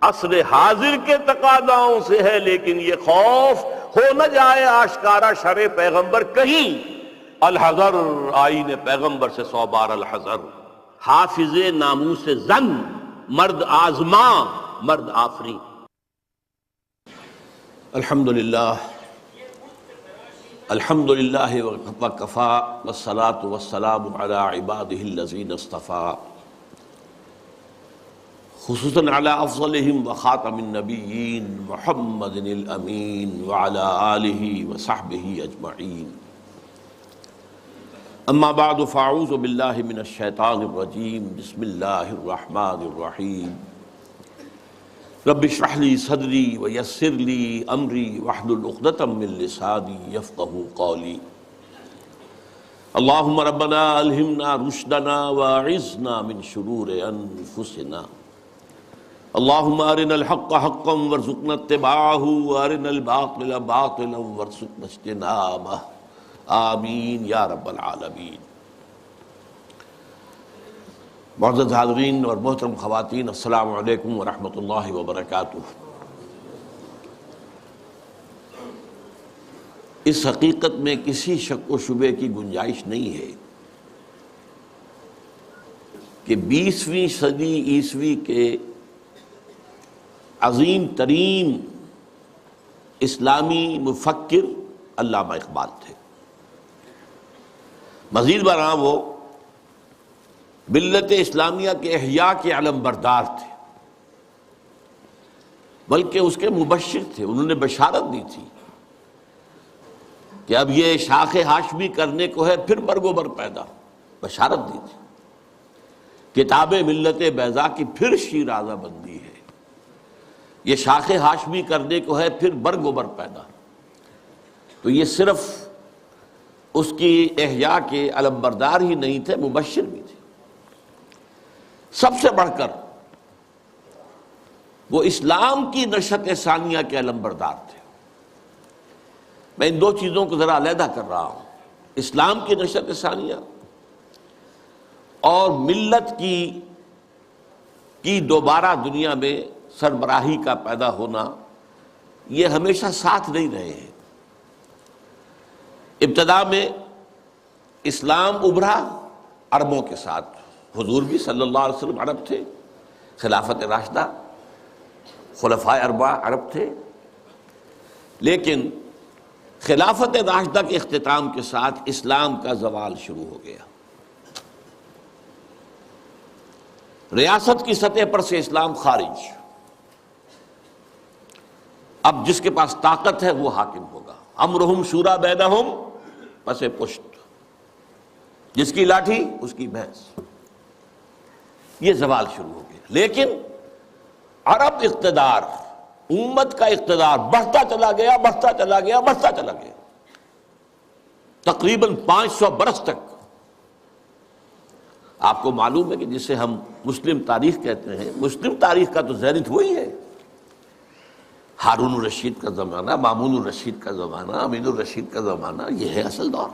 عصر حاضر کے تقاضاؤں سے ہے، لیکن یہ خوف ہو نہ جائے آشکارا شرع پیغمبر کہیں۔ الحذر، آئین پیغمبر سے 100 بار الحذر۔ حافظ ناموس زن، مرد آزما مرد آفری۔ الحمدللہ الحمدللہ وکفا والصلاة والسلام علی عبادہ الذین اصطفیٰ، خصوصاً علی افضلہم وخاتم النبیین محمد الامین وعلی آلہ وصحبہ اجمعین۔ اما بعد فاعوذ باللہ من الشیطان الرجیم، بسم اللہ الرحمن الرحیم۔ رب اشرح لی صدری ویسر لی امری واحلل عقدۃ من لسانی یفقہوا قولی۔ اللہم ربنا الہمنا رشدنا واعذنا من شرور انفسنا۔ اللہم ارنا الحق حقا وارزقنا اتباعہ وارنا الباطل باطلا وارزقنا اجتنابہ، آمین یا رب العالمین۔ معزز حاضرین اور محترم خواتین، السلام علیکم ورحمۃ اللہ وبرکاتہ۔ اس حقیقت میں کسی شک و شبے کی گنجائش نہیں ہے کہ 20ویں صدی عیسوی کے عظیم ترین اسلامی مفکر علامہ اقبال تھے۔ مزید برآں وہ ملت اسلامیہ کے احیاء کے علم بردار تھے، بلکہ اس کے مبشر تھے۔ انہوں نے بشارت دی تھی کہ اب یہ شاخ ہاشمی کرنے کو ہے، پھر برگ و بر پیدا۔ بشارت دی تھی کتاب ملت بیضا کی پھر شیرازہ بندی ہے، یہ شاخ ہاشمی کرنے کو ہے، پھر برگ و بر پیدا۔ تو یہ صرف اس کی احیاء کے علم بردار ہی نہیں تھے، مبشر بھی تھے۔ سب سے بڑھ کر وہ اسلام کی نشأت ثانیہ کے علم بردار تھے۔ میں ان دو چیزوں کو ذرا علیحدہ کر رہا ہوں، اسلام کی نشأت ثانیہ اور ملت کی دوبارہ دنیا میں سربراہی کا پیدا ہونا، یہ ہمیشہ ساتھ نہیں رہے ہیں۔ ابتدا میں اسلام ابھرا عربوں کے ساتھ، حضور بھی صلی اللہ علیہ وسلم عرب تھے، خلافت راشدہ خلفائے اربعہ عرب تھے، لیکن خلافت راشدہ کے اختتام کے ساتھ اسلام کا زوال شروع ہو گیا۔ ریاست کی سطح پر سے اسلام خارج، اب جس کے پاس طاقت ہے وہ حاکم ہوگا۔ امرہم شورا بینہم، پس پشت، جس کی لاٹھی اس کی بھینس۔ یہ زوال شروع ہو گیا، لیکن عرب اقتدار، امت کا اقتدار بڑھتا چلا گیا، بڑھتا چلا گیا، بڑھتا چلا گیا، تقریباً 500 برس تک۔ آپ کو معلوم ہے کہ جسے ہم مسلم تاریخ کہتے ہیں، مسلم تاریخ کا تو زینت وہی ہے۔ ہارون الرشید کا زمانہ، مامون الرشید کا زمانہ، امین الرشید کا زمانہ، یہ ہے اصل دور۔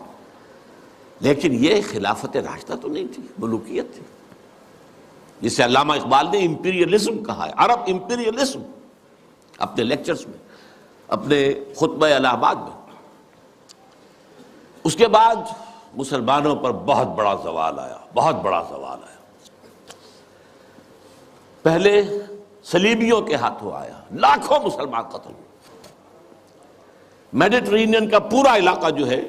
لیکن یہ خلافت راشدہ تو نہیں تھی، ملوکیت تھی، جسے علامہ اقبال نے امپیریلزم کہا ہے، عرب امپیریلزم، اپنے لیکچرز میں، اپنے خطبہ الہ آباد میں۔ اس کے بعد مسلمانوں پر بہت بڑا زوال آیا، بہت بڑا زوال آیا۔ پہلے صلیبیوں کے ہاتھوں آیا، لاکھوں مسلمان قتل ہوئے۔ میڈیٹرینین کا پورا علاقہ جو ہے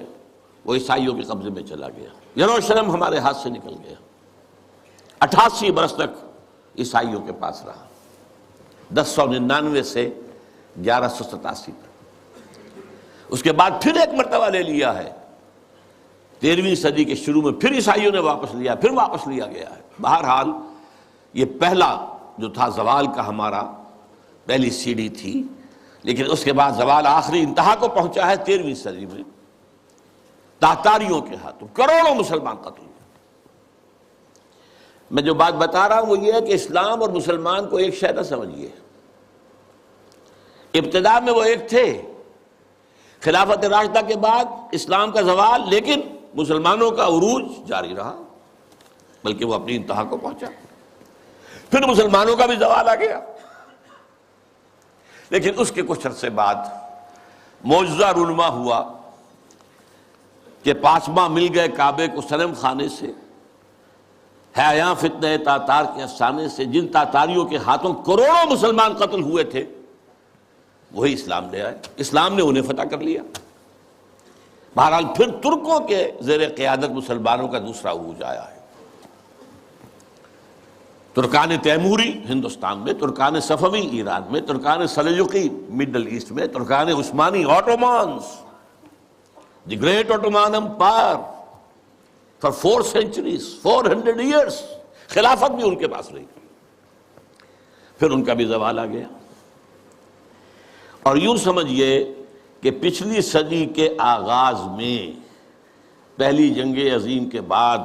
وہ عیسائیوں کے قبضے میں چلا گیا، یروشلم ہمارے ہاتھ سے نکل گیا، 88 برس تک عیسائیوں کے پاس رہا، 1099 سے 1187 تک۔ اس کے بعد پھر ایک مرتبہ لے لیا ہے، 13ویں صدی کے شروع میں پھر عیسائیوں نے واپس لیا، پھر واپس لیا گیا ہے۔ بہرحال یہ پہلا جو تھا زوال کا ہمارا، پہلی سیڑھی تھی، لیکن اس کے بعد زوال آخری انتہا کو پہنچا ہے 13ویں صدی میں، تاتاریوں کے ہاتھوں کروڑوں مسلمان قتل ہوئے۔ میں جو بات بتا رہا ہوں وہ یہ ہے کہ اسلام اور مسلمان کو ایک شے نہ سمجھیے۔ ابتدا میں وہ ایک تھے، خلافت راشدہ کے بعد اسلام کا زوال، لیکن مسلمانوں کا عروج جاری رہا، بلکہ وہ اپنی انتہا کو پہنچا۔ پھر مسلمانوں کا بھی زوال آ گیا، لیکن اس کے کچھ عرصے بعد معجزہ رونما ہوا کہ پاسباں مل گئے کعبے کو صنم خانے سے، ہے یہاں فتنہ تاتار کے افسانے سے، جن تاتاریوں کے ہاتھوں کروڑوں مسلمان قتل ہوئے تھے وہی اسلام لے آئے، اسلام نے انہیں فتح کر لیا۔ بہرحال پھر ترکوں کے زیر قیادت مسلمانوں کا دوسرا عروج آیا ہے۔ ترکان تیموری ہندوستان میں، ترکان صفوی ایران میں، ترکان سلجوقی مڈل ایسٹ میں، ترکان عثمانی Ottomans, the great Ottoman empire for 4 centuries 400 years، خلافت بھی ان کے پاس رہی، پھر ان کا بھی زوال آ گیا۔ اور یوں سمجھئے کہ پچھلی صدی کے آغاز میں پہلی جنگ عظیم کے بعد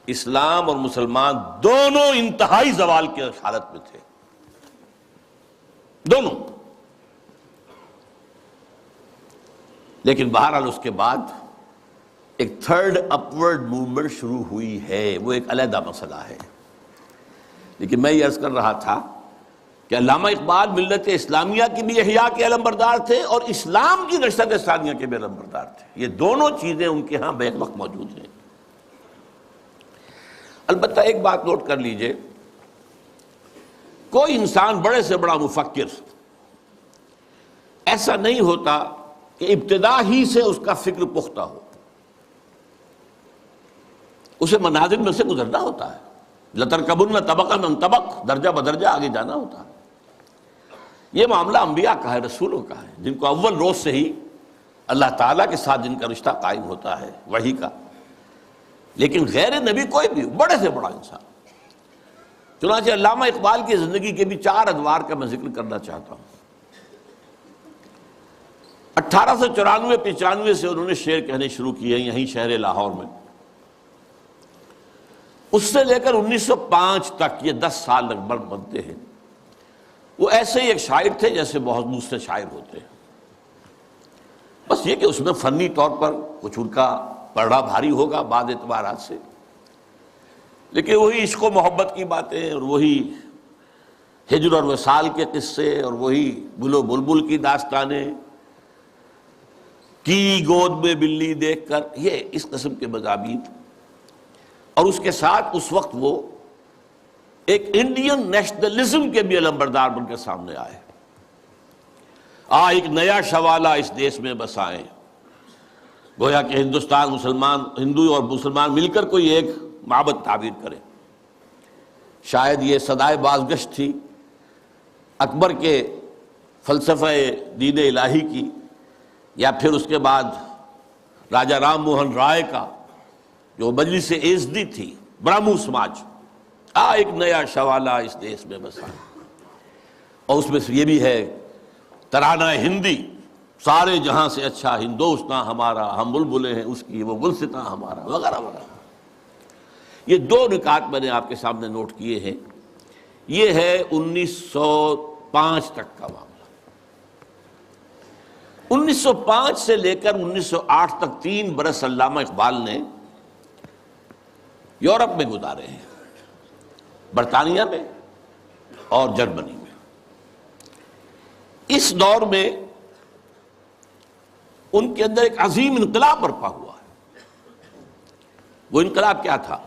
اسلام اور مسلمان دونوں انتہائی زوال کی حالت میں تھے، دونوں۔ لیکن بہرحال اس کے بعد ایک تھرڈ اپورڈ موومنٹ شروع ہوئی ہے، وہ ایک علیحدہ مسئلہ ہے۔ لیکن میں یہ عرض کر رہا تھا کہ علامہ اقبال ملت اسلامیہ کی بھی احیاء کے علمبردار تھے اور اسلام کی نشست ثانیہ کے بھی علمبردار تھے، یہ دونوں چیزیں ان کے ہاں بیک وقت موجود ہیں۔ البتہ ایک بات نوٹ کر لیجئے، کوئی انسان بڑے سے بڑا مفکر ایسا نہیں ہوتا کہ ابتدا ہی سے اس کا فکر پختہ ہو، اسے منازل میں سے گزرنا ہوتا ہے، لَتَرْكَبُنَّ طَبَقًا عَنْ طَبَقٍ، درجہ بدرجہ آگے جانا ہوتا ہے۔ یہ معاملہ انبیاء کا ہے، رسولوں کا ہے، جن کو اول روز سے ہی اللہ تعالیٰ کے ساتھ جن کا رشتہ قائم ہوتا ہے وحی کا۔ لیکن غیر نبی کوئی بھی بڑے سے بڑا انسان، چنانچہ علامہ اقبال کی زندگی کے بھی 4 ادوار کا میں ذکر کرنا چاہتا ہوں۔ 1894-95 سے انہوں نے شعر کہنے شروع کیے یہیں شہر لاہور میں، اس سے لے کر 1905 تک، یہ 10 سال لگ بھگ بنتے ہیں، وہ ایسے ہی ایک شاعر تھے جیسے بہت دوسرے شاعر ہوتے ہیں، بس یہ کہ اس میں فنی طور پر کچھ ان کا پڑھا بھاری ہوگا بعض اعتبارات سے، لیکن وہی عشق و محبت کی باتیں اور وہی ہجر اور وصال کے قصے اور وہی گل و بلبل کی داستانیں، کی گود میں بلی دیکھ کر، یہ اس قسم کے مضامین۔ اور اس کے ساتھ اس وقت وہ ایک انڈین نیشنلزم کے بھی علمبردار بن کے سامنے آئے۔ ایک نیا شوالہ اس دیش میں بسائیں، گویا کہ ہندوستان مسلمان، ہندو اور مسلمان مل کر کوئی ایک معبد تعبیر کرے۔ شاید یہ صدائے بازگشت تھی اکبر کے فلسفہ دین الہی کی، یا پھر اس کے بعد راجہ رام موہن رائے کا جو مجلس ایزدی تھی، برہمو سماج، ایک نیا شوالہ اس دیش میں بسا۔ اور اس میں سے یہ بھی ہے ترانہ ہندی، سارے جہاں سے اچھا ہندوستاں ہمارا، ہم بلبلیں ہیں اس کی، وہ گلستاں ہمارا، وغیرہ وغیرہ۔ یہ 2 نکات میں نے آپ کے سامنے نوٹ کیے ہیں۔ یہ ہے 1905 تک کا معاملہ۔ 1905 سے لے کر 1908 تک 3 برس علامہ اقبال نے یورپ میں گزارے ہیں، برطانیہ میں اور جرمنی میں۔ اس دور میں ان کے اندر ایک عظیم انقلاب برپا ہوا ہے۔ وہ انقلاب کیا تھا؟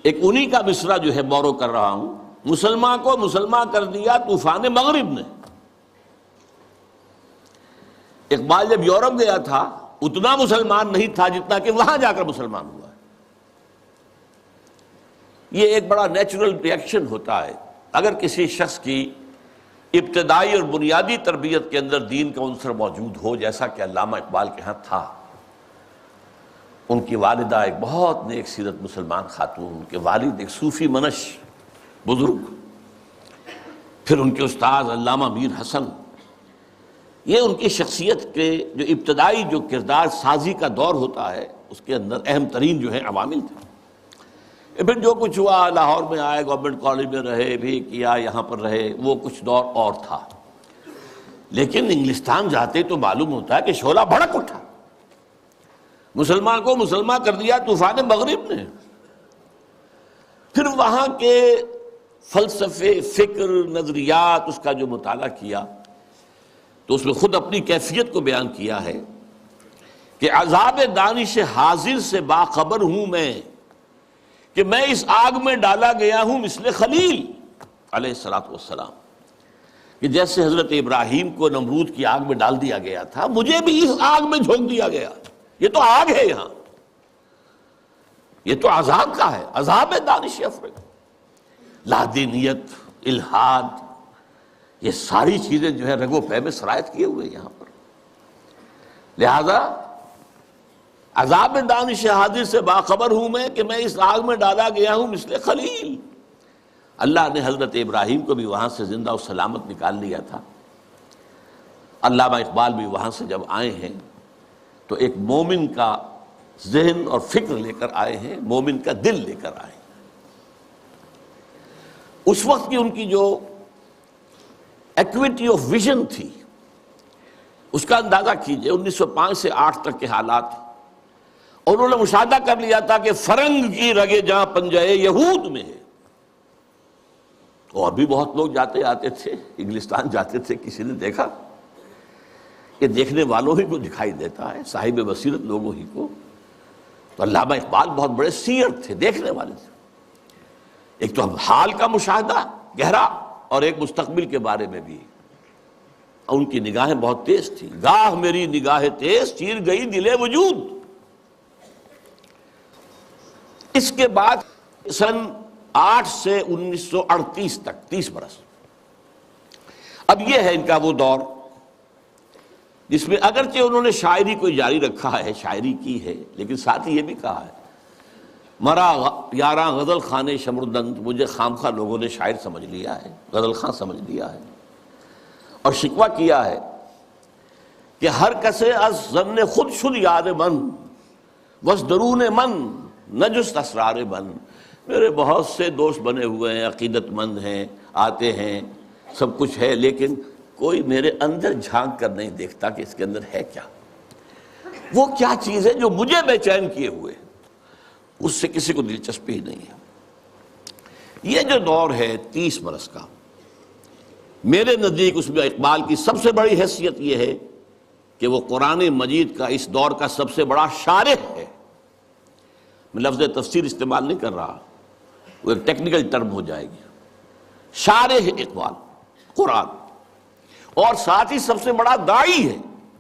ایک انہی کا مصرع جو ہے بورو کر رہا ہوں، مسلمان کو مسلمان کر دیا طوفان مغرب نے۔ اقبال جب یورپ گیا تھا اتنا مسلمان نہیں تھا جتنا کہ وہاں جا کر مسلمان ہوا ہے۔ یہ ایک بڑا نیچرل ریئیکشن ہوتا ہے اگر کسی شخص کی ابتدائی اور بنیادی تربیت کے اندر دین کا عنصر موجود ہو، جیسا کہ علامہ اقبال کے ہاں تھا۔ ان کی والدہ ایک بہت نیک سیرت مسلمان خاتون، ان کے والد ایک صوفی منش بزرگ، پھر ان کے استاد علامہ میر حسن، یہ ان کی شخصیت کے جو ابتدائی جو کردار سازی کا دور ہوتا ہے اس کے اندر اہم ترین جو ہیں عوامل تھے۔ پھر جو کچھ ہوا، لاہور میں آئے، گورنمنٹ کالج میں رہے بھی کیا، یہاں پر رہے، وہ کچھ دور اور تھا۔ لیکن انگلستان جاتے تو معلوم ہوتا ہے کہ شعلہ بھڑک اٹھا، مسلمان کو مسلمان کر دیا طوفان مغرب نے۔ پھر وہاں کے فلسفے، فکر، نظریات اس کا جو مطالعہ کیا تو اس میں خود اپنی کیفیت کو بیان کیا ہے کہ عذاب دانش حاضر سے باخبر ہوں میں کہ میں اس آگ میں ڈالا گیا ہوں مثل خلیل علیہ الصلوۃ والسلام، کہ جیسے حضرت ابراہیم کو نمرود کی آگ میں ڈال دیا گیا تھا، مجھے بھی اس آگ میں جھونک دیا گیا۔ یہ تو آگ ہے، یہاں یہ تو عذاب کا ہے، عذاب دانش افرگ، لادینیت، الحاد، یہ ساری چیزیں جو ہے رگ و پے میں سرایت کیے ہوئے یہاں پر۔ لہذا عذاب دانش حاضر سے باخبر ہوں میں کہ میں اس آگ میں ڈالا گیا ہوں مثل خلیل۔ اللہ نے حضرت ابراہیم کو بھی وہاں سے زندہ و سلامت نکال لیا تھا۔ علامہ اقبال بھی وہاں سے جب آئے ہیں تو ایک مومن کا ذہن اور فکر لے کر آئے ہیں، مومن کا دل لے کر آئے ہیں۔ اس وقت کی ان کی جو ایکویٹی آف ویژن تھی اس کا اندازہ کیجئے، 1905 سے 8 تک کے حالات، اور انہوں نے مشاہدہ کر لیا تھا کہ فرنگ کی رگے جہاں پنجے یہود میں ہے۔ اور بھی بہت لوگ جاتے آتے تھے، انگلستان جاتے تھے، کسی نے دیکھا؟ یہ دیکھنے والوں ہی کو دکھائی دیتا ہے، صاحب بصیرت لوگوں ہی کو۔ تو علامہ اقبال بہت بڑے سیر تھے، دیکھنے والے تھے، ایک تو حال کا مشاہدہ گہرا اور ایک مستقبل کے بارے میں بھی۔ ان کی نگاہیں بہت تیز تھی، گاہ میری نگاہ تیز چیر گئی دل وجود۔ اس کے بعد سن 8 سے 1938 تک 30 برس، اب یہ ہے ان کا وہ دور جس میں اگرچہ انہوں نے شاعری کو جاری رکھا ہے، شاعری کی ہے، لیکن ساتھ ہی یہ بھی کہا ہے مرا یاراں غزل خانے شمردند، مجھے خامخواہ لوگوں نے شاعر سمجھ لیا ہے، غزل خاں سمجھ لیا ہے، اور شکوہ کیا ہے کہ ہر کسے از ظن خود شد یاد من وز درون من نجست اسرار من۔ میرے بہت سے دوست بنے ہوئے ہیں، عقیدت مند ہیں، آتے ہیں، سب کچھ ہے، لیکن کوئی میرے اندر جھانک کر نہیں دیکھتا کہ اس کے اندر ہے کیا، وہ کیا چیز ہے جو مجھے بے چین کیے ہوئے، اس سے کسی کو دلچسپی ہی نہیں ہے۔ یہ جو دور ہے 30 برس کا، میرے نزدیک اس میں اقبال کی سب سے بڑی حیثیت یہ ہے کہ وہ قرآن مجید کا اس دور کا سب سے بڑا شارح ہے۔ میں لفظ تفسیر استعمال نہیں کر رہا، وہ ایک ٹیکنیکل ٹرم ہو جائے گی۔ شارح اقبال قرآن، اور ساتھ ہی سب سے بڑا داعی ہے۔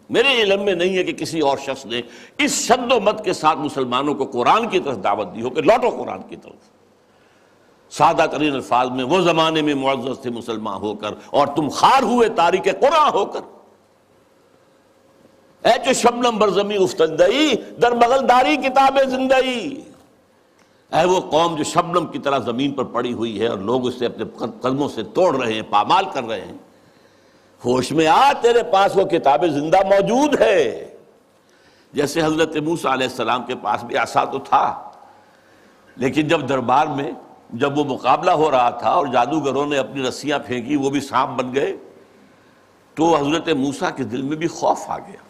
میرے علم میں نہیں ہے کہ کسی اور شخص نے اس شد و مت کے ساتھ مسلمانوں کو قرآن کی طرف دعوت دی ہو کہ لوٹو قرآن کی طرف۔ سادہ ترین الفاظ میں، وہ زمانے میں معزز تھے مسلمان ہو کر اور تم خار ہوئے تاریک قرآن ہو کر، اے چو شبنم بر زمیں افتندئی در بغل داری کتاب زندئی۔ اے وہ قوم جو شبنم کی طرح زمین پر پڑی ہوئی ہے اور لوگ اسے اپنے قدموں سے توڑ رہے ہیں، پامال کر رہے ہیں، ہوش میں آ، تیرے پاس وہ کتاب زندہ موجود ہے۔ جیسے حضرت موسیٰ علیہ السلام کے پاس بھی عصا تو تھا، لیکن جب دربار میں جب وہ مقابلہ ہو رہا تھا اور جادوگروں نے اپنی رسیاں پھینکی، وہ بھی سانپ بن گئے، تو حضرت موسیٰ کے دل میں بھی خوف آ گیا۔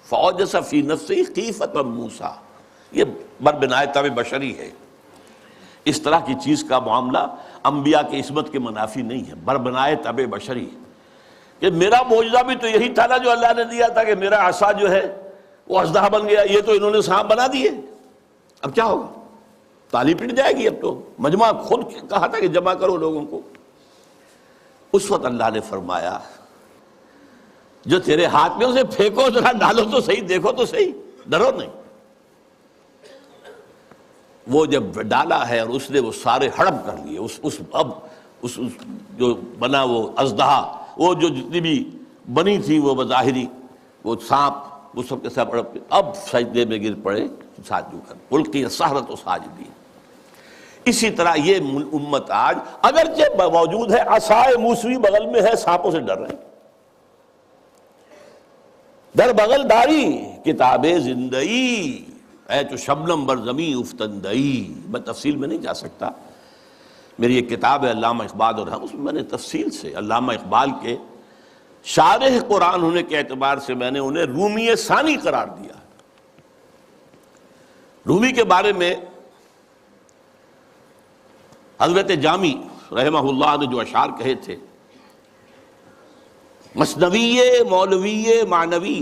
فَأَوْجَسَ فِي نَفْسِهِ خِیفَةً موسیٰ، یہ بربنائے طبع بشری ہے۔ اس طرح کی چیز کا معاملہ انبیاء کی عصمت کے منافی نہیں ہے، بربنائے طبع بشری، کہ میرا معجزہ بھی تو یہی تھا نا جو اللہ نے دیا تھا کہ میرا عصا جو ہے وہ اژدہا بن گیا، یہ تو انہوں نے سانپ بنا دیے، اب کیا ہوگا؟ تالی پٹ جائے گی۔ اب تو مجمع خود کہا تھا کہ جمع کرو لوگوں کو۔ اس وقت اللہ نے فرمایا جو تیرے ہاتھ میں اسے پھینکو، ذرا ڈالو تو صحیح، دیکھو تو صحیح، ڈرو نہیں۔ وہ جب ڈالا ہے اور اس نے وہ سارے ہڑپ کر لیے، اس جو بنا وہ اژدہا، وہ جو جتنی بھی بنی تھی وہ بظاہری وہ سانپ، وہ سب کے ساتھ ہڑپ کے اب سجدے میں گر پڑے ساجدوں کر، القی السحرۃ ساجدین۔ اسی طرح یہ امت آج اگرچہ موجود ہے، عصائے موسوی بغل میں ہے، سانپوں سے ڈر رہے ہیں، در بغل داری کتاب زندئی، اے تو شبنم بر زمیں افتندئی۔ میں تفصیل میں نہیں جا سکتا، میری ایک کتاب ہے علامہ اقبال اور ہم، اس میں میں نے تفصیل سے علامہ اقبال کے شارح قرآن ہونے کے اعتبار سے میں نے انہیں رومی ثانی قرار دیا۔ رومی کے بارے میں حضرت جامی رحمہ اللہ نے جو اشعار کہے تھے، مثنوی مولوی معنوی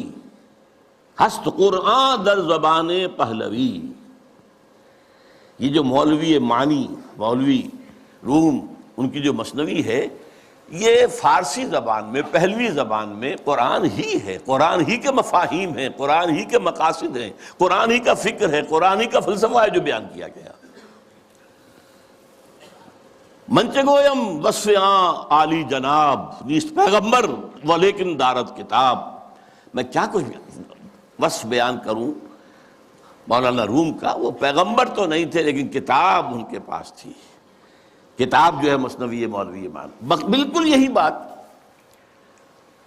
ہست قرآن در زبان پہلوی. یہ جو مولوی معنی، مولوی روم، ان کی جو مثنوی ہے، یہ فارسی زبان میں، پہلوی زبان میں قرآن ہی ہے، قرآن ہی کے مفاہیم ہیں، قرآن ہی کے مقاصد ہیں، قرآن ہی کا فکر ہے، قرآن ہی کا فلسفہ ہے جو بیان کیا گیا. منچ گویم وصف عالی جناب نیست پیغمبر ولیکن دارت کتاب. میں کیا کچھ وصف بیان کروں مولانا روم کا، وہ پیغمبر تو نہیں تھے لیکن کتاب ان کے پاس تھی. کتاب جو ہے مثنوی مولوی مان. بالکل یہی بات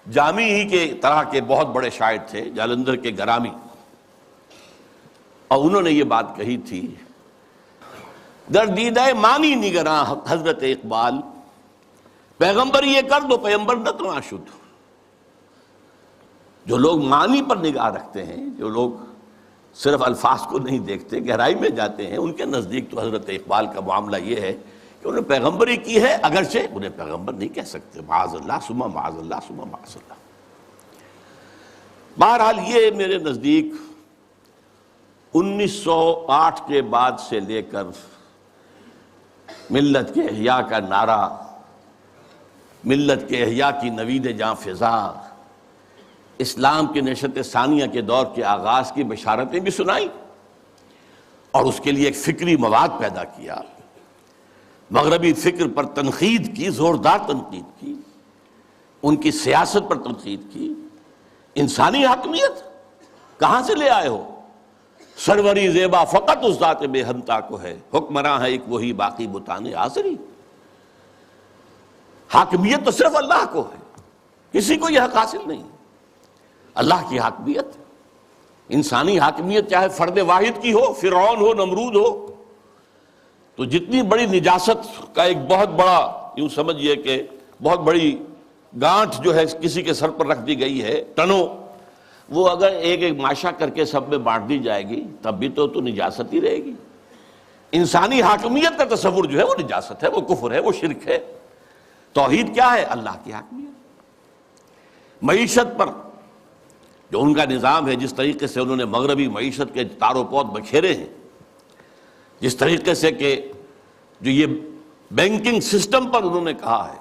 جامی ہی کے طرح کے بہت بڑے شاعر تھے، جالندھر کے گرامی، اور انہوں نے یہ بات کہی تھی، در دیدہ مانی نگراں حضرت اقبال، پیغمبر یہ کر دو پیغمبر نہ تو آشد. جو لوگ معنی پر نگاہ رکھتے ہیں، جو لوگ صرف الفاظ کو نہیں دیکھتے، گہرائی میں جاتے ہیں، ان کے نزدیک تو حضرت اقبال کا معاملہ یہ ہے کہ انہوں نے پیغمبری کی ہے، اگرچہ انہیں پیغمبر نہیں کہہ سکتے، معاذ اللہ ثم معاذ اللہ ثم معاذ اللہ. بہرحال یہ میرے نزدیک 1908 کے بعد سے لے کر ملت کے احیاء کا نعرہ، ملت کے احیاء کی نوید جاں فضا، اسلام کے نشأت ثانیہ کے دور کے آغاز کی بشارتیں بھی سنائیں، اور اس کے لیے ایک فکری مواد پیدا کیا، مغربی فکر پر تنقید کی، زوردار تنقید کی، ان کی سیاست پر تنقید کی. انسانی حاکمیت کہاں سے لے آئے ہو؟ سروری زیبا فقط اس ذات بے ہمتا کو ہے، حکمراں ہے ایک وہی باقی بتان آزری. حاکمیت تو صرف اللہ کو ہے، کسی کو یہ حق حاصل نہیں. اللہ کی حاکمیت، انسانی حاکمیت چاہے فرد واحد کی ہو، فرعون ہو، نمرود ہو، تو جتنی بڑی نجاست کا ایک بہت بڑا، یوں سمجھئے کہ بہت بڑی گانٹھ جو ہے کسی کے سر پر رکھ دی گئی ہے، ٹنوں، وہ اگر ایک ایک ماشا کر کے سب میں بانٹ دی جائے گی تب بھی تو نجاست ہی رہے گی. انسانی حاکمیت کا تصور جو ہے وہ نجاست ہے، وہ کفر ہے، وہ شرک ہے. توحید کیا ہے؟ اللہ کی حاکمیت. معیشت پر جو ان کا نظام ہے، جس طریقے سے انہوں نے مغربی معیشت کے تار و پود بکھیرے ہیں، جس طریقے سے کہ جو یہ بینکنگ سسٹم پر انہوں نے کہا ہے،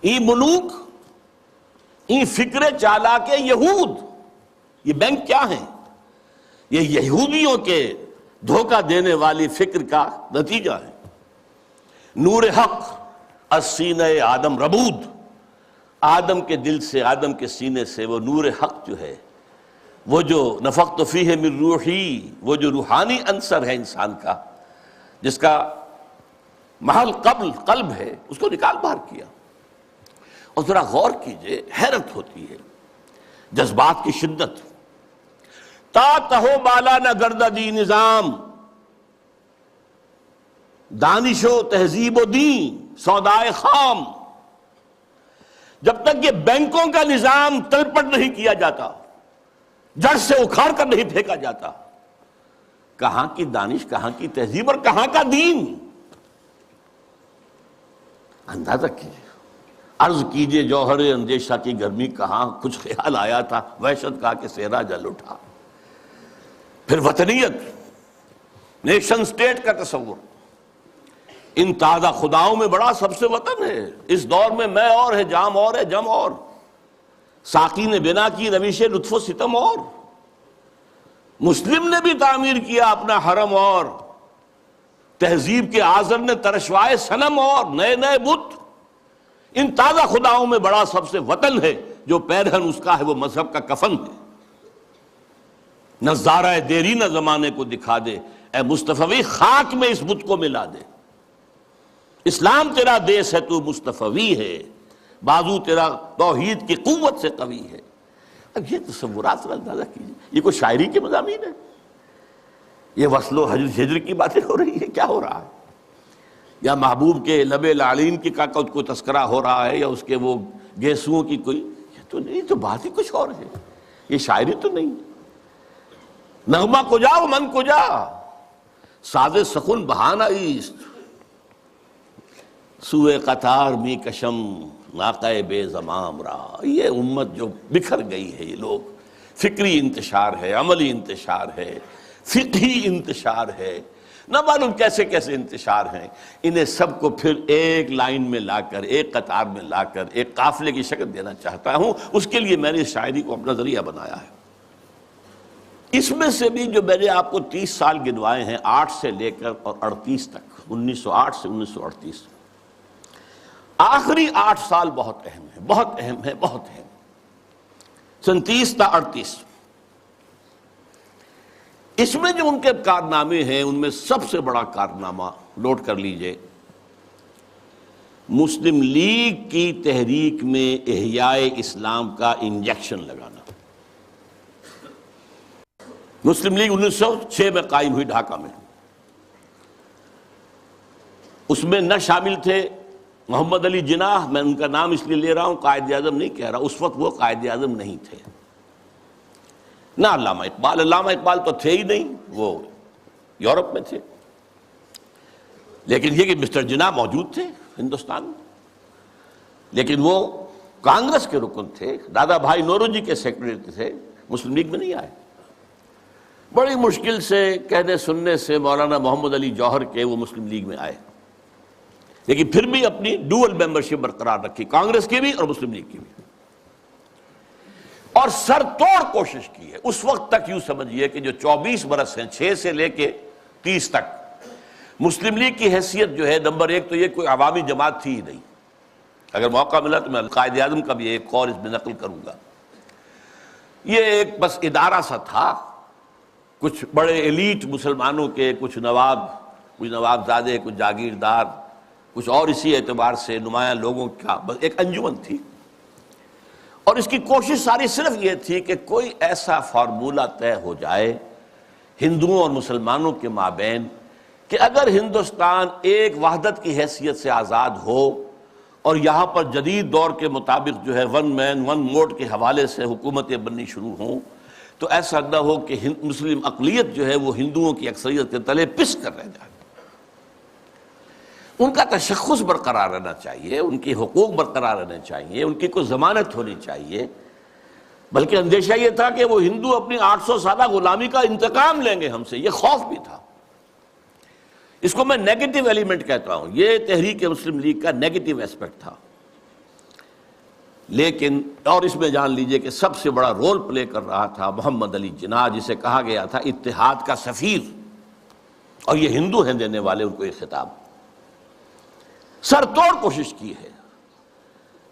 ای ملوک ای فکر چالاک یہود. یہ بینک کیا ہیں؟ یہ یہودیوں کے دھوکہ دینے والی فکر کا نتیجہ ہے. نور حق از سینہ آدم ربود، آدم کے دل سے، آدم کے سینے سے وہ نور حق جو ہے، وہ جو نفخت فیہ من روحی، وہ جو روحانی عنصر ہے انسان کا، جس کا محل قلب ہے، اس کو نکال باہر کیا. اور ذرا غور کیجئے، حیرت ہوتی ہے جذبات کی شدت. تا تہو بالا نہ گردہ دی نظام، دانش و تہذیب و دین سودائے خام. جب تک یہ بینکوں کا نظام تلپٹ نہیں کیا جاتا، جڑ سے اکھاڑ کر نہیں پھینکا جاتا، کہاں کی دانش، کہاں کی تہذیب اور کہاں کا دین؟ اندازہ کیجیے. عرض کیجئے جوہر اندیشہ کی گرمی کہاں، کچھ خیال آیا تھا، وحشت کا کہ صحرا جل اٹھا. پھر وطنیت، نیشن سٹیٹ کا تصور. ان تازہ خداؤں میں بڑا سب سے وطن ہے. اس دور میں میں اور ہے، جام اور ہے، جم اور. ساقی نے بنا کی روش لطف و ستم اور. مسلم نے بھی تعمیر کیا اپنا حرم اور. تہذیب کے آذر نے ترشوائے صنم اور، نئے نئے بت. ان تازہ خداؤں میں بڑا سب سے وطن ہے، جو پیرہن اس کا ہے وہ مذہب کا کفن ہے. نظارہ دیرینہ زمانے کو دکھا دے، اے مصطفی خاک میں اس بت کو ملا دے. اسلام تیرا دیس ہے، تو مصطفی ہے، بازو تیرا توحید کی قوت سے قوی ہے. اب یہ تصورات سے اندازہ کیجیے، یہ کوئی شاعری کے مضامین ہے؟ یہ وصل و ہجر کی باتیں ہو رہی ہے؟ کیا ہو رہا ہے؟ یا محبوب کے لب لعلین کی کا کوئی تذکرہ ہو رہا ہے، یا اس کے وہ گیسوؤں کی کوئی؟ یہ تو نہیں، تو بات ہی کچھ اور ہے. یہ شاعری تو نہیں. نغمہ کجا و من کجا، ساز سخن بہانہ ایست. سوئے قطار می کشم ناقہ بے زمام را. یہ امت جو بکھر گئی ہے، یہ لوگ، فکری انتشار ہے، عملی انتشار ہے، فقہی انتشار ہے، نہ معلوم کیسے کیسے انتشار ہیں. انہیں سب کو پھر ایک لائن میں لا کر، ایک قطار میں لا کر ایک قافلے کی شکل دینا چاہتا ہوں. اس کے لیے میں نے اس شاعری کو اپنا ذریعہ بنایا ہے. اس میں سے بھی جو میں نے آپ کو 30 سال گنوائے ہیں، 8 سے لے کر اور 38 تک، 1908 سے 1938، آخری 8 سال بہت اہم ہے، بہت اہم ہے، بہت اہم. 37 تا 38، اس میں جو ان کے کارنامے ہیں، ان میں سب سے بڑا کارنامہ نوٹ کر لیجئے، مسلم لیگ کی تحریک میں احیاء اسلام کا انجیکشن لگانا. مسلم لیگ 1906 میں قائم ہوئی ڈھاکہ میں. اس میں نہ شامل تھے محمد علی جناح، میں ان کا نام اس لیے لے رہا ہوں، قائد اعظم نہیں کہہ رہا، اس وقت وہ قائد اعظم نہیں تھے. نہ علامہ اقبال، علامہ اقبال تو تھے ہی نہیں، وہ یورپ میں تھے. لیکن یہ کہ مسٹر جناح موجود تھے ہندوستان میں، لیکن وہ کانگریس کے رکن تھے، دادا بھائی نوروجی کے سیکرٹری تھے، مسلم لیگ میں نہیں آئے. بڑی مشکل سے کہنے سننے سے مولانا محمد علی جوہر کے وہ مسلم لیگ میں آئے، لیکن پھر بھی اپنی ڈوئل ممبرشپ برقرار رکھی، کانگریس کی بھی اور مسلم لیگ کی بھی، اور سر توڑ کوشش کی ہے. اس وقت تک یوں سمجھیے کہ جو 24 برس ہیں، 6 سے لے کے 30 تک، مسلم لیگ کی حیثیت جو ہے، نمبر ایک تو یہ کوئی عوامی جماعت تھی ہی نہیں. اگر موقع ملا تو میں قائد اعظم کا بھی ایک قول اس میں نقل کروں گا. یہ ایک بس ادارہ سا تھا، کچھ بڑے ایلیٹ مسلمانوں کے، کچھ نواب زادے، کچھ جاگیردار، کچھ اور اسی اعتبار سے نمایاں لوگوں کا بس ایک انجمن تھی. اور اس کی کوشش ساری صرف یہ تھی کہ کوئی ایسا فارمولہ طے ہو جائے ہندوؤں اور مسلمانوں کے مابین کہ اگر ہندوستان ایک وحدت کی حیثیت سے آزاد ہو اور یہاں پر جدید دور کے مطابق جو ہے ون مین ون ووٹ کے حوالے سے حکومتیں بننی شروع ہوں، تو ایسا نہ ہو کہ مسلم اقلیت جو ہے وہ ہندوؤں کی اکثریت کے تلے پس کر رہ جائے. ان کا تشخص برقرار رہنا چاہیے، ان کی حقوق برقرار رہنے چاہیے، ان کی کوئی ضمانت ہونی چاہیے. بلکہ اندیشہ یہ تھا کہ وہ ہندو اپنی 800 سالہ غلامی کا انتقام لیں گے ہم سے، یہ خوف بھی تھا. اس کو میں نیگیٹو ایلیمنٹ کہتا ہوں، یہ تحریک مسلم لیگ کا نیگیٹو ایسپیکٹ تھا. لیکن اور اس میں جان لیجئے کہ سب سے بڑا رول پلے کر رہا تھا محمد علی جناح، جسے کہا گیا تھا اتحاد کا سفیر، اور یہ ہندو ہیں دینے والے ان کو یہ خطاب. سر توڑ کوشش کی ہے،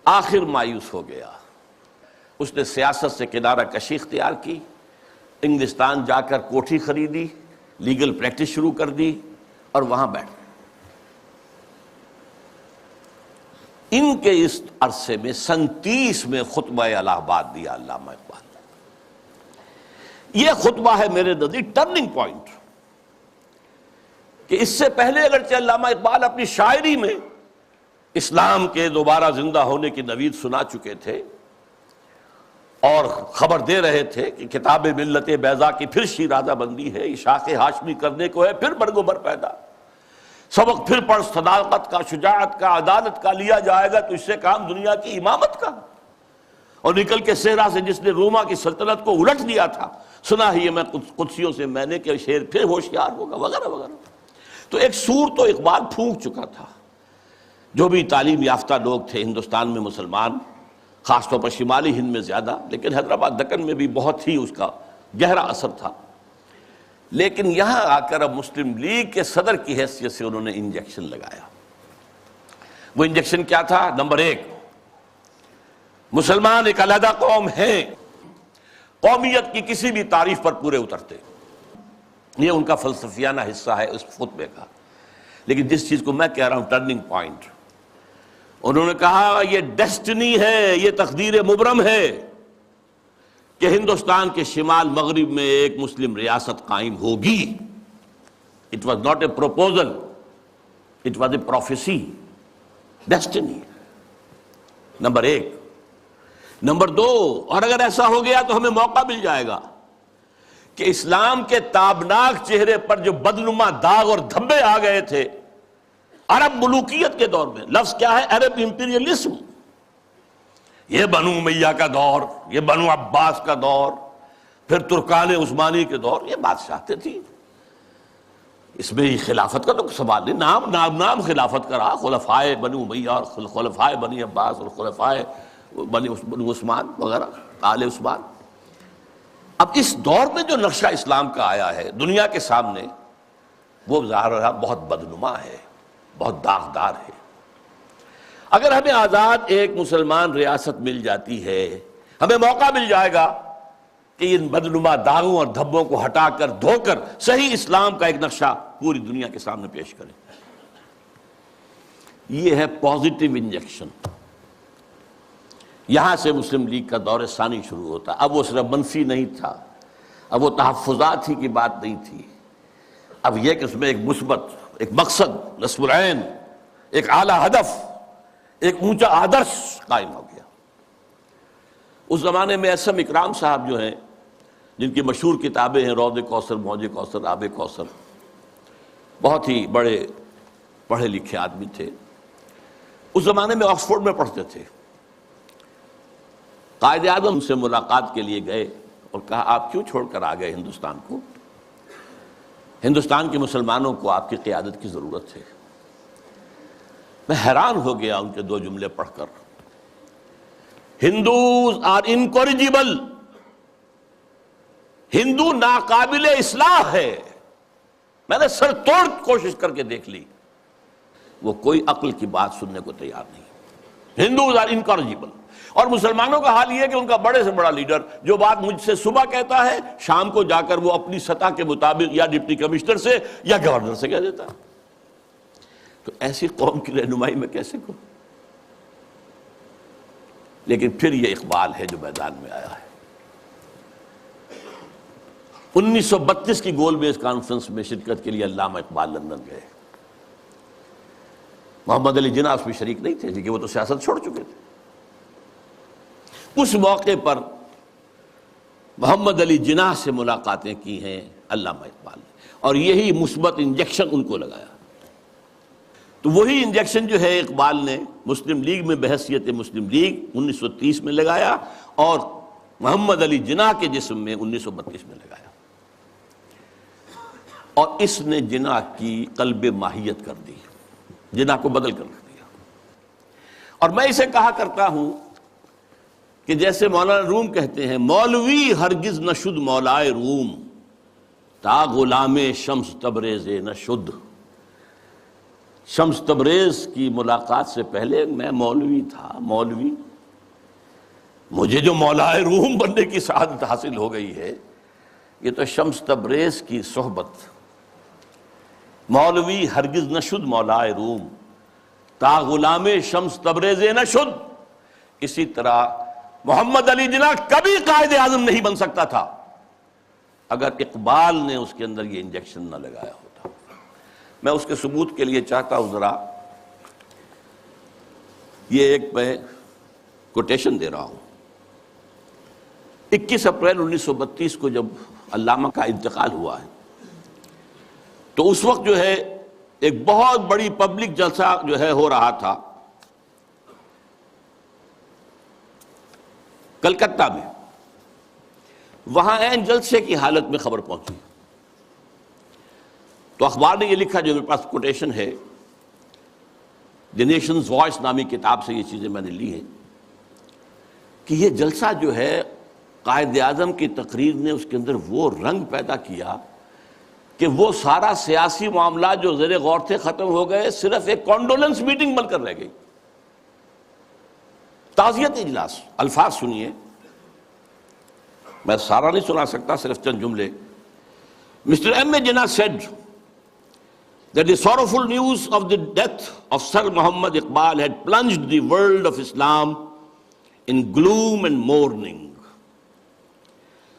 آخر مایوس ہو گیا. اس نے سیاست سے کنارہ کشی اختیار کی، انگلستان جا کر کوٹھی خریدی، لیگل پریکٹس شروع کر دی اور وہاں بیٹھ. ان کے اس عرصے میں 37 میں خطبہ الہ آباد دیا علامہ اقبال نے. یہ خطبہ ہے میرے نزدیک ٹرننگ پوائنٹ، کہ اس سے پہلے اگرچہ علامہ اقبال اپنی شاعری میں اسلام کے دوبارہ زندہ ہونے کی نوید سنا چکے تھے اور خبر دے رہے تھے کہ کتاب ملت بیضا کی پھر شیرازہ بندی ہے، شاخ ہاشمی کرنے کو ہے پھر برگ و بر پیدا، سبق پھر پڑھ صداقت کا، شجاعت کا، عدالت کا، لیا جائے گا تو اس سے کام دنیا کی امامت کا، اور نکل کے صحرا سے جس نے روما کی سلطنت کو الٹ دیا تھا، سنا ہی میں قدسیوں سے میں نے کہ شیر پھر ہوشیار ہوگا، وغیرہ وغیرہ. تو ایک سور تو اقبال پھونک چکا تھا. جو بھی تعلیم یافتہ لوگ تھے ہندوستان میں مسلمان، خاص طور پر شمالی ہند میں زیادہ، لیکن حیدرآباد دکن میں بھی بہت ہی اس کا گہرا اثر تھا. لیکن یہاں آ کر اب مسلم لیگ کے صدر کی حیثیت سے انہوں نے انجیکشن لگایا. وہ انجیکشن کیا تھا؟ نمبر ایک، مسلمان ایک علیحدہ قوم ہیں، قومیت کی کسی بھی تعریف پر پورے اترتے. یہ ان کا فلسفیانہ حصہ ہے اس خطبے کا. لیکن جس چیز کو میں کہہ رہا ہوں ٹرننگ پوائنٹ، انہوں نے کہا یہ ڈیسٹنی ہے، یہ تقدیر مبرم ہے کہ ہندوستان کے شمال مغرب میں ایک مسلم ریاست قائم ہوگی. It was not a proposal, it was a prophecy, destiny. Number ایک. نمبر دو، اور اگر ایسا ہو گیا تو ہمیں موقع مل جائے گا کہ اسلام کے تابناک چہرے پر جو بدنما داغ اور دھبے آ گئے تھے، عرب ملوکیت کے دور میں، لفظ کیا ہے؟ عرب امپیریلزم. یہ بنو امیہ کا دور، یہ بنو عباس کا دور، پھر ترکان عثمانی کے دور، یہ بادشاہتیں تھیں. اس میں خلافت کا تو سوال نہیں، نام خلافت کا رہا، خلفائے بنو امیہ اور خلفائے بنی عباس اور خلفائے بنو عثمان وغیرہ، آل عثمان. اب اس دور میں جو نقشہ اسلام کا آیا ہے دنیا کے سامنے، وہ ظاہر رہا بہت بدنما ہے، بہت داغدار ہے. اگر ہمیں آزاد ایک مسلمان ریاست مل جاتی ہے، ہمیں موقع مل جائے گا کہ ان بدنما داغوں اور دھبوں کو ہٹا کر دھو کر صحیح اسلام کا ایک نقشہ پوری دنیا کے سامنے پیش کریں. یہ ہے پازیٹیو انجیکشن. یہاں سے مسلم لیگ کا دور ثانی شروع ہوتا. اب وہ صرف منفی نہیں تھا، اب وہ تحفظات ہی کی بات نہیں تھی، اب یہ کہ اس میں ایک مثبت، ایک مقصد، نصب العین، ایک اعلیٰ ہدف، ایک اونچا آدرش قائم ہو گیا. اس زمانے میں اعظم اکرام صاحب جو ہیں، جن کی مشہور کتابیں ہیں روض کوثر، موج کوثر، آب کوثر، بہت ہی بڑے پڑھے لکھے آدمی تھے. اس زمانے میں آکسفورڈ میں پڑھتے تھے. قائد اعظم سے ملاقات کے لیے گئے اور کہا آپ کیوں چھوڑ کر آ گئے ہندوستان کو؟ ہندوستان کے مسلمانوں کو آپ کی قیادت کی ضرورت ہے. میں حیران ہو گیا ان کے دو جملے پڑھ کر. ہندوز آر انکوریجیبل، ہندو ناقابل اصلاح ہے. میں نے سر توڑ کوشش کر کے دیکھ لی، وہ کوئی عقل کی بات سننے کو تیار نہیں. Hindus are incorrigible. اور مسلمانوں کا حال یہ ہے کہ ان کا بڑے سے بڑا لیڈر جو بات مجھ سے صبح کہتا ہے، شام کو جا کر وہ اپنی سطح کے مطابق یا ڈپٹی کمشنر سے یا گورنر سے کہہ دیتا ہے. تو ایسی قوم کی رہنمائی میں کیسے کروں؟ لیکن پھر یہ اقبال ہے جو میدان میں آیا ہے. 1932 کی گول بیس کانفرنس میں شرکت کے لیے علامہ اقبال لندن گئے. محمد علی جناح اس میں شریک نہیں تھے کیونکہ وہ تو سیاست چھوڑ چکے تھے. اس موقع پر محمد علی جناح سے ملاقاتیں کی ہیں علامہ اقبال نے، اور یہی مثبت انجیکشن ان کو لگایا. تو وہی انجیکشن جو ہے اقبال نے مسلم لیگ میں بحیثیت مسلم لیگ 1930 میں لگایا، اور محمد علی جناح کے جسم میں 1932 میں لگایا. اور اس نے جناح کی قلب ماہیت کر دی، جناح کو بدل کر رکھ دیا. اور میں اسے کہا کرتا ہوں کہ جیسے مولانا روم کہتے ہیں، مولوی ہرگز نہ شد مولائے روم، تا غلام شمس تبریز نہ شد. شمس تبریز کی ملاقات سے پہلے میں مولوی تھا. مولوی، مجھے جو مولائے روم بننے کی سعادت حاصل ہو گئی ہے، یہ تو شمس تبریز کی صحبت. مولوی ہرگز نہ شد مولائے روم، تا غلام شمس تبریز نہ شد. اسی طرح محمد علی جناح کبھی قائد اعظم نہیں بن سکتا تھا اگر اقبال نے اس کے اندر یہ انجیکشن نہ لگایا ہوتا. میں اس کے ثبوت کے لیے چاہتا ہوں ذرا یہ ایک میں کوٹیشن دے رہا ہوں. 21 اپریل 1932 کو جب علامہ کا انتقال ہوا ہے تو اس وقت جو ہے ایک بہت بڑی پبلک جلسہ جو ہے ہو رہا تھا کلکتہ میں. وہاں عین جلسے کی حالت میں خبر پہنچی تو اخبار نے یہ لکھا، جو میرے پاس کوٹیشن ہے، دی نیشنز وائس نامی کتاب سے یہ چیزیں میں نے لی ہیں، کہ یہ جلسہ جو ہے قائد اعظم کی تقریر نے اس کے اندر وہ رنگ پیدا کیا کہ وہ سارا سیاسی معاملات جو زیر غور تھے ختم ہو گئے، صرف ایک کانڈولنس میٹنگ بن کر رہ گئی. تعزیت اجلاس. الفاظ سنیے، میں سارا نہیں سنا سکتا، صرف چند جملے. Mr. M. A. Jinnah said that the sorrowful news of the death of Sir Muhammad Iqbal had plunged the world of Islam in gloom and mourning.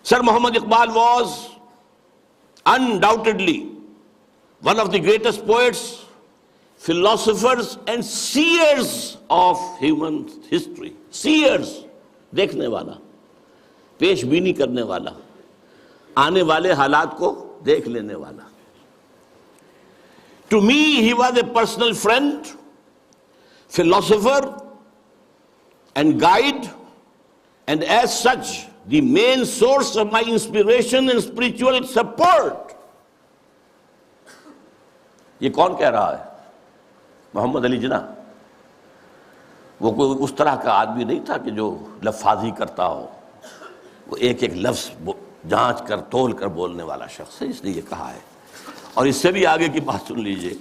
Sir Muhammad Iqbal was undoubtedly one of the greatest poets, philosophers and seers of human history. Seers, دیکھنے والا، پیش بینی کرنے والا، آنے والے حالات کو دیکھ لینے والا. To me, he was a personal friend, philosopher, and guide, and as such, the main source of my inspiration and spiritual support. یہ کون کہہ رہا ہے؟ محمد علی جناح. وہ کوئی اس طرح کا آدمی نہیں تھا کہ جو لفاظی کرتا ہو، وہ ایک ایک لفظ جانچ کر تول کر بولنے والا شخص ہے، اس لیے یہ کہا ہے. اور اس سے بھی آگے کی بات سن لیجئے.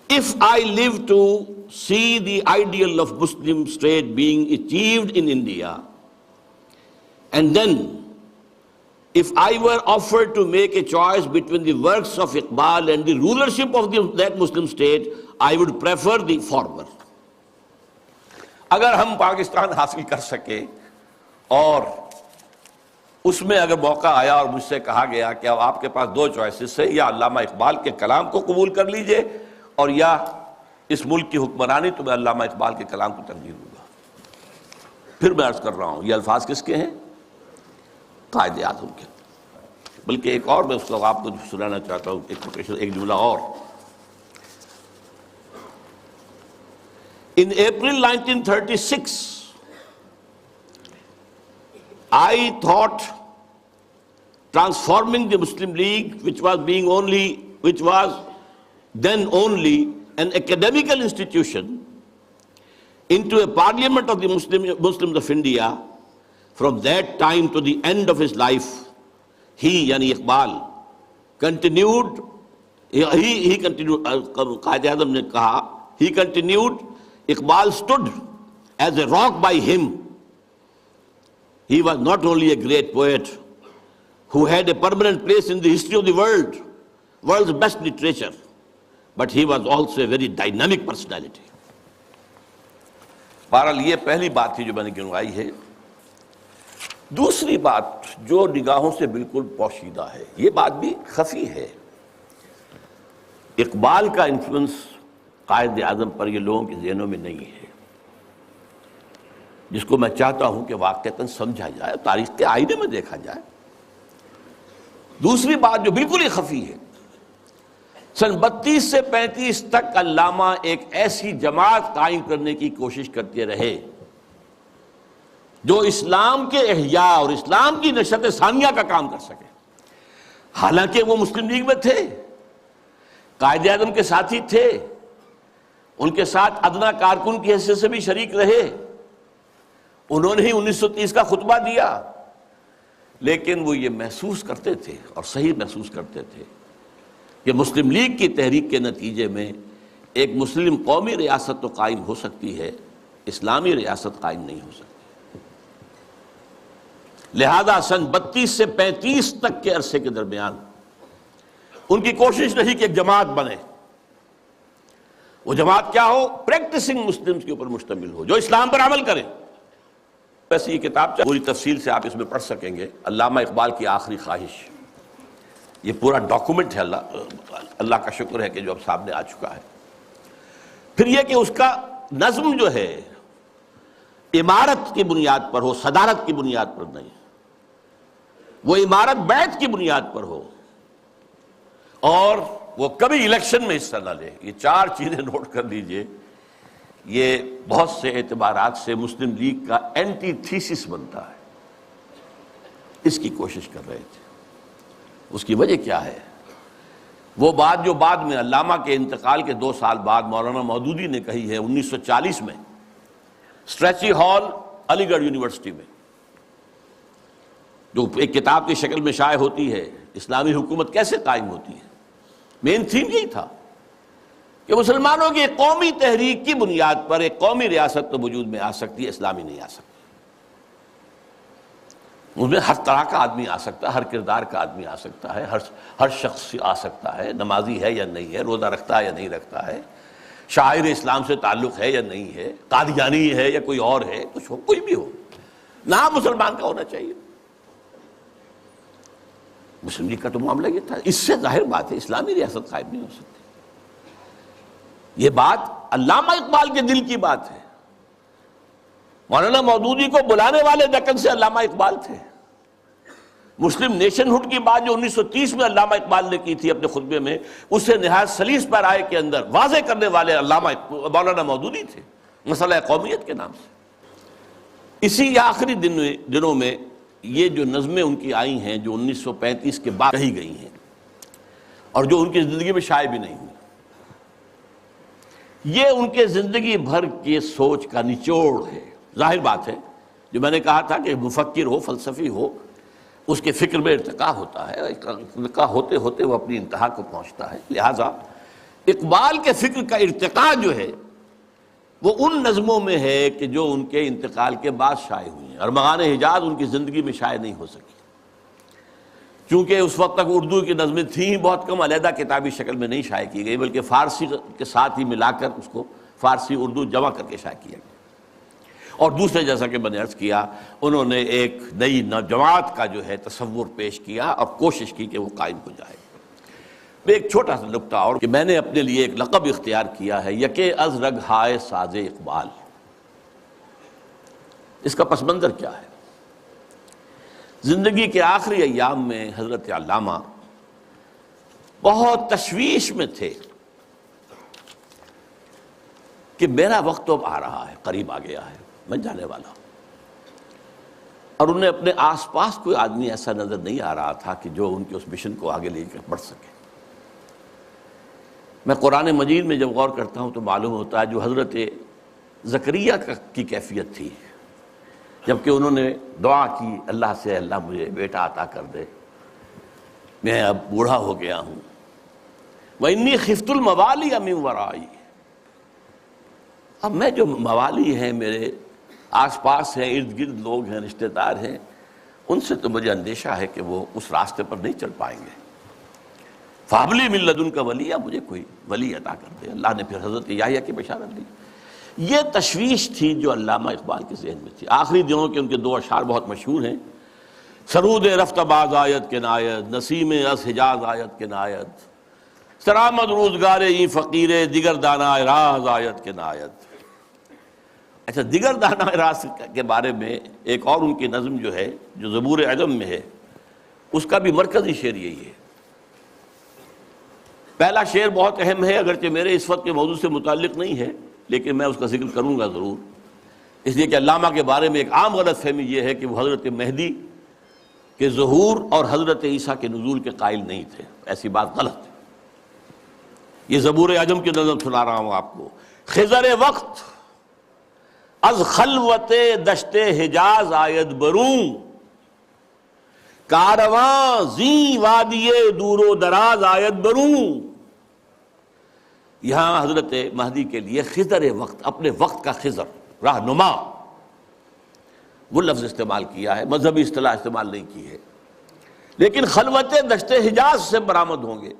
If I live to see the ideal of Muslim state being achieved in India, and then if I were offered to make a choice between the works of Iqbal and the rulership of that Muslim state, I would prefer the former. اگر ہم پاکستان حاصل کر سکے اور اس میں اگر موقع آیا اور مجھ سے کہا گیا کہ اب آپ کے پاس دو چوائسز ہے، یا علامہ اقبال کے کلام کو قبول کر لیجئے اور یا اس ملک کی حکمرانی، تو میں علامہ اقبال کے کلام کو ترجیح دوں گا. پھر میں عرض کر رہا ہوں یہ الفاظ کس کے ہیں؟ قائد اعظم کے. بلکہ ایک اور میں اس کو آپ کو سنانا چاہتا ہوں، ایک جملہ اور. In April 1936, I thought transforming the Muslim League, which was then only an academical institution, into a parliament of the Muslims of India. From that time to the end of his life, he, yani Iqbal, continued, he continued, Qaid Azam ne kaha, he continued, Iqbal stood as a rock by him. He was not only a great poet who had a permanent place in the history of the world's best literature, but he was also a very dynamic personality. بہرحال یہ پہلی بات تھی جو میں نے گنوائی ہے. دوسری بات جو نگاہوں سے بالکل پوشیدہ ہے، یہ بات بھی خفی ہے. اقبال کا انفلوئنس قائد اعظم پر یہ لوگوں کے ذہنوں میں نہیں ہے، جس کو میں چاہتا ہوں کہ واقعتاً سمجھا جائے، تاریخ کے آئینے میں دیکھا جائے. دوسری بات جو بالکل ہی خفی ہے، سن 32 سے 35 تک علامہ ایک ایسی جماعت قائم کرنے کی کوشش کرتے رہے جو اسلام کے احیاء اور اسلام کی نشت ثانیہ کا کام کر سکے. حالانکہ وہ مسلم لیگ میں تھے، قائد اعظم کے ساتھی تھے، ان کے ساتھ ادنا کارکن کی حیثیت سے بھی شریک رہے، انہوں نے ہی 1930 کا خطبہ دیا. لیکن وہ یہ محسوس کرتے تھے اور صحیح محسوس کرتے تھے کہ مسلم لیگ کی تحریک کے نتیجے میں ایک مسلم قومی ریاست تو قائم ہو سکتی ہے، اسلامی ریاست قائم نہیں ہو سکتی. لہذا سن 32 سے 35 تک کے عرصے کے درمیان ان کی کوشش رہی کہ ایک جماعت بنے. وہ جماعت کیا ہو؟ پریکٹسنگ مسلمز کے اوپر مشتمل ہو، جو اسلام پر عمل کرے. ویسے یہ کتاب پوری تفصیل سے آپ اس میں پڑھ سکیں گے، علامہ اقبال کی آخری خواہش. یہ پورا ڈاکومنٹ ہے، اللہ کا شکر ہے کہ جو اب سامنے آ چکا ہے. پھر یہ کہ اس کا نظم جو ہے عمارت کی بنیاد پر ہو، صدارت کی بنیاد پر نہیں. وہ عمارت بیعت کی بنیاد پر ہو، اور وہ کبھی الیکشن میں حصہ نہ لے. یہ چار چیزیں نوٹ کر لیجئے. یہ بہت سے اعتبارات سے مسلم لیگ کا اینٹی تھیسس بنتا ہے. اس کی کوشش کر رہے تھے. اس کی وجہ کیا ہے؟ وہ بات جو بعد میں علامہ کے انتقال کے 2 سال بعد مولانا مودودی نے کہی ہے 1940 میں اسٹریچی ہال علی گڑھ یونیورسٹی میں، جو ایک کتاب کی شکل میں شائع ہوتی ہے، اسلامی حکومت کیسے قائم ہوتی ہے. مین تھیم یہی تھا کہ مسلمانوں کی ایک قومی تحریک کی بنیاد پر ایک قومی ریاست تو وجود میں آ سکتی ہے، اسلامی نہیں آ سکتی. اس میں ہر طرح کا آدمی آ سکتا ہے، ہر کردار کا آدمی آ سکتا ہے، ہر شخص آ سکتا ہے، نمازی ہے یا نہیں ہے، روزہ رکھتا ہے یا نہیں رکھتا ہے، شاعر اسلام سے تعلق ہے یا نہیں ہے، قادیانی ہے یا کوئی اور ہے، کچھ ہو، کوئی بھی ہو، نام مسلمان کا ہونا چاہیے. مسلم لیگ کا تو معاملہ یہ تھا. اس سے ظاہر بات ہے اسلامی ریاست قائم نہیں ہو سکتی. یہ بات علامہ اقبال کے دل کی بات ہے. مولانا مودودی کو بلانے والے دکن سے علامہ اقبال تھے. مسلم نیشن ہوڈ کی بات جو 1930 میں علامہ اقبال نے کی تھی اپنے خطبے میں، اسے نہایت سلیس پیرائے کے اندر واضح کرنے والے علامہ مولانا مودودی تھے، مسئلہ قومیت کے نام سے۔ اسی آخری دنوں میں یہ جو نظمیں ان کی آئی ہیں جو 1935 کے بعد کہی گئی ہیں اور جو ان کی زندگی میں شائع بھی نہیں ہوئی، یہ ان کے زندگی بھر کے سوچ کا نچوڑ ہے۔ ظاہر بات ہے، جو میں نے کہا تھا کہ مفکر ہو، فلسفی ہو، اس کے فکر میں ارتقا ہوتا ہے، ارتقا ہوتے ہوتے وہ اپنی انتہا کو پہنچتا ہے۔ لہٰذا اقبال کے فکر کا ارتقا جو ہے وہ ان نظموں میں ہے کہ جو ان کے انتقال کے بعد شائع ہوئی ہیں، ارمغان حجاز ان کی زندگی میں شائع نہیں ہو سکی، چونکہ اس وقت تک اردو کی نظمیں تھیں بہت کم، علیحدہ کتابی شکل میں نہیں شائع کی گئی، بلکہ فارسی کے ساتھ ہی ملا کر اس کو فارسی اردو جمع کر کے شائع کیا گیا۔ اور دوسرے، جیسا کہ میں نے عرض کیا، انہوں نے ایک نئی جماعت کا جو ہے تصور پیش کیا اور کوشش کی کہ وہ قائم ہو جائے۔ میں ایک چھوٹا سا نکتہ اور کہ میں نے اپنے لیے ایک لقب اختیار کیا ہے، یکے از رگ ہائے ساز اقبال۔ اس کا پس منظر کیا ہے؟ زندگی کے آخری ایام میں حضرت علامہ بہت تشویش میں تھے کہ میرا وقت تو اب آ رہا ہے، قریب آ گیا ہے، میں جانے والا ہوں۔ اور انہیں اپنے آس پاس کوئی آدمی ایسا نظر نہیں آ رہا تھا کہ جو ان کے اس مشن کو آگے لے کر بڑھ سکے۔ میں قرآن مجید میں جب غور کرتا ہوں تو معلوم ہوتا ہے جو حضرت زکریا کی کیفیت تھی، جبکہ انہوں نے دعا کی اللہ سے، اللہ مجھے بیٹا عطا کر دے، میں اب بوڑھا ہو گیا ہوں، وَإِنِّي خِفْتُ الْمَوَالِيَ مِنْ وَرَائِي، اب میں جو موالی ہیں، میرے آس پاس ہیں، ارد گرد لوگ ہیں، رشتہ دار ہیں، ان سے تو مجھے اندیشہ ہے کہ وہ اس راستے پر نہیں چل پائیں گے۔ فَهَبْ لِي مِن لَّدُنْكَ وَلِيًّا، مجھے کوئی ولی عطا کر دے۔ اللہ نے پھر حضرت یحییٰ کی بشارت دی۔ یہ تشویش تھی جو علامہ اقبال کے ذہن میں تھی۔ آخری دنوں کے ان کے دو اشعار بہت مشہور ہیں، سرود رفت باز آیت کے نایت، نسیم از حجاز آیت کے نایت، سرآمد روزگار این فقیر دیگر دانا راز آیت کے نایت۔ اچھا، دیگر دانا راز کے بارے میں ایک اور ان کی نظم جو ہے جو زبور عجم میں ہے، اس کا بھی مرکزی شعر یہی ہے۔ پہلا شعر بہت اہم ہے، اگرچہ میرے اس وقت کے موضوع سے متعلق نہیں ہے، لیکن میں اس کا ذکر کروں گا ضرور، اس لیے کہ علامہ کے بارے میں ایک عام غلط فہمی یہ ہے کہ وہ حضرت مہدی کے ظہور اور حضرت عیسیٰ کے نزول کے قائل نہیں تھے۔ ایسی بات غلط ہے۔ یہ زبور عجم کی نظم سنا رہا ہوں آپ کو۔ خضر وقت از خلوت دشت حجاز آید بروں، کارواں زی وادی دور و دراز آید بروں۔ یہاں حضرت مہدی کے لیے خضر وقت، اپنے وقت کا خضر، رہنما، وہ لفظ استعمال کیا ہے، مذہبی اصطلاح استعمال نہیں کی ہے، لیکن خلوت دشت حجاز سے برآمد ہوں گے۔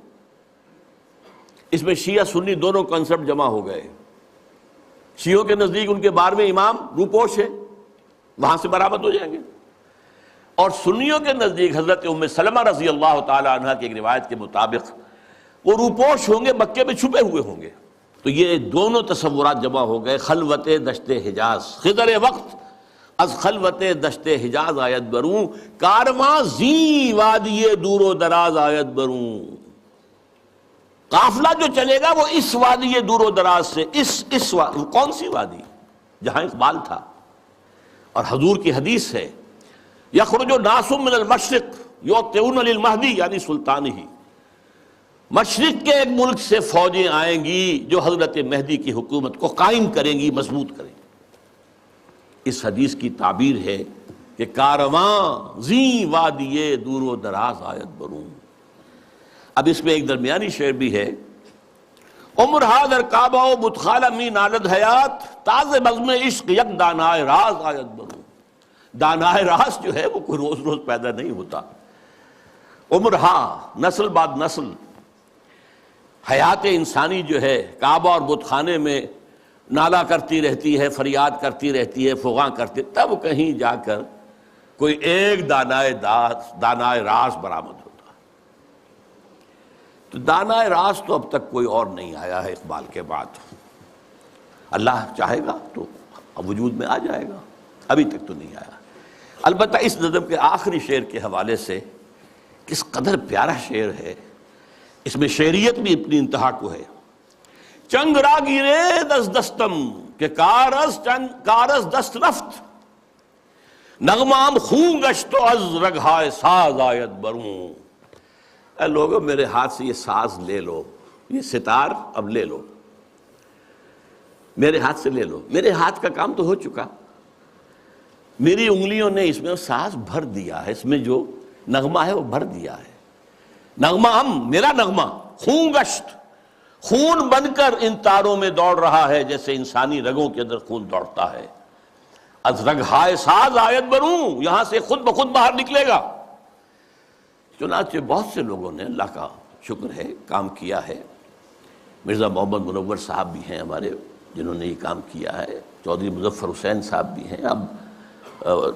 اس میں شیعہ سنی دونوں کنسپٹ جمع ہو گئے۔ شیعوں کے نزدیک ان کے 12ویں امام روپوش ہے، وہاں سے برآمد ہو جائیں گے، اور سنیوں کے نزدیک حضرت ام سلمہ رضی اللہ تعالی عنہ کی ایک روایت کے مطابق وہ روپوش ہوں گے، مکے میں چھپے ہوئے ہوں گے۔ تو یہ دونوں تصورات جمع ہو گئے۔ خلوت دشت حجاز، خضر وقت از خلوت دشت حجاز آیت بروں، کارواں زی وادی دور و دراز آیت بروں۔ قافلہ جو چلے گا وہ اس وادی دور و دراز سے، اس کون سی وادی؟ جہاں اقبال تھا۔ اور حضور کی حدیث ہے، یخرج ناس من المشرق یوطئون للمہدی، یعنی سلطانہ، مشرق کے ایک ملک سے فوجیں آئیں گی جو حضرت مہدی کی حکومت کو قائم کریں گی، مضبوط کریں گی۔ اس حدیث کی تعبیر ہے کہ کارواں زی وادی دور و دراز آیت بروں۔ اب اس میں ایک درمیانی شعر بھی ہے، عمر حاضر کعبہ و بتخالہ می نالد حیات، تاز بزم عشق یک دانائے راز آیت بروں۔ دانائے راز جو ہے وہ کوئی روز روز پیدا نہیں ہوتا۔ عمر نسل بعد نسل حیات انسانی جو ہے کعبہ اور بت خانے میں نالا کرتی رہتی ہے، فریاد کرتی رہتی ہے، فغاں کرتی، تب کہیں جا کر کوئی ایک دانائے راز برآمد ہوتا۔ تو دانائے راز تو اب تک کوئی اور نہیں آیا ہے اقبال کے بعد۔ اللہ چاہے گا تو وجود میں آ جائے گا، ابھی تک تو نہیں آیا۔ البتہ اس نظم کے آخری شعر کے حوالے سے کس قدر پیارا شعر ہے، اس میں شعریت بھی اپنی انتہا کو ہے۔ چنگ را گیرے دست دستم کہ کارز دست رفت، نغمام خون گشت و از رگہائے ساز آیت بروں۔ اے لوگو میرے ہاتھ سے یہ ساز لے لو، یہ ستار اب لے لو، میرے ہاتھ سے لے لو، میرے ہاتھ کا کام تو ہو چکا، میری انگلیوں نے اس میں ساز بھر دیا ہے، اس میں جو نغمہ ہے وہ بھر دیا ہے۔ نغمہ میرا نغمہ خون گشت، خون بن کر ان تاروں میں دوڑ رہا ہے جیسے انسانی رگوں کے اندر خون دوڑتا ہے۔ از رگہائے ساز آیت بروں، یہاں سے خود بخود باہر نکلے گا۔ چنانچہ بہت سے لوگوں نے، اللہ کا شکر ہے، کام کیا ہے۔ مرزا محمد منور صاحب بھی ہیں ہمارے جنہوں نے یہ کام کیا ہے، چودھری مظفر حسین صاحب بھی ہیں، اب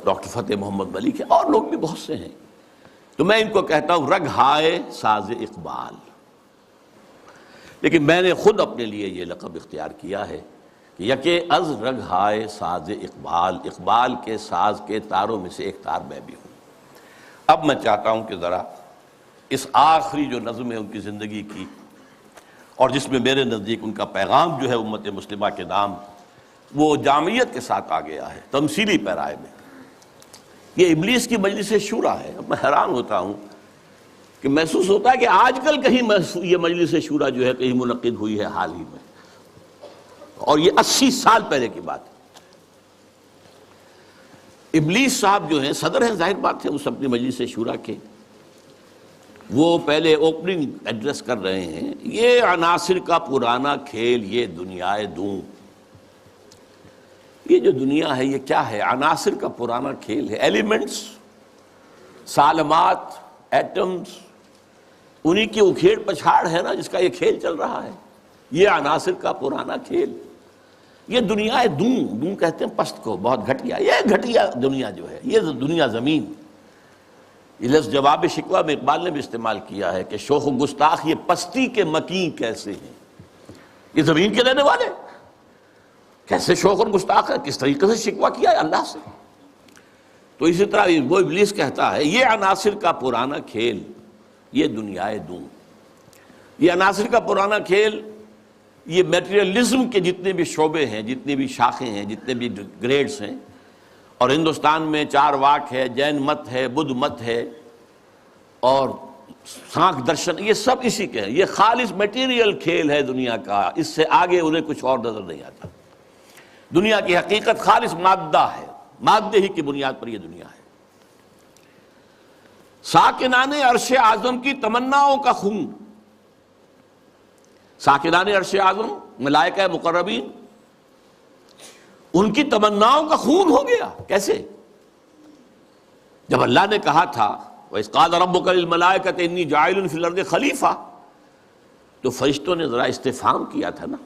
ڈاکٹر فتح محمد ملک ہیں، اور لوگ بھی بہت سے ہیں۔ تو میں ان کو کہتا ہوں رگہائے ساز اقبال، لیکن میں نے خود اپنے لیے یہ لقب اختیار کیا ہے کہ یکے از رگہائے ساز اقبال، اقبال کے ساز کے تاروں میں سے ایک تار میں بھی ہوں۔ اب میں چاہتا ہوں کہ ذرا اس آخری جو نظم ہے ان کی زندگی کی، اور جس میں میرے نزدیک ان کا پیغام جو ہے امت مسلمہ کے نام، وہ جامعیت کے ساتھ آ گیا ہے تمثیلی پیرائے میں۔ یہ ابلیس کی مجلس شورا ہے۔ اب میں حیران ہوتا ہوں کہ محسوس ہوتا ہے کہ آج کل کہیں یہ مجلس شورا جو ہے کہیں منعقد ہوئی ہے حال ہی میں، اور یہ 80 سال پہلے کی بات ہے۔ ابلیس صاحب جو ہیں صدر ہیں، ظاہر بات ہے اس اپنی مجلس شورا کے، وہ پہلے اوپننگ ایڈریس کر رہے ہیں، یہ عناصر کا پرانا کھیل یہ دنیائے دوں۔ یہ جو دنیا ہے یہ کیا ہے؟ عناصر کا پرانا کھیل ہے، ایلیمنٹس، سالمات، ایٹمز، انہی کی اکھیڑ پچھاڑ ہے نا جس کا یہ کھیل چل رہا ہے۔ یہ عناصر کا پرانا کھیل، یہ دنیا دوں کہتے ہیں پست کو، بہت گھٹیا، یہ گھٹیا دنیا جو ہے، یہ دنیا زمین۔ یہ لفظ جواب شکوہ میں اقبال نے بھی استعمال کیا ہے کہ شوخ و گستاخ یہ پستی کے مکین کیسے ہیں، یہ زمین کے رہنے والے کیسے شوخ اور گستاخ ہے، کس طریقے سے شکوہ کیا ہے اللہ سے۔ تو اسی طرح وہ ابلیس کہتا ہے یہ عناصر کا پرانا کھیل یہ دنیائے دوں۔ یہ عناصر کا پرانا کھیل، یہ میٹریلزم کے جتنے بھی شعبے ہیں، جتنی بھی شاخیں ہیں، جتنے بھی گریڈز ہیں، اور ہندوستان میں چار واک ہے، جین مت ہے، بدھ مت ہے، اور سانکھ درشن، یہ سب اسی کے ہیں۔ یہ خالص میٹیریل کھیل ہے دنیا کا، اس سے آگے انہیں کچھ اور نظر نہیں آتا۔ دنیا کی حقیقت خالص مادہ ہے، مادے ہی کی بنیاد پر یہ دنیا ہے۔ ساکنان عرش اعظم کی تمناؤں کا خون، ساکنان عرش اعظم ملائکہ مقربین، ان کی تمناؤں کا خون ہو گیا۔ کیسے؟ جب اللہ نے کہا تھا وَإِذْ قَالَ رَبُّكَ لِلْمَلَائِكَةِ إِنِّي جَاعِلٌ فِي الْأَرْضِ خَلِيفَةً، تو فرشتوں نے ذرا استفہام کیا تھا نا،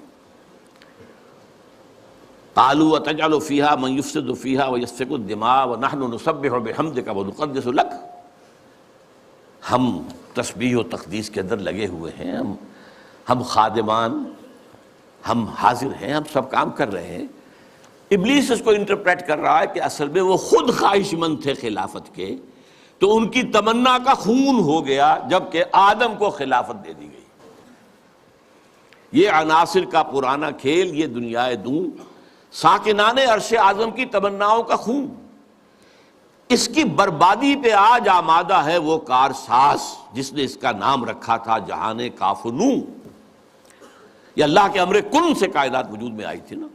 قَالُوا وَتَجْعَلُ فِيهَا مَن يُفْسِدُ فِيهَا وَيَسْفِكُ الدِّمَاءَ وَنَحْنُ نُسَبِّحُ بِحَمْدِكَ وَنُقَدِّسُ لَكَ۔ ہم تسبیح و تقدیس کے اندر لگے ہوئے ہیں، ہم خادمان، ہم حاضر ہیں، ہم سب کام کر رہے ہیں۔ ابلیس اس کو انٹرپریٹ کر رہا ہے کہ اصل میں وہ خود خواہش مند تھے خلافت کے، تو ان کی تمنا کا خون ہو گیا جبکہ آدم کو خلافت دے دی گئی۔ یہ عناصر کا پرانا کھیل یہ دنیائے دوں، ساکنان عرش اعظم کی تمناؤں کا خون، اس کی بربادی پہ آج آمادہ ہے وہ کارساز جس نے اس کا نام رکھا تھا جہان کاف و نوں۔ یہ اللہ کے امر کن سے کائنات وجود میں آئی تھی نا۔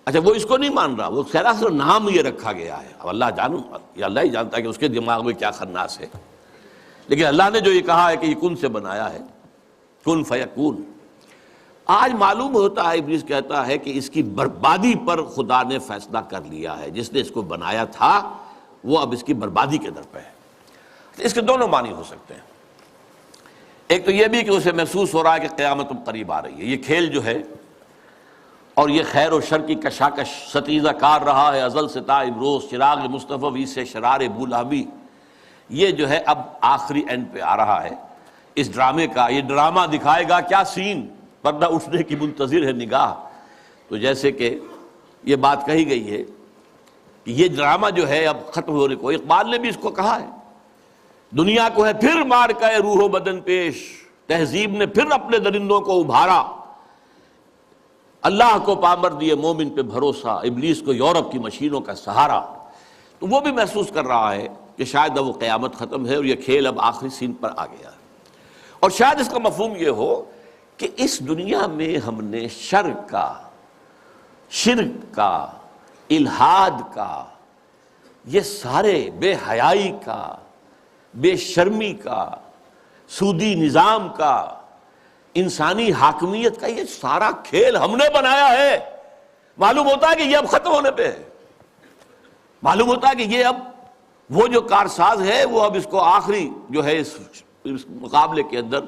اچھا وہ اس کو نہیں مان رہا، وہ سراسر نام یہ رکھا گیا ہے، اب اللہ جانو، یہ اللہ ہی جانتا ہے کہ اس کے دماغ میں کیا خناس ہے، لیکن اللہ نے جو یہ کہا ہے کہ یہ کن سے بنایا ہے، کن فیکون۔ آج معلوم ہوتا ہے ابلیس کہتا ہے کہ اس کی بربادی پر خدا نے فیصلہ کر لیا ہے، جس نے اس کو بنایا تھا وہ اب اس کی بربادی کے در پہ ہے۔ اس کے دونوں معنی ہو سکتے ہیں، ایک تو یہ بھی کہ اسے محسوس ہو رہا ہے کہ قیامت اب قریب آ رہی ہے، یہ کھیل جو ہے اور یہ خیر و شر کی کشاکش ستیزہ کار رہا ہے ازل سے تا امروز، چراغ مصطفی سے شرار بولہبی، یہ جو ہے اب آخری اینڈ پہ آ رہا ہے اس ڈرامے کا۔ یہ ڈرامہ دکھائے گا کیا سین، پردہ اٹھنے کی منتظر ہے نگاہ۔ تو جیسے کہ یہ بات کہی گئی ہے کہ یہ ڈرامہ جو ہے اب ختم ہونے کو، اقبال نے بھی اس کو کہا ہے، دنیا کو ہے پھر مار کا روح و بدن پیش، تہذیب نے پھر اپنے درندوں کو ابھارا، اللہ کو پامر دیے مومن پہ بھروسہ، ابلیس کو یورپ کی مشینوں کا سہارا۔ تو وہ بھی محسوس کر رہا ہے کہ شاید اب وہ قیامت ختم ہے اور یہ کھیل اب آخری سین پر آ گیا ہے، اور شاید اس کا مفہوم یہ ہو کہ اس دنیا میں ہم نے شر کا، شرک کا، الحاد کا، یہ سارے بے حیائی کا، بے شرمی کا، سودی نظام کا، انسانی حاکمیت کا، یہ سارا کھیل ہم نے بنایا ہے۔ معلوم ہوتا ہے کہ یہ اب ختم ہونے پہ ہے، معلوم ہوتا ہے کہ یہ اب وہ جو کارساز ہے وہ اب اس کو آخری جو ہے اس مقابلے کے اندر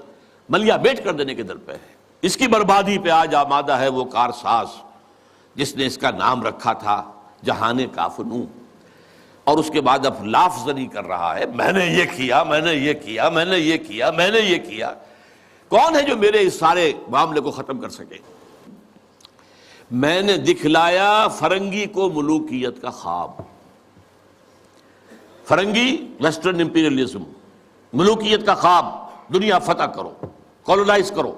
ملیا بیٹ کر دینے کے در پہ ہے۔ اس کی بربادی پہ آج آمادہ ہے وہ کارساز جس نے اس کا نام رکھا تھا جہان کافنوں، اور اس کے بعد اب لاف زنی کر رہا ہے، میں نے یہ کیا، میں نے یہ کیا، میں نے یہ کیا، میں نے یہ کیا۔ کون ہے جو میرے اس سارے معاملے کو ختم کر سکے؟ میں نے دکھلایا فرنگی کو ملوکیت کا خواب۔ فرنگی ویسٹرن امپیریلزم، ملوکیت کا خواب، دنیا فتح کرو، کولونائز کرو،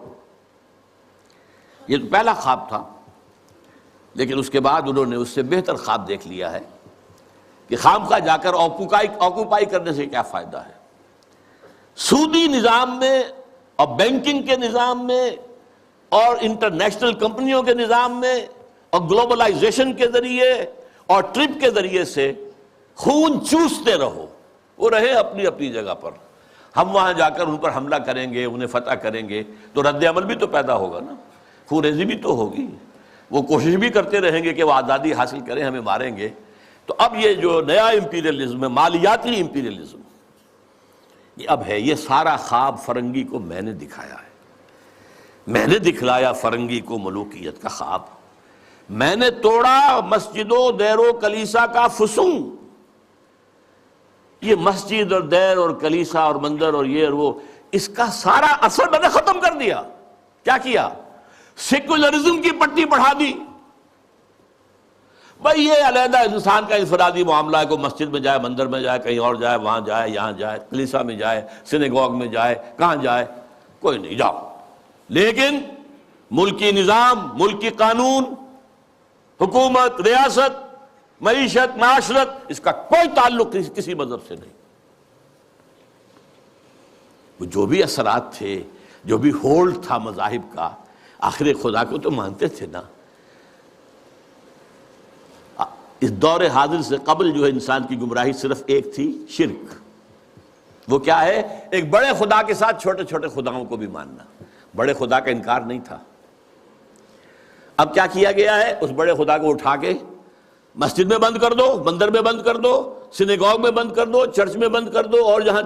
یہ تو پہلا خواب تھا، لیکن اس کے بعد انہوں نے اس سے بہتر خواب دیکھ لیا ہے کہ خامخواہ جا کر آکوپائی کرنے سے کیا فائدہ ہے۔ سودی نظام میں اور بینکنگ کے نظام میں اور انٹرنیشنل کمپنیوں کے نظام میں اور گلوبلائزیشن کے ذریعے اور ٹرپ کے ذریعے سے خون چوستے رہو، وہ رہے اپنی اپنی جگہ پر، ہم وہاں جا کر ان پر حملہ کریں گے، انہیں فتح کریں گے تو رد عمل بھی تو پیدا ہوگا نا، خون ریزی بھی تو ہوگی، وہ کوشش بھی کرتے رہیں گے کہ وہ آزادی حاصل کریں، ہمیں ماریں گے۔ تو اب یہ جو نیا امپیریلزم ہے، مالیاتی امپیریلزم، یہ اب ہے، یہ سارا خواب فرنگی کو میں نے دکھایا ہے، میں نے دکھلایا فرنگی کو ملوکیت کا خواب، میں نے توڑا مسجد و دیر و کلیسا کا فسوں۔ یہ مسجد اور دیر اور کلیسا اور مندر اور یہ اور وہ، اس کا سارا اثر میں نے ختم کر دیا۔ کیا کیا؟ سیکولرزم کی پٹی بڑھا دی۔ بھائی یہ علیحدہ انسان کا انفرادی معاملہ ہے، کوئی مسجد میں جائے، مندر میں جائے، کہیں اور جائے، وہاں جائے، یہاں جائے، کلیسا میں جائے، سینیگوگ میں جائے، کہاں جائے، کوئی نہیں، جاؤ۔ لیکن ملکی نظام، ملکی قانون، حکومت، ریاست، معیشت، معاشرت، اس کا کوئی تعلق کسی مذہب سے نہیں۔ وہ جو بھی اثرات تھے، جو بھی ہولڈ تھا مذاہب کا، آخر خدا کو تو مانتے تھے نا۔ اس دور حاضر سے قبل جو ہے انسان کی گمراہی صرف ایک تھی، شرک۔ وہ کیا ہے؟ ایک بڑے خدا کے ساتھ چھوٹے چھوٹے خداؤں کو بھی ماننا۔ بڑے خدا کا انکار نہیں تھا۔ اب کیا کیا گیا ہے؟ اس بڑے خدا کو اٹھا کے مسجد میں بند کر دو، مندر میں بند کر دو، سینیگوگ میں بند کر دو، چرچ میں بند کر دو، اور جہاں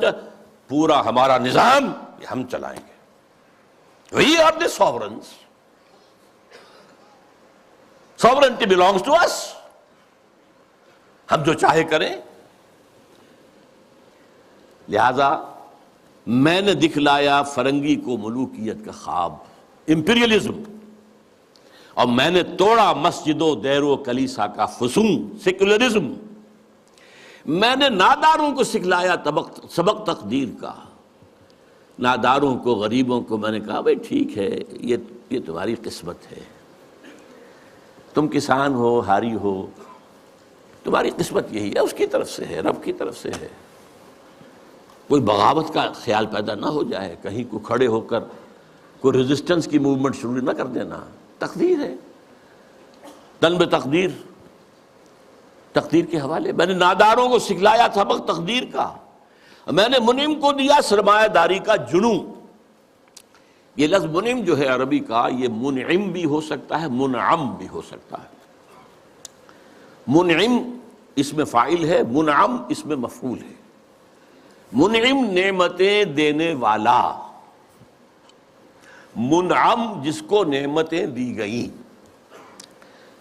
پورا ہمارا نظام یہ ہم چلائیں گے۔ We are the sovereigns. Sovereignty belongs to us. ہم جو چاہے کریں۔ لہذا میں نے دکھلایا فرنگی کو ملوکیت کا خواب، امپیریلزم، اور میں نے توڑا مسجد و دیر و کلیسا کا فسون، سیکولرزم۔ میں نے ناداروں کو سکھلایا سبق تقدیر کا۔ ناداروں کو، غریبوں کو میں نے کہا بھئی ٹھیک ہے، یہ تمہاری قسمت ہے، تم کسان ہو، ہاری ہو، تمہاری قسمت یہی ہے، اس کی طرف سے ہے، رب کی طرف سے ہے۔ کوئی بغاوت کا خیال پیدا نہ ہو جائے، کہیں کو کھڑے ہو کر کوئی ریزسٹنس کی موومنٹ شروع نہ کر دینا۔ تقدیر ہے، تن بے تقدیر، تقدیر کے حوالے۔ میں نے ناداروں کو سکھلایا سبق تقدیر کا، میں نے منعم کو دیا سرمایہ داری کا جنوں۔ یہ لفظ منعم جو ہے عربی کا، یہ منعم بھی ہو سکتا ہے، منعم بھی ہو سکتا ہے۔ منعم اس میں فاعل ہے، منعم اس میں مفعول ہے۔ منعم نعمتیں دینے والا، منعم جس کو نعمتیں دی گئیں۔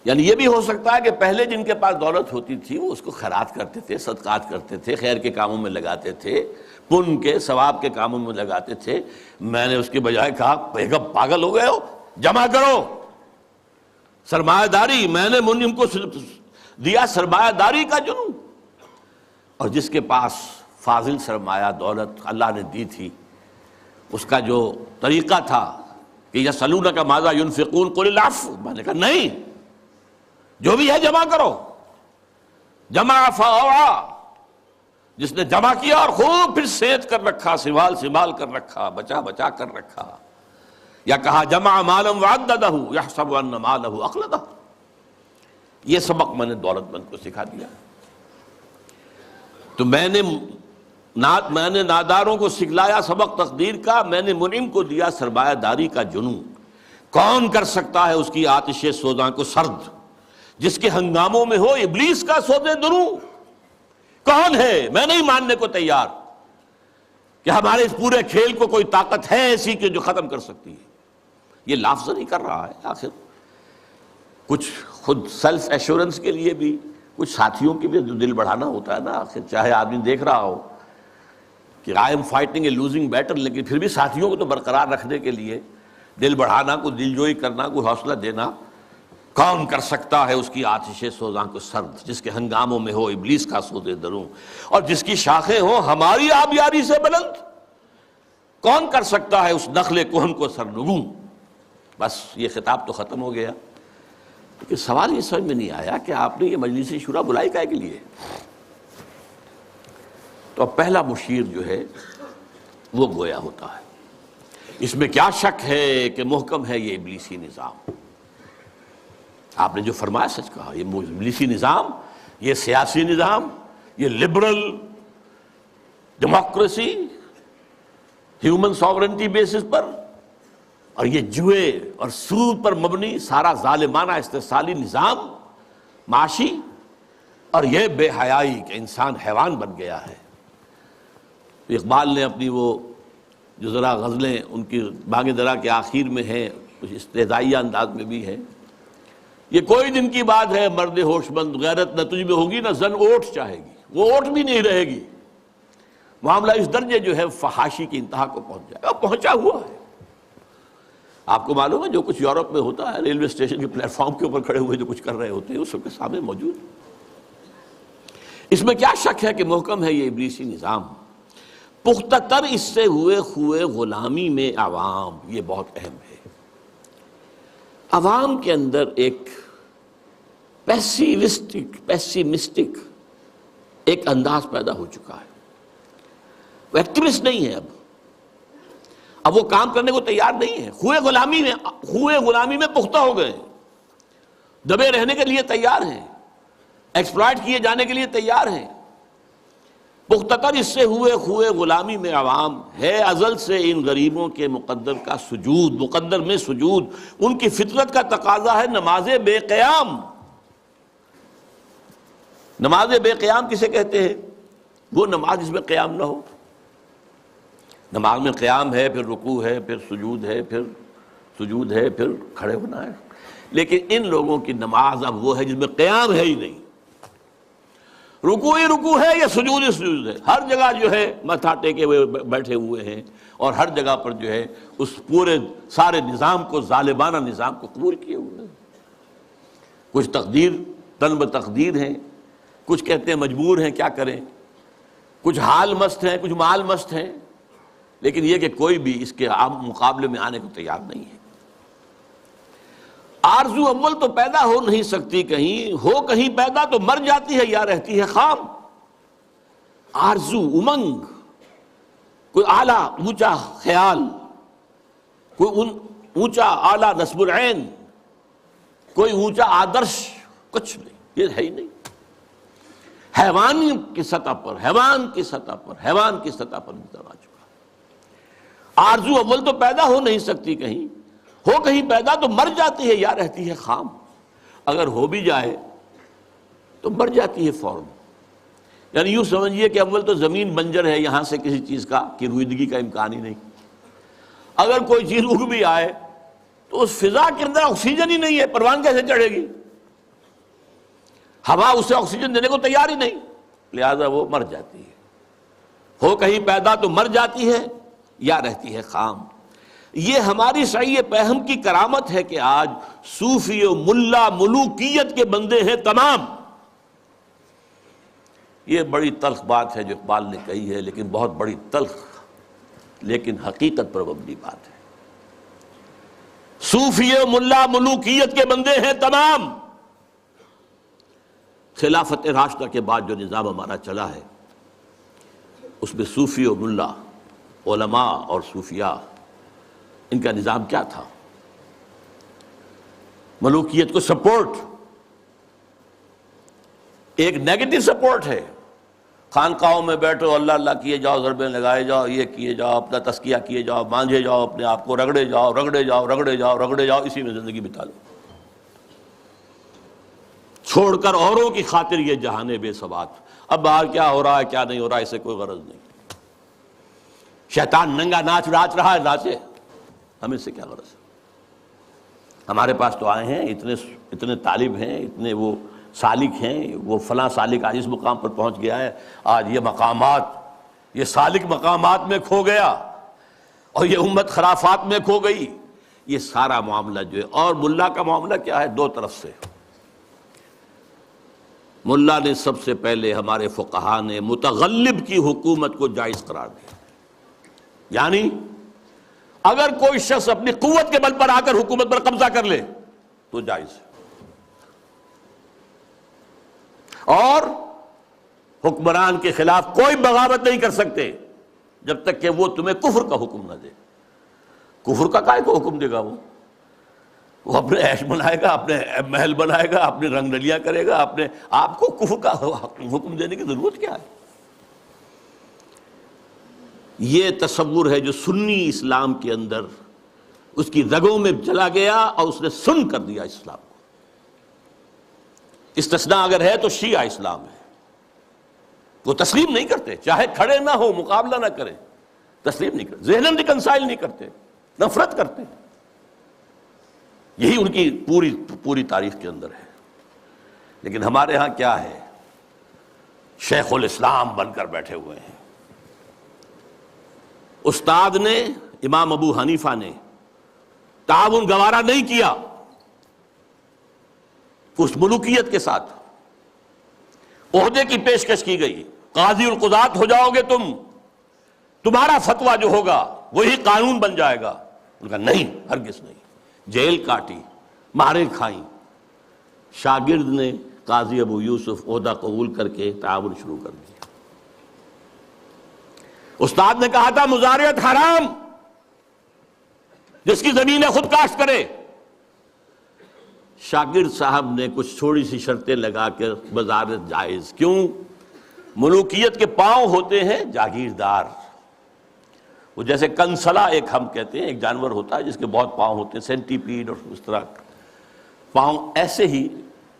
یعنی یہ بھی ہو سکتا ہے کہ پہلے جن کے پاس دولت ہوتی تھی وہ اس کو خیرات کرتے تھے، صدقات کرتے تھے، خیر کے کاموں میں لگاتے تھے، پن کے ثواب کے کاموں میں لگاتے تھے۔ میں نے اس کے بجائے کہا بیگم پاگل ہو گئے ہو، جمع کرو سرمایہ داری۔ میں نے منعم کو دیا سرمایہ داری کا جنون، اور جس کے پاس فاضل سرمایہ دولت اللہ نے دی تھی، اس کا جو طریقہ تھا کہ یسألونک ماذا ينفقون قل العفو، میں نے کہا نہیں، جو بھی ہے جمع کرو، جمع فاوعى، جس نے جمع کیا اور خوب پھر سینچ کر رکھا، سنبھال کر رکھا، بچا کر رکھا، یا کہا جمع مالا وعددہ یحسب ان مالہ اخلدہ، یہ سبق میں نے دولت مند کو سکھا دیا۔ تو میں نے ناداروں کو سکھلایا سبق تقدیر کا، میں نے منعم کو دیا سرمایہ داری کا جنون۔ کون کر سکتا ہے اس کی آتش سوزاں کو سرد، جس کے ہنگاموں میں ہو ابلیس کا سودے دروں؟ کون ہے؟ میں نہیں ماننے کو تیار کہ ہمارے اس پورے کھیل کو کوئی طاقت ہے ایسی کہ جو ختم کر سکتی ہے۔ یہ لفظ نہیں کر رہا ہے، آخر کچھ خود سیلف ایشورنس کے لیے بھی کچھ ساتھیوں کی بھی دل بڑھانا ہوتا ہے نا، آخر چاہے آدمی دیکھ رہا ہو کہ I am fighting a losing battle, لیکن پھر بھی ساتھیوں کو تو برقرار رکھنے کے لیے دل بڑھانا، کوئی دل جوئی کرنا، کوئی حوصلہ دینا۔ کون کر سکتا ہے اس کی آتش سوزاں کو سرد، جس کے ہنگاموں میں ہو ابلیس کا سودے دروں، اور جس کی شاخیں ہوں ہماری آبیاری سے بلند؟ کون کر سکتا ہے اس نخل کہن کو سرنگوں؟ بس یہ خطاب تو ختم ہو گیا، لیکن سوال یہ سمجھ میں نہیں آیا کہ آپ نے یہ مجلس شورا بلائی کائے کے لیے؟ تو اب پہلا مشیر جو ہے وہ گویا ہوتا ہے۔ اس میں کیا شک ہے کہ محکم ہے یہ ابلیسی نظام؟ آپ نے جو فرمایا سچ کہا، یہ ابلیسی نظام، یہ سیاسی نظام، یہ liberal democracy human sovereignty basis پر، اور یہ جوئے اور سود پر مبنی سارا ظالمانہ استحصالی نظام معاشی، اور یہ بے حیائی کہ انسان حیوان بن گیا ہے۔ اقبال نے اپنی وہ جو ذرا غزلیں ان کی باغ درا کے آخر میں ہیں، کچھ استہزائیہ انداز میں بھی ہیں، یہ کوئی دن کی بات ہے مرد ہوش مند، غیرت نہ تجھ میں ہوگی نہ زن اوٹ چاہے گی، وہ اوٹ بھی نہیں رہے گی۔ معاملہ اس درجے جو ہے فحاشی کی انتہا کو پہنچ جائے گا، پہنچا ہوا ہے۔ آپ کو معلوم ہے جو کچھ یورپ میں ہوتا ہے، ریلوے اسٹیشن کے پلیٹ فارم کے اوپر کھڑے ہوئے جو کچھ کر رہے ہوتے ہیں، وہ سب کے سامنے موجود۔ اس میں کیا شک ہے کہ محکم ہے یہ ابلیسی نظام؟ پختہ تر اس سے ہوئے خوئے غلامی میں عوام، یہ بہت اہم ہے۔ عوام کے اندر ایک پیسیمسٹک ایک انداز پیدا ہو چکا ہے، وہ ایکٹیوسٹ نہیں ہے، اب وہ کام کرنے کو تیار نہیں ہے، خوئے غلامی میں پختہ ہو گئے، دبے رہنے کے لیے تیار ہیں، ایکسپلائٹ کیے جانے کے لیے تیار ہیں۔ پختہ تر اس سے ہوئے خوئے غلامی میں عوام ہے، ازل سے ان غریبوں کے مقدر میں سجود، ان کی فطرت کا تقاضا ہے نماز بے قیام۔ نماز بے قیام کسے کہتے ہیں؟ وہ نماز جس میں قیام نہ ہو۔ نماز میں قیام ہے، پھر رکوع ہے، پھر سجود ہے، پھر سجود ہے، پھر کھڑے ہونا ہے، لیکن ان لوگوں کی نماز اب وہ ہے جس میں قیام ہے ہی نہیں، رکوع ہی رکوع ہے یا سجود ہی سجود ہے، ہر جگہ جو ہے ماتھا ٹیکے ہوئے بیٹھے ہوئے ہیں، اور ہر جگہ پر جو ہے اس پورے سارے نظام کو، ظالمانہ نظام کو قبول کیے ہوئے ہیں۔ کچھ تن بتقدیر ہیں، کچھ کہتے ہیں مجبور ہیں، کیا کریں، کچھ حال مست ہیں، کچھ مال مست ہیں، لیکن یہ کہ کوئی بھی اس کے مقابلے میں آنے کو تیار نہیں ہے۔ آرزو اول تو پیدا ہو نہیں سکتی کہیں، ہو کہیں پیدا تو مر جاتی ہے یا رہتی ہے خام۔ آرزو، امنگ، کوئی اعلیٰ اونچا خیال، کوئی اونچا اعلیٰ نصب العین، کوئی اونچا آدرش، کچھ نہیں، یہ ہے ہی نہیں۔ حیوان کی سطح پر نظر آ چکا۔ آرزو اول تو پیدا ہو نہیں سکتی کہیں، ہو کہیں پیدا تو مر جاتی ہے یا رہتی ہے خام، اگر ہو بھی جائے تو مر جاتی ہے فوراً۔ یعنی یوں سمجھیے کہ اول تو زمین بنجر ہے، یہاں سے کسی چیز کی رویدگی کا امکان ہی نہیں۔ اگر کوئی چیز اگ بھی آئے تو اس فضا کے اندر آکسیجن ہی نہیں ہے، پروان کیسے چڑھے گی؟ ہوا اسے آکسیجن دینے کو تیار ہی نہیں، لہذا وہ مر جاتی ہے۔ ہو کہیں پیدا تو مر جاتی ہے یا رہتی ہے خام۔ یہ ہماری سعی پہم کی کرامت ہے کہ آج صوفی و ملا ملوکیت کے بندے ہیں تمام، یہ بڑی تلخ بات ہے جو اقبال نے کہی ہے، لیکن بہت بڑی تلخ لیکن حقیقت پر مبنی بات ہے۔ صوفی ملا ملوکیت کے بندے ہیں تمام۔ خلافت راشدہ کے بعد جو نظام ہمارا چلا ہے اس میں صوفی و ملا، علماء اور صوفیاء، ان کا نظام کیا تھا؟ ملوکیت کو سپورٹ، ایک نیگیٹو سپورٹ ہے۔ خانقاہوں میں بیٹھو، اللہ اللہ کیے جاؤ، ضربیں لگائے جاؤ، یہ کیے جاؤ، اپنا تزکیہ کیے جاؤ، مانجھے جاؤ، اپنے آپ کو رگڑے جاؤ رگڑے جاؤ رگڑے جاؤ رگڑے جاؤ، اسی میں زندگی بتا لو، چھوڑ کر اوروں کی خاطر یہ جہانے بے ثبات۔ اب باہر کیا ہو رہا ہے کیا نہیں ہو رہا ہے اسے کوئی غرض نہیں۔ شیطان ننگا ناچ رہا ہے، ناچے، ہمیں سے کیا غرض ہے؟ ہمارے پاس تو آئے ہیں، اتنے طالب ہیں، اتنے وہ سالک ہیں، وہ فلاں سالک آج اس مقام پر پہنچ گیا ہے، آج یہ مقامات، یہ سالک مقامات میں کھو گیا اور یہ امت خرافات میں کھو گئی۔ یہ سارا معاملہ جو ہے، اور ملا کا معاملہ کیا ہے؟ دو طرف سے۔ ملا نے سب سے پہلے، ہمارے فقہا نے متغلب کی حکومت کو جائز قرار دیا، یعنی اگر کوئی شخص اپنی قوت کے بل پر آ کر حکومت پر قبضہ کر لے تو جائز ہے، اور حکمران کے خلاف کوئی بغاوت نہیں کر سکتے جب تک کہ وہ تمہیں کفر کا حکم نہ دے۔ کفر کا کائے کو حکم دے گا؟ وہ اپنے عیش بنائے گا، اپنے محل بنائے گا، اپنی رنگ رلیاں کرے گا، اپنے آپ کو کفر کا حکم دینے کی ضرورت کیا ہے؟ یہ تصور ہے جو سنی اسلام کے اندر اس کی رگوں میں چلا گیا اور اس نے سن کر دیا اسلام کو۔ استثناء اگر ہے تو شیعہ اسلام ہے، وہ تسلیم نہیں کرتے، چاہے کھڑے نہ ہو، مقابلہ نہ کریں، تسلیم نہیں کرتے، ذہناً ریکنسائل نہیں کرتے، نفرت کرتے۔ یہی ان کی پوری تاریخ کے اندر ہے۔ لیکن ہمارے ہاں کیا ہے؟ شیخ الاسلام بن کر بیٹھے ہوئے ہیں۔ استاد نے، امام ابو حنیفہ نے تعاون گوارا نہیں کیا اس ملوکیت کے ساتھ۔ عہدے کی پیشکش کی گئی، قاضی القضات ہو جاؤ گے تم، تمہارا فتویٰ جو ہوگا وہی قانون بن جائے گا۔ ان کا نہیں، ہرگز نہیں۔ جیل کاٹی، ماریں کھائیں۔ شاگرد نے، قاضی ابو یوسف، عہدہ قبول کر کے تعاون شروع کر دیا۔ استاد نے کہا تھا مزارعت حرام، جس کی زمینیں خود کاشت کرے۔ شاگرد صاحب نے کچھ تھوڑی سی شرطیں لگا کر مزارعت جائز۔ کیوں؟ ملوکیت کے پاؤں ہوتے ہیں جاگیردار، وہ جیسے کنسلا ایک ہم کہتے ہیں، ایک جانور ہوتا ہے جس کے بہت پاؤں ہوتے ہیں، سینٹی پیڈ اور اس طرح پاؤں، ایسے ہی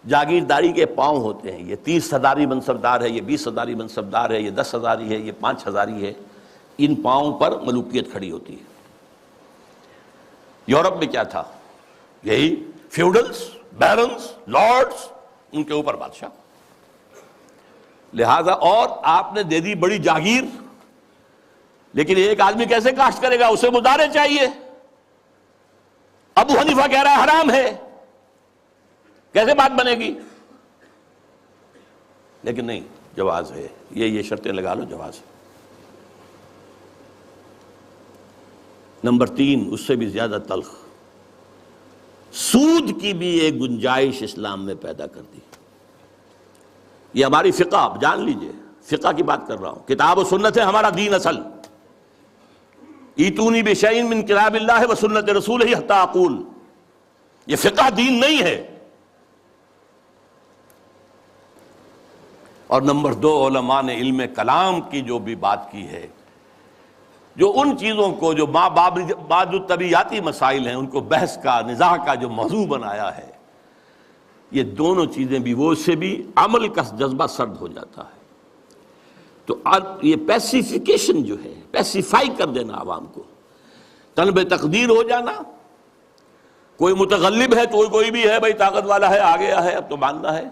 جاگیرداری کے پاؤں ہوتے ہیں۔ یہ 30 ہزاری منصبدار ہے، یہ 20 ہزاری منصبدار ہے، یہ 10 ہزاری ہے، یہ 5 ہزاری ہے۔ ان پاؤں پر ملوکیت کھڑی ہوتی ہے۔ یورپ میں کیا تھا؟ یہی فیوڈلز، بیرنز، لارڈز، ان کے اوپر بادشاہ۔ لہذا اور آپ نے دے دی بڑی جاگیر، لیکن ایک آدمی کیسے کاشت کرے گا؟ اسے مزارع چاہیے۔ ابو حنیفہ کہہ رہا ہے حرام ہے، کیسے بات بنے گی؟ لیکن نہیں، جواز ہے، یہ شرطیں لگا لو، جواز ہے۔ نمبر 3، اس سے بھی زیادہ تلخ، سود کی بھی ایک گنجائش اسلام میں پیدا کر دی۔ یہ ہماری فقہ، آپ جان لیجئے، فقہ کی بات کر رہا ہوں، کتاب و سنت ہے ہمارا دین اصل۔ ایتونی بشیء من کتاب اللہ و سنت رسولہ حتی اقول، یہ فقہ دین نہیں ہے۔ اور نمبر 2، علماء نے علم کلام کی جو بھی بات کی ہے، جو ان چیزوں کو جو بعض طبیعیاتی مسائل ہیں ان کو بحث کا، نزاع کا جو موضوع بنایا ہے، یہ دونوں چیزیں بھی، وہ اس سے بھی عمل کا جذبہ سرد ہو جاتا ہے۔ تو یہ پیسیفیکیشن جو ہے، پیسیفائی کر دینا عوام کو، طلب تقدیر ہو جانا، کوئی متغلب ہے تو کوئی بھی ہے بھائی طاقت والا ہے، آ گیا ہے، اب تو ماننا ہے،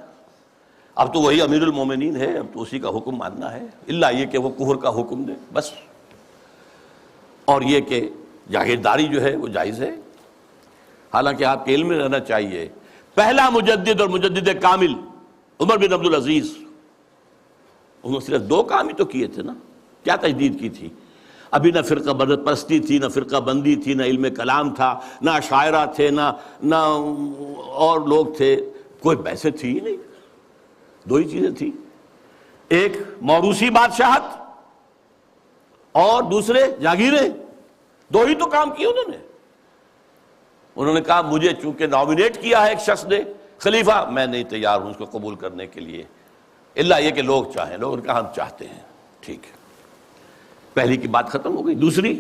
اب تو وہی امیر المومنین ہے، اب تو اسی کا حکم ماننا ہے، الا یہ کہ وہ کفر کا حکم دے، بس۔ اور یہ کہ جاگیرداری جو ہے وہ جائز ہے۔ حالانکہ آپ کے علم میں رہنا چاہیے، پہلا مجدد اور مجدد کامل عمر بن عبدالعزیز، انہوں نے صرف 2 کام ہی تو کیے تھے نا. کیا تجدید کی تھی؟ ابھی نہ فرقہ بدت پرستی تھی، نہ فرقہ بندی تھی، نہ علم کلام تھا، نہ شاعرہ تھے، نہ اور لوگ تھے، کوئی بحثیں تھی ہی نہیں. 2 ہی چیزیں تھیں، ایک موروثی بادشاہت اور دوسرے جاگیریں. 2 ہی تو کام کیے انہوں نے کہا مجھے چونکہ نامینیٹ کیا ہے ایک شخص نے خلیفہ، میں نہیں تیار ہوں اس کو قبول کرنے کے لیے، الا یہ کہ لوگ چاہیں. لوگوں نے کہا ہم چاہتے ہیں. ٹھیک ہے، پہلی کی بات ختم ہو گئی. دوسری،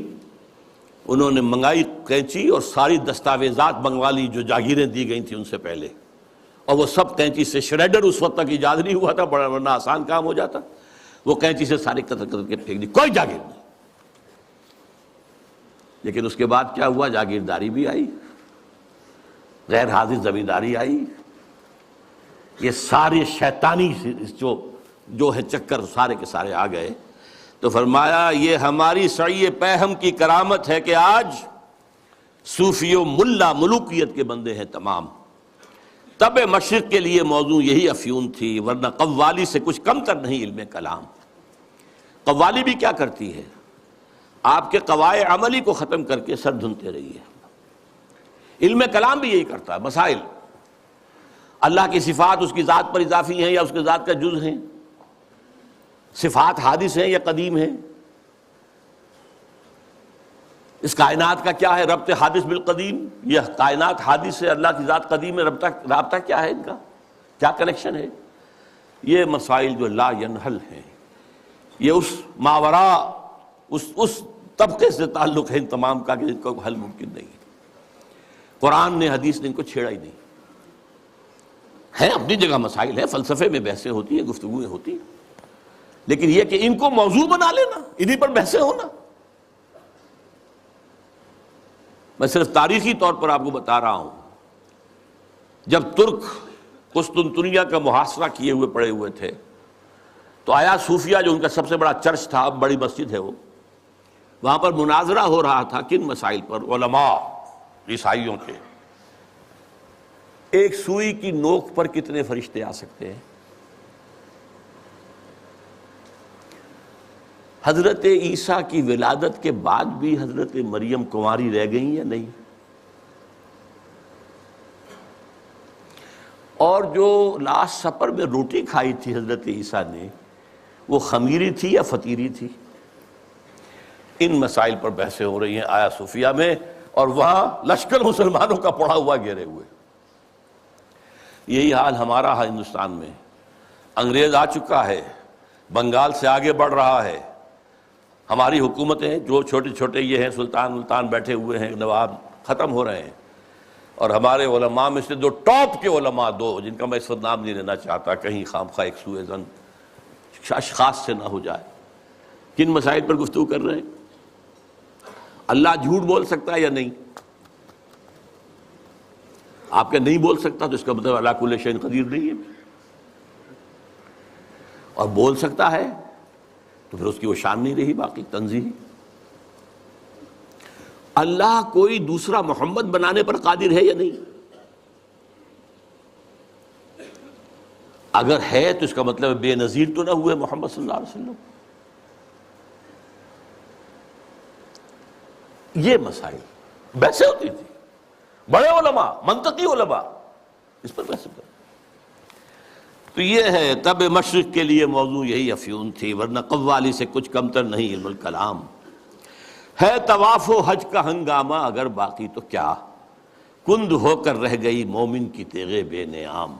انہوں نے منگائی کینچی اور ساری دستاویزات منگوا لی جو جاگیریں دی گئی تھیں ان سے پہلے، اور وہ سب کینچی سے شریڈر اس وقت تک ایجاد نہیں ہوا تھا، بڑا ورنہ آسان کام ہو جاتا. وہ کینچی سے سارے قطر قطر کے پھینک دی، کوئی جاگیر نہیں. لیکن اس کے بعد کیا ہوا؟ جاگیرداری بھی آئی، غیر حاضر زمینداری آئی، یہ سارے شیطانی جو ہے چکر سارے کے سارے آ گئے. تو فرمایا یہ ہماری سعی پہم کی کرامت ہے کہ آج صوفی و ملا ملوکیت کے بندے ہیں تمام. طب مشرق کے لیے موضوع یہی افیون تھی، ورنہ قوالی سے کچھ کم تر نہیں علم کلام. قوالی بھی کیا کرتی ہے؟ آپ کے قواعد عملی کو ختم کر کے سر دھنتے رہی ہے. علم کلام بھی یہی کرتا ہے. مسائل، اللہ کی صفات اس کی ذات پر اضافی ہیں یا اس کی ذات کا جز ہیں؟ صفات حادث ہیں یا قدیم ہیں؟ اس کائنات کا کیا ہے ربط حادث بالقدیم؟ یہ کائنات حادث ہے، اللہ کی ذات قدیم ہے، رابطہ کیا ہے ان کا؟ کیا کنیکشن ہے؟ یہ مسائل جو لا ینحل ہیں، یہ اس ماورا اس طبقے سے تعلق ہے ان تمام کا کہ جن کو حل ممکن نہیں. قرآن نے حدیث نے ان کو چھیڑا ہی نہیں. ہے اپنی جگہ مسائل ہے، فلسفے میں بحثیں ہوتی ہیں، گفتگویں ہوتی ہیں، لیکن یہ کہ ان کو موضوع بنا لینا، انہی پر بحثیں ہونا. میں صرف تاریخی طور پر آپ کو بتا رہا ہوں، جب ترک قسطنطنیہ کا محاصرہ کیے ہوئے پڑے ہوئے تھے تو آیا صوفیہ جو ان کا سب سے بڑا چرچ تھا، اب بڑی مسجد ہے وہ، وہاں پر مناظرہ ہو رہا تھا. کن مسائل پر؟ علماء عیسائیوں کے. ایک سوئی کی نوک پر کتنے فرشتے آ سکتے ہیں؟ حضرت عیسیٰ کی ولادت کے بعد بھی حضرت مریم کنواری رہ گئی یا نہیں؟ اور جو لاسٹ سپر میں روٹی کھائی تھی حضرت عیسیٰ نے، وہ خمیری تھی یا فطیری تھی؟ ان مسائل پر بحثیں ہو رہی ہیں آیا صوفیہ میں، اور وہاں لشکر مسلمانوں کا پڑا ہوا گھیرے ہوئے. یہی حال ہمارا ہے ہندوستان میں. انگریز آ چکا ہے، بنگال سے آگے بڑھ رہا ہے. ہماری حکومتیں جو چھوٹے چھوٹے یہ ہیں سلطان بیٹھے ہوئے ہیں، نواب ختم ہو رہے ہیں، اور ہمارے علماء میں سے 2 ٹاپ کے علماء، 2 جن کا میں اس وقت نام نہیں لینا چاہتا کہیں خامخواہ ایک سوء ظن اشخاص سے نہ ہو جائے، کن مسائل پر گفتگو کر رہے ہیں؟ اللہ جھوٹ بول سکتا ہے یا نہیں؟ آپ کے نہیں بول سکتا تو اس کا مطلب اللہ کل شیء قدیر نہیں ہے. اور بول سکتا ہے تو پھر اس کی وہ شان نہیں رہی باقی تنزیہی. اللہ کوئی دوسرا محمد بنانے پر قادر ہے یا نہیں؟ اگر ہے تو اس کا مطلب بے نظیر تو نہ ہوئے محمد صلی اللہ علیہ وسلم. یہ مسائل بحثیں ہوتی تھی، بڑے علماء، منطقی علماء اس پر بحث کرتے. تو یہ ہے طب مشرق کے لیے موضوع یہی افیون تھی، ورنہ قوالی سے کچھ کمتر نہیں علم الکلام. ہے طواف و حج کا ہنگامہ اگر باقی تو کیا، کند ہو کر رہ گئی مومن کی تیغ بے نیام.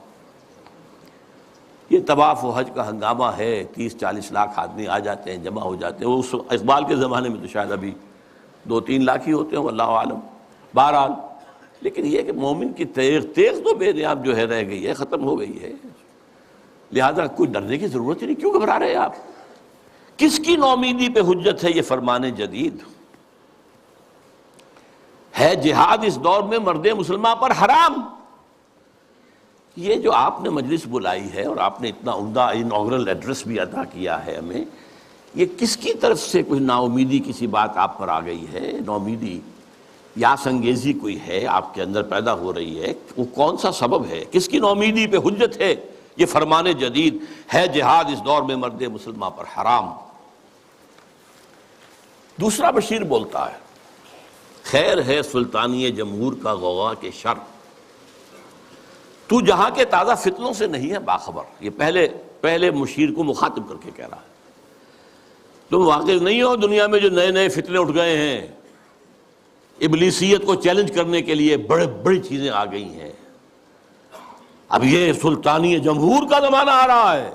یہ طواف و حج کا ہنگامہ ہے، 30-40 لاکھ آدمی آ جاتے ہیں، جمع ہو جاتے ہیں. وہ اس اقبال کے زمانے میں تو شاید ابھی 2-3 لاکھ ہی ہوتے ہیں، واللہ عالم. بہرحال لیکن یہ کہ مومن کی تیغ تو بے نیام جو ہے رہ گئی ہے، ختم ہو گئی ہے. لہذا کوئی ڈرنے کی ضرورت ہی نہیں. کیوں گھبرا رہے ہیں آپ؟ کس کی نومیدی پہ حجت ہے یہ فرمان جدید؟ ہے جہاد اس دور میں مرد مسلمان پر حرام. یہ جو آپ نے مجلس بلائی ہے اور آپ نے اتنا عمدہ انوگرل ایڈریس بھی ادا کیا ہے ہمیں، یہ کس کی طرف سے کوئی نا امیدی کسی بات آپ پر آ گئی ہے؟ نومیدی یا سنگیزی کوئی ہے آپ کے اندر پیدا ہو رہی ہے؟ وہ کون سا سبب ہے؟ کس کی نومیدی پہ حجت ہے یہ فرمان جدید ہے جہاد اس دور میں مرد مسلمان پر حرام۔ دوسرا بشیر بولتا ہے خیر ہے سلطانی جمہور کا غوغا کے شر، تو جہاں کے تازہ فتنوں سے نہیں ہے باخبر۔ یہ پہلے مشیر کو مخاطب کر کے کہہ رہا ہے، تم واقف نہیں ہو دنیا میں جو نئے نئے فتنے اٹھ گئے ہیں، ابلیسیت کو چیلنج کرنے کے لیے بڑی چیزیں آ گئی ہیں۔ اب یہ سلطانی جمہور کا زمانہ آ رہا ہے،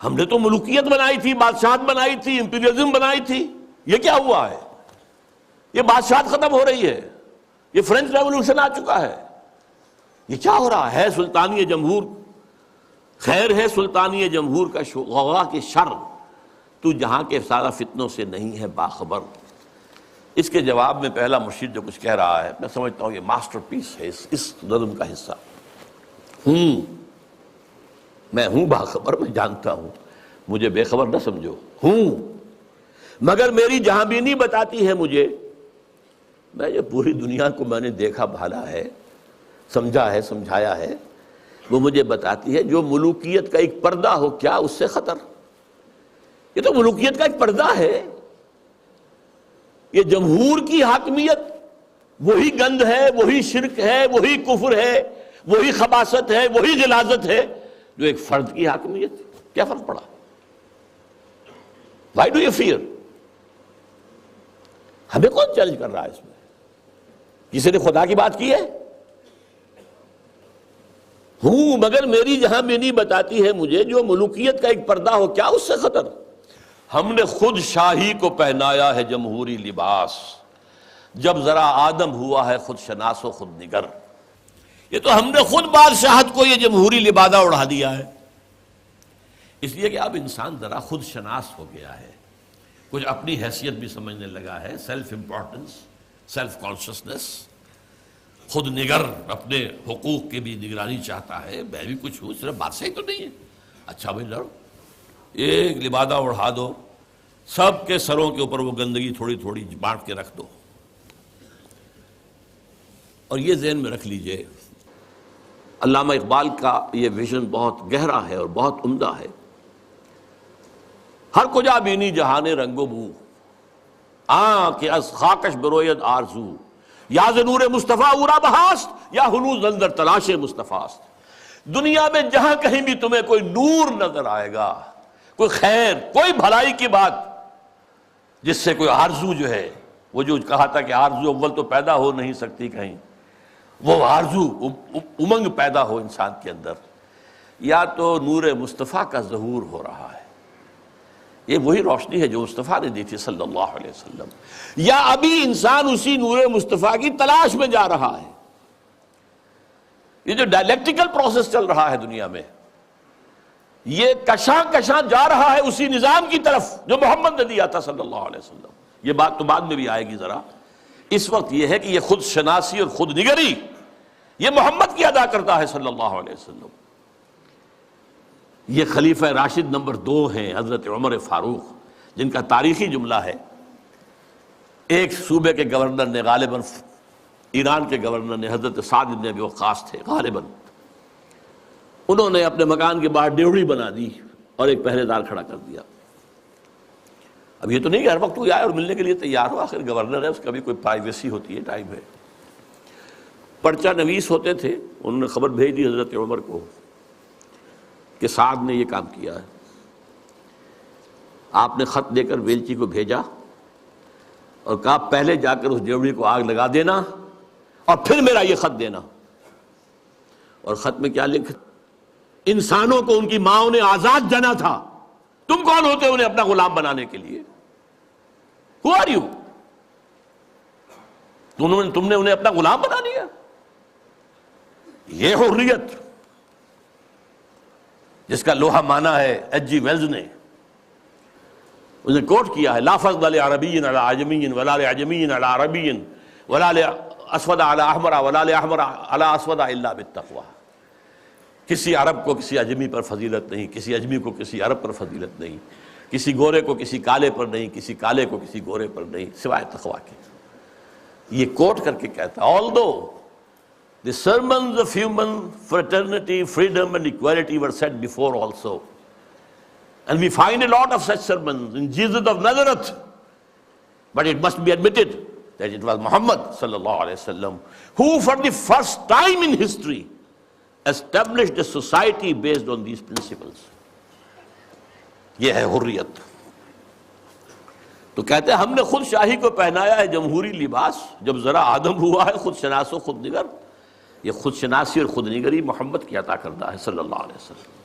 ہم نے تو ملوکیت بنائی تھی، بادشاہت بنائی تھی، امپیریلزم بنائی تھی، یہ کیا ہوا ہے؟ یہ بادشاہت ختم ہو رہی ہے، یہ فرینچ ریولوشن آ چکا ہے، یہ کیا ہو رہا ہے؟ سلطانی جمہور، خیر ہے سلطانی جمہور کا غوغا کے شر، تو جہاں کے سارا فتنوں سے نہیں ہے باخبر۔ اس کے جواب میں پہلا مرشد جو کچھ کہہ رہا ہے، میں سمجھتا ہوں یہ ماسٹر پیس ہے اس نظم کا حصہ۔ میں ہوں باخبر، میں جانتا ہوں، مجھے بے خبر نہ سمجھو، مگر میری جہاں بینی بتاتی ہے مجھے، میں جو پوری دنیا کو میں نے دیکھا بھالا ہے، سمجھا ہے، سمجھایا ہے، وہ مجھے بتاتی ہے جو ملوکیت کا ایک پردہ ہو کیا اس سے خطر؟ یہ تو ملوکیت کا ایک پردہ ہے، یہ جمہور کی حاکمیت وہی گند ہے، وہی شرک ہے، وہی کفر ہے، وہی خباثت ہے، وہی غلاظت ہے جو ایک فرد کی حاکمیت۔ کیا فرق پڑا؟ Why do you fear؟ ہمیں کون چیلنج کر رہا ہے اس میں؟ کسی نے خدا کی بات کی ہے؟ مگر میری جہاں بینی بتاتی ہے مجھے جو ملوکیت کا ایک پردہ ہو کیا اس سے خطر؟ ہم نے خود شاہی کو پہنایا ہے جمہوری لباس، جب ذرا آدم ہوا ہے خود شناس و خود نگر۔ یہ تو ہم نے خود بادشاہت کو یہ جمہوری لبادہ اڑا دیا ہے، اس لیے کہ اب انسان ذرا خود شناس ہو گیا ہے، کچھ اپنی حیثیت بھی سمجھنے لگا ہے، سیلف امپورٹنس، سیلف کانشسنس، خود نگر، اپنے حقوق کی بھی نگرانی چاہتا ہے، میں بھی کچھ ہوں، صرف بادشاہ ہی تو نہیں ہے۔ اچھا بھائی لڑو، ایک لبادہ اڑا دو، سب کے سروں کے اوپر وہ گندگی تھوڑی تھوڑی بانٹ کے رکھ دو۔ اور یہ ذہن میں رکھ لیجئے، علامہ اقبال کا یہ ویژن بہت گہرا ہے اور بہت عمدہ ہے۔ ہر کجا بینی جہان رنگ و بو، کہ از خاکش بروید آرزو، یا ز نور مصطفیٰ اورا بہاست، یا ہنوز اندر تلاش مصطفیٰ است۔ دنیا میں جہاں کہیں بھی تمہیں کوئی نور نظر آئے گا، کوئی خیر، کوئی بھلائی کی بات جس سے کوئی آرزو جو ہے، وہ جو کہا تھا کہ آرزو اول تو پیدا ہو نہیں سکتی کہیں، وہ آرزو امنگ پیدا ہو انسان کے اندر، یا تو نور مصطفیٰ کا ظہور ہو رہا ہے، یہ وہی روشنی ہے جو مصطفیٰ نے دی تھی صلی اللہ علیہ وسلم، یا ابھی انسان اسی نور مصطفیٰ کی تلاش میں جا رہا ہے۔ یہ جو ڈائلیکٹیکل پروسیس چل رہا ہے دنیا میں، یہ کشاں کشاں جا رہا ہے اسی نظام کی طرف جو محمد نے دیا تھا صلی اللہ علیہ وسلم۔ یہ بات تو بعد میں بھی آئے گی ذرا، اس وقت یہ ہے کہ یہ خود شناسی اور خود نگری یہ محمد کی ادا کرتا ہے صلی اللہ علیہ وسلم۔ یہ خلیفہ راشد نمبر 2 ہیں حضرت عمر فاروق، جن کا تاریخی جملہ ہے، ایک صوبے کے گورنر نے، غالباً ایران کے گورنر نے، حضرت سعد بن ابی وقاص تھے غالباً، انہوں نے اپنے مکان کے باہر ڈیوڑی بنا دی اور ایک پہرے دار کھڑا کر دیا۔ اب یہ تو نہیں کہ ہر وقت کوئی آئے اور ملنے کے لیے تیار ہو، آخر گورنر ہے، اس کا بھی کوئی پرائیویسی ہوتی ہے، ٹائم ہے۔ پرچہ نویس ہوتے تھے، انہوں نے خبر بھیج دی حضرت عمر کو کہ سعد نے یہ کام کیا ہے۔ آپ نے خط دے کر ویلچی کو بھیجا اور کہا پہلے جا کر اس ڈیوڑی کو آگ لگا دینا اور پھر میرا یہ خط دینا۔ اور خط میں کیا لکھا؟ انسانوں کو ان کی ماؤں نے آزاد جنا تھا، تم کون ہوتے انہیں اپنا غلام بنانے کے لیے؟ Who are you؟ تم نے انہیں اپنا غلام بنا لیا۔ یہ حریت جس کا لوہا مانا ہے ایچ جی ویلز نے، انہیں کوٹ کیا ہے، لا فضل لعربی علی عجمی ولا لعجمی علی عربی ولا لاسود علی احمر ولا لاحمر علی اسود الا بالتقوی۔ کسی عرب کو کسی اجمی پر فضیلت نہیں، کسی اجمی کو کسی عرب پر فضیلت نہیں، کسی گورے کو کسی کالے پر نہیں، کسی کالے کو کسی گورے پر نہیں، سوائے تقوی کے۔ یہ کوٹ کر کے کہتا ہے، although The sermons of human fraternity, freedom and equality were said before also. And we find a lot of such sermons in Jesus of Nazareth. But it must be admitted that it was Muhammad sallallahu alaihi wasallam who for the first time in history established a society based on these principles. یہ ہے حریت. تو کہتے ہیں ہم نے خود شاہی کو پہنایا ہے جمہوری لباس. جب ذرا آدم ہوا ہے خود شناس و خود نگر. یہ خود شناسی اور خود نگری محمد کی عطا کردہ ہے صلی اللہ علیہ وسلم.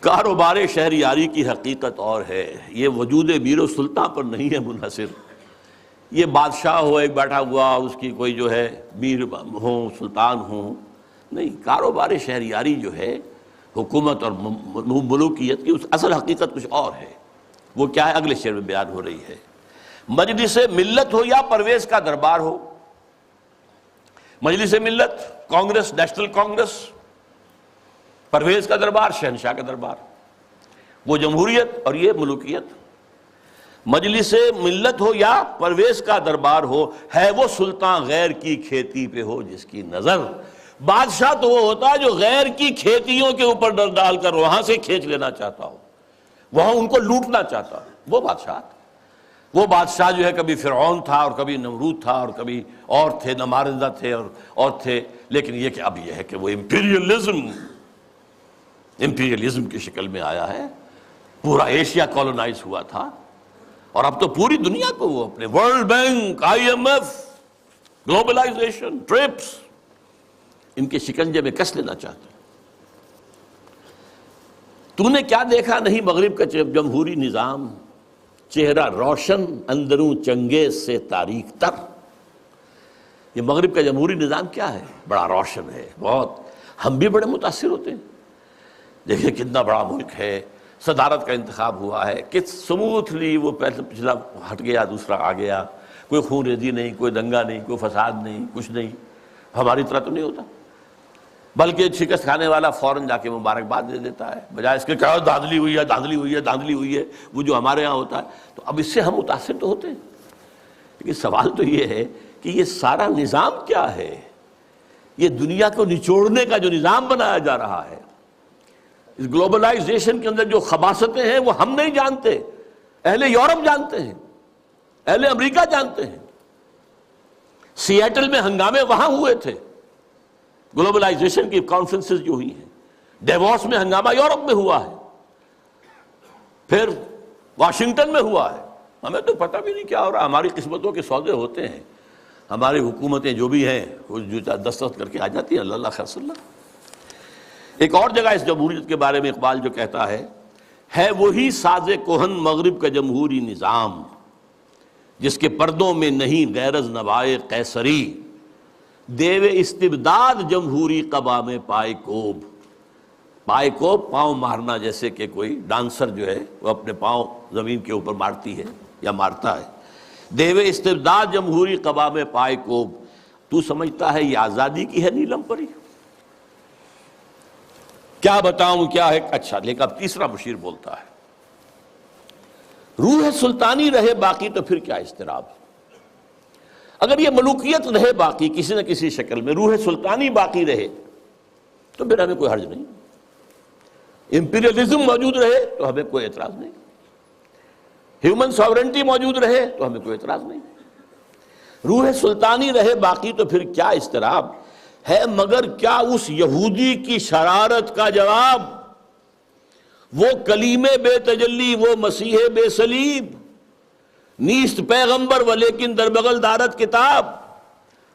کاروبار شہریاری کی حقیقت اور ہے. یہ وجود میر و سلطان پر نہیں ہے منحصر. یہ بادشاہ ہو ایک بیٹھا ہوا اس کی کوئی جو ہے میر ہو سلطان ہو نہیں. کاروبار شہریاری جو ہے حکومت اور ملوکیت کی اس اصل حقیقت کچھ اور ہے. وہ کیا ہے اگلے شعر میں بیان ہو رہی ہے. مجلس ملت ہو یا پرویز کا دربار ہو. مجلس ملت کانگریس نیشنل کانگریس، پرویز کا دربار شہنشاہ کا دربار. وہ جمہوریت اور یہ ملوکیت. مجلس ملت ہو یا پرویز کا دربار ہو، ہے وہ سلطان غیر کی کھیتی پہ ہو جس کی نظر. بادشاہ تو وہ ہوتا ہے جو غیر کی کھیتیوں کے اوپر ڈر ڈال کر وہاں سے کھینچ لینا چاہتا ہو، وہاں ان کو لوٹنا چاہتا ہو. وہ بادشاہ جو ہے کبھی فرعون تھا اور کبھی نمرود تھا اور کبھی اور تھے نمارزہ تھے اور تھے. لیکن یہ کہ اب یہ ہے کہ وہ امپیریلزم کی شکل میں آیا ہے. پورا ایشیا کالونائز ہوا تھا اور اب تو پوری دنیا کو وہ اپنے World Bank, IMF، globalisation, TRIPS, ان کے شکنجے میں کس لینا چاہتا. تو نے کیا دیکھا نہیں مغرب کا جمہوری نظام، چہرہ روشن اندروں چنگیز سے تاریک تر. یہ مغرب کا جمہوری نظام کیا ہے؟ بڑا روشن ہے بہت. ہم بھی بڑے متاثر ہوتے ہیں. دیکھیں کتنا بڑا ملک ہے، صدارت کا انتخاب ہوا ہے، کس سموتھلی وہ پچھلا ہٹ گیا دوسرا آ گیا. کوئی خون ریزی نہیں، کوئی دنگا نہیں، کوئی فساد نہیں، کچھ نہیں. ہماری طرح تو نہیں ہوتا، بلکہ شکست کھانے والا فوراً جا کے مبارکباد دے دیتا ہے بجائے اس کے کہ دھاندلی ہوئی ہے دھاندلی ہوئی ہے دھاندلی ہوئی ہے، وہ جو ہمارے ہاں ہوتا ہے. تو اب اس سے ہم متاثر تو ہوتے ہیں، لیکن سوال تو یہ ہے کہ یہ سارا نظام کیا ہے؟ یہ دنیا کو نچوڑنے کا جو نظام بنایا جا رہا ہے، اس گلوبلائزیشن کے اندر جو خباثتیں ہیں وہ ہم نہیں جانتے، اہل یورپ جانتے ہیں، اہل امریکہ جانتے ہیں. سیاٹل میں ہنگامے وہاں ہوئے تھے، گلوبلائزیشن کی کانفرنسز جو ہوئی ہیں. ڈیووس میں ہنگامہ یورپ میں ہوا ہے، پھر واشنگٹن میں ہوا ہے. ہمیں تو پتہ بھی نہیں کیا ہو رہا. ہماری قسمتوں کے سودے ہوتے ہیں. ہماری حکومتیں جو بھی ہیں وہ جو دستخط کر کے آ جاتی ہیں. اللہ خیر صلی اللہ. ایک اور جگہ اس جمہوریت کے بارے میں اقبال جو کہتا ہے وہی ساز کہن مغرب کا جمہوری نظام جس کے پردوں میں نہیں غیرض نوائے قیصری. دیو استبداد جمہوری قبا میں پائے کوب. پائے کوب پاؤں مارنا، جیسے کہ کوئی ڈانسر جو ہے وہ اپنے پاؤں زمین کے اوپر مارتی ہے یا مارتا ہے. دیو استبداد جمہوری قبا میں پائے کوب. تو سمجھتا ہے یہ آزادی کی ہے نیلم پری؟ کیا بتاؤں کیا ہے. اچھا لیکن اب تیسرا مشیر بولتا ہے، روح سلطانی رہے باقی تو پھر کیا اضطراب. اگر یہ ملوکیت رہے باقی کسی نہ کسی شکل میں، روح سلطانی باقی رہے تو پھر ہمیں کوئی حرج نہیں. امپیریلزم موجود رہے تو ہمیں کوئی اعتراض نہیں. ہیومن ساورنٹی موجود رہے تو ہمیں کوئی اعتراض نہیں. روح سلطانی رہے باقی تو پھر کیا اضطراب ہے. مگر کیا اس یہودی کی شرارت کا جواب وہ کلیم بے تجلی، وہ مسیح بے صلیب، نیست پیغمبر و لیکن در بغل دارت کتاب.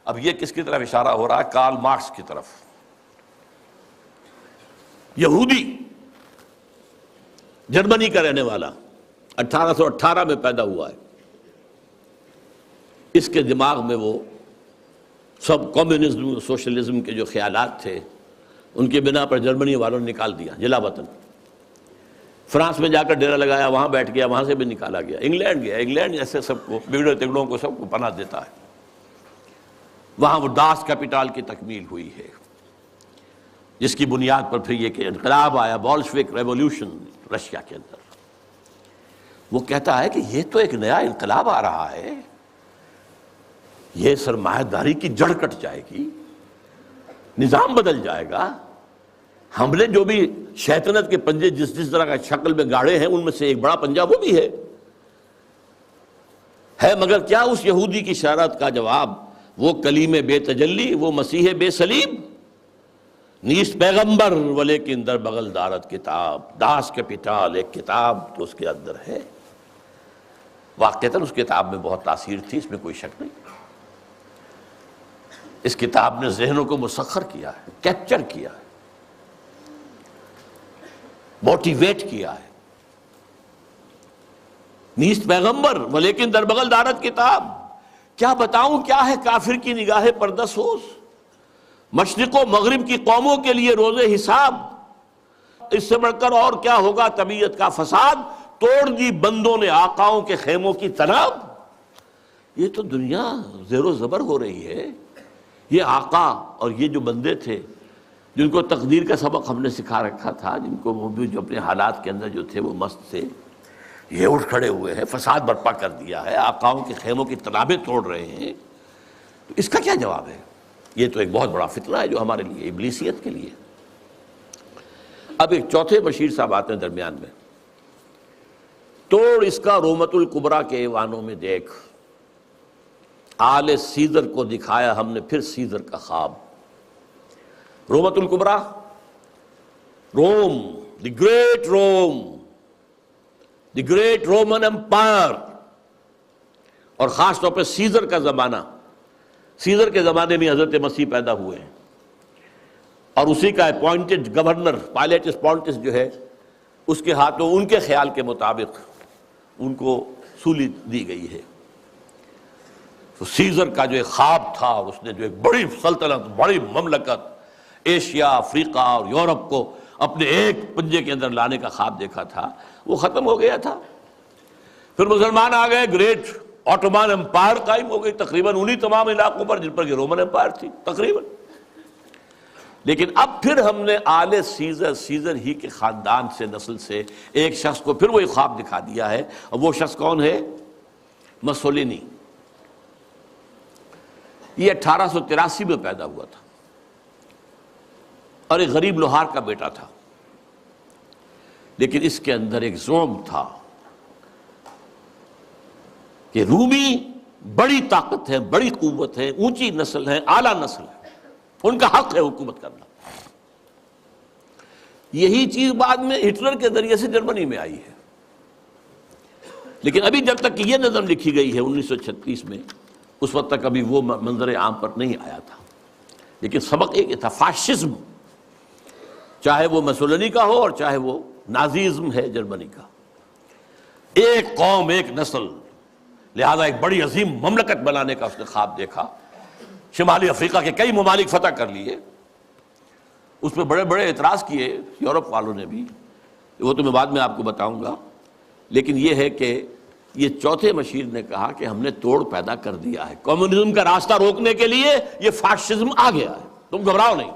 اب یہ کس کی طرف اشارہ ہو رہا ہے؟ کارل مارکس کی طرف. یہودی، جرمنی کا رہنے والا، 1818 میں پیدا ہوا ہے. اس کے دماغ میں وہ سب کمیونزم سوشلزم کے جو خیالات تھے ان کے بنا پر جرمنی والوں نے نکال دیا جلا وطن. فرانس میں جا کر ڈیرا لگایا، وہاں بیٹھ گیا، وہاں سے بھی نکالا گیا. انگلینڈ گیا، انگلینڈ ایسے سب کو بگڑے تگڑوں کو سب کو پناہ دیتا ہے. وہاں وہ داس کیپیٹال کی تکمیل ہوئی ہے جس کی بنیاد پر پھر یہ کہ انقلاب آیا، بولشوک ریولوشن رشیا کے اندر. وہ کہتا ہے کہ یہ تو ایک نیا انقلاب آ رہا ہے. یہ سرمایہ داری کی جڑ کٹ جائے گی، نظام بدل جائے گا۔ ہم نے جو بھی شیطنت کے پنجے جس طرح کا شکل میں گاڑے ہیں، ان میں سے ایک بڑا پنجہ وہ بھی ہے مگر کیا اس یہودی کی شرارت کا جواب؟ وہ کلیم بے تجلی، وہ مسیح بے صلیب، نیست پیغمبر ولیکن در بغل دارت کتاب، داس کیپیٹل، ایک کتاب تو اس کے اندر ہے۔ واقعتاً اس کتاب میں بہت تاثیر تھی، اس میں کوئی شک نہیں۔ اس کتاب نے ذہنوں کو مسخر کیا ہے، کیپچر کیا ہے، موٹیویٹ کیا ہے۔ نیست پیغمبر ولیکن در بغل دارت کتاب، کیا بتاؤں کیا ہے کافر کی نگاہ پردہ سوز، مشرق و مغرب کی قوموں کے لیے روز حساب، اس سے بڑھ کر اور کیا ہوگا طبیعت کا فساد، توڑ دی بندوں نے آقاؤں کے خیموں کی تناب۔ یہ تو دنیا زیر و زبر ہو رہی ہے۔ یہ آقا اور یہ جو بندے تھے جن کو تقدیر کا سبق ہم نے سکھا رکھا تھا، جن کو وہ بھی جو اپنے حالات کے اندر جو تھے وہ مست تھے، یہ اٹھ کھڑے ہوئے ہیں، فساد برپا کر دیا ہے، آقاؤں کے خیموں کی تنابیں توڑ رہے ہیں، تو اس کا کیا جواب ہے؟ یہ تو ایک بہت بڑا فتنہ ہے جو ہمارے لیے، ابلیسیت کے لیے۔ اب ایک چوتھے بشیر صاحب آتے ہیں درمیان میں، توڑ اس کا رومت الکبریٰ کے ایوانوں میں دیکھ، آل سیزر کو دکھایا ہم نے پھر سیزر کا خواب۔ رومت الکبریٰ، Rome, the great Rome, the great Roman empire, اور خاص طور پہ سیزر کا زمانہ۔ سیزر کے زمانے میں حضرت مسیح پیدا ہوئے ہیں، اور اسی کا اپوائنٹڈ گورنر پائلیٹس پونٹس جو ہے، اس کے ہاتھوں ان کے خیال کے مطابق ان کو سولی دی گئی ہے۔ تو سیزر کا جو ایک خواب تھا، اور اس نے جو ایک بڑی سلطنت، بڑی مملکت، ایشیا، افریقہ اور یورپ کو اپنے ایک پنجے کے اندر لانے کا خواب دیکھا تھا، وہ ختم ہو گیا تھا۔ پھر مسلمان آ گئے، گریٹ آٹومان امپائر قائم ہو گئی، تقریباً انہی تمام علاقوں پر جن پر یہ رومن امپائر تھی تقریباً۔ لیکن اب پھر ہم نے آل سیزر، سیزر ہی کے خاندان سے، نسل سے ایک شخص کو پھر وہی خواب دکھا دیا ہے، اور وہ شخص کون ہے؟ مسولینی۔ یہ 1883 میں پیدا ہوا تھا، اور ایک غریب لوہار کا بیٹا تھا، لیکن اس کے اندر ایک زوم تھا کہ رومی بڑی طاقت ہے، بڑی قوت ہے، اونچی نسل ہے، اعلیٰ نسل ہے، ان کا حق ہے حکومت کرنا۔ یہی چیز بعد میں ہٹلر کے ذریعے سے جرمنی میں آئی ہے، لیکن ابھی جب تک یہ نظم لکھی گئی ہے 1936 میں، اس وقت تک ابھی وہ منظر عام پر نہیں آیا تھا۔ لیکن سبق ایک تھا، فاشزم، چاہے وہ مسولینی کا ہو اور چاہے وہ نازیزم ہے جرمنی کا، ایک قوم، ایک نسل، لہذا ایک بڑی عظیم مملکت بنانے کا اس نے خواب دیکھا۔ شمالی افریقہ کے کئی ممالک فتح کر لیے، اس پہ بڑے بڑے اعتراض کیے یورپ والوں نے بھی، وہ تو میں بعد میں آپ کو بتاؤں گا۔ لیکن یہ ہے کہ یہ چوتھے مشیر نے کہا کہ ہم نے توڑ پیدا کر دیا ہے، کمیونزم کا راستہ روکنے کے لیے یہ فاشزم آ گیا ہے، تم گھبراؤ نہیں۔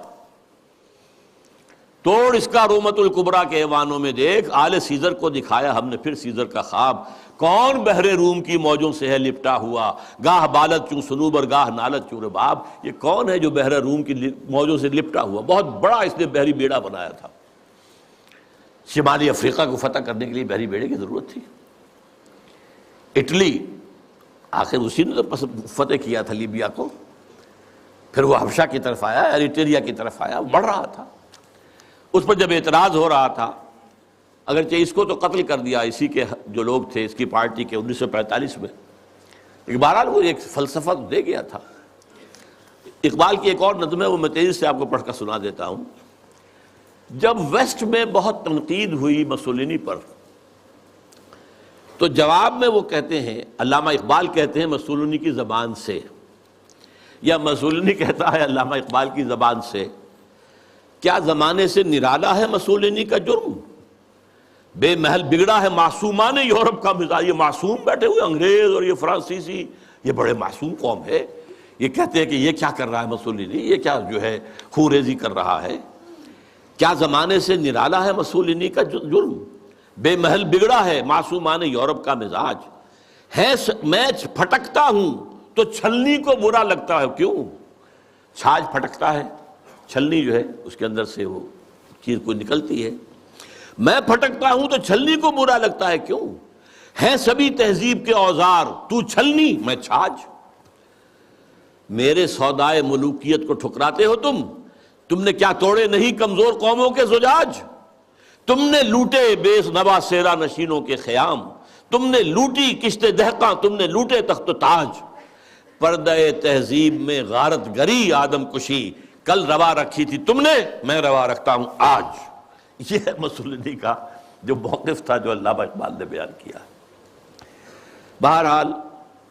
توڑ اس کا رومت الکبریٰ کے ایوانوں میں دیکھ، آل سیزر کو دکھایا ہم نے پھر سیزر کا خواب، کون بحر روم کی موجوں سے ہے لپٹا ہوا، گاہ بالت چوں سنوبر گاہ نالت چوں رباب۔ یہ کون ہے جو بحر روم کی موجوں سے لپٹا ہوا؟ بہت بڑا اس نے بحری بیڑا بنایا تھا، شمالی افریقہ کو فتح کرنے کے لیے بحری بیڑے کی ضرورت تھی۔ اٹلی، آخر اسی نے تو فتح کیا تھا لیبیا کو، پھر وہ حبشہ کی طرف آیا، ایریٹریا کی طرف آیا، بڑھ رہا تھا۔ اس پر جب اعتراض ہو رہا تھا، اگرچہ اس کو تو قتل کر دیا اسی کے جو لوگ تھے اس کی پارٹی کے 1945 میں، لیکن بہرحال وہ ایک فلسفہ دے گیا تھا۔ اقبال کی ایک اور نظم ہے، وہ میں تیزی سے آپ کو پڑھ کر سنا دیتا ہوں۔ جب ویسٹ میں بہت تنقید ہوئی مسولینی پر، تو جواب میں وہ کہتے ہیں، علامہ اقبال کہتے ہیں مسولینی کی زبان سے، یا مسولینی کہتا ہے علامہ اقبال کی زبان سے، کیا زمانے سے نرالا ہے مسولینی کا جرم، بے محل بگڑا ہے معصومان یورپ کا مزاج۔ یہ معصوم بیٹھے ہوئے انگریز اور یہ فرانسیسی، یہ بڑے معصوم قوم ہے، یہ کہتے ہیں کہ یہ کیا کر رہا ہے مسولینی، یہ کیا جو ہے خوریزی کر رہا ہے۔ کیا زمانے سے نرالا ہے مسولینی کا جرم، بے محل بگڑا ہے معصومان یورپ کا مزاج، ہے میں پھٹکتا ہوں تو چھلنی کو برا لگتا ہے. کیوں؟ چھاج پھٹکتا ہے، چھلنی جو ہے اس کے اندر سے وہ چیر کو نکلتی ہے. میں پھٹکتا ہوں تو چھلنی کو برا لگتا ہے. کیوں؟ ہیں سبھی تہذیب کے اوزار، تو چھلنی میں چھاج. میرے سودائے ملوکیت کو ٹھکراتے ہو تم نے کیا توڑے نہیں کمزور قوموں کے زجاج. تم نے لوٹے بے نوا سیرا نشینوں کے خیام، تم نے لوٹی کشت دہقاں، تم نے لوٹے تخت و تاج. پردہ تہذیب میں غارت گری آدم کشی، کل روا رکھی تھی تم نے، میں روا رکھتا ہوں آج. یہ ہے مسلمانی کا جو موقف تھا جو علامہ اقبال نے بیان کیا. بہرحال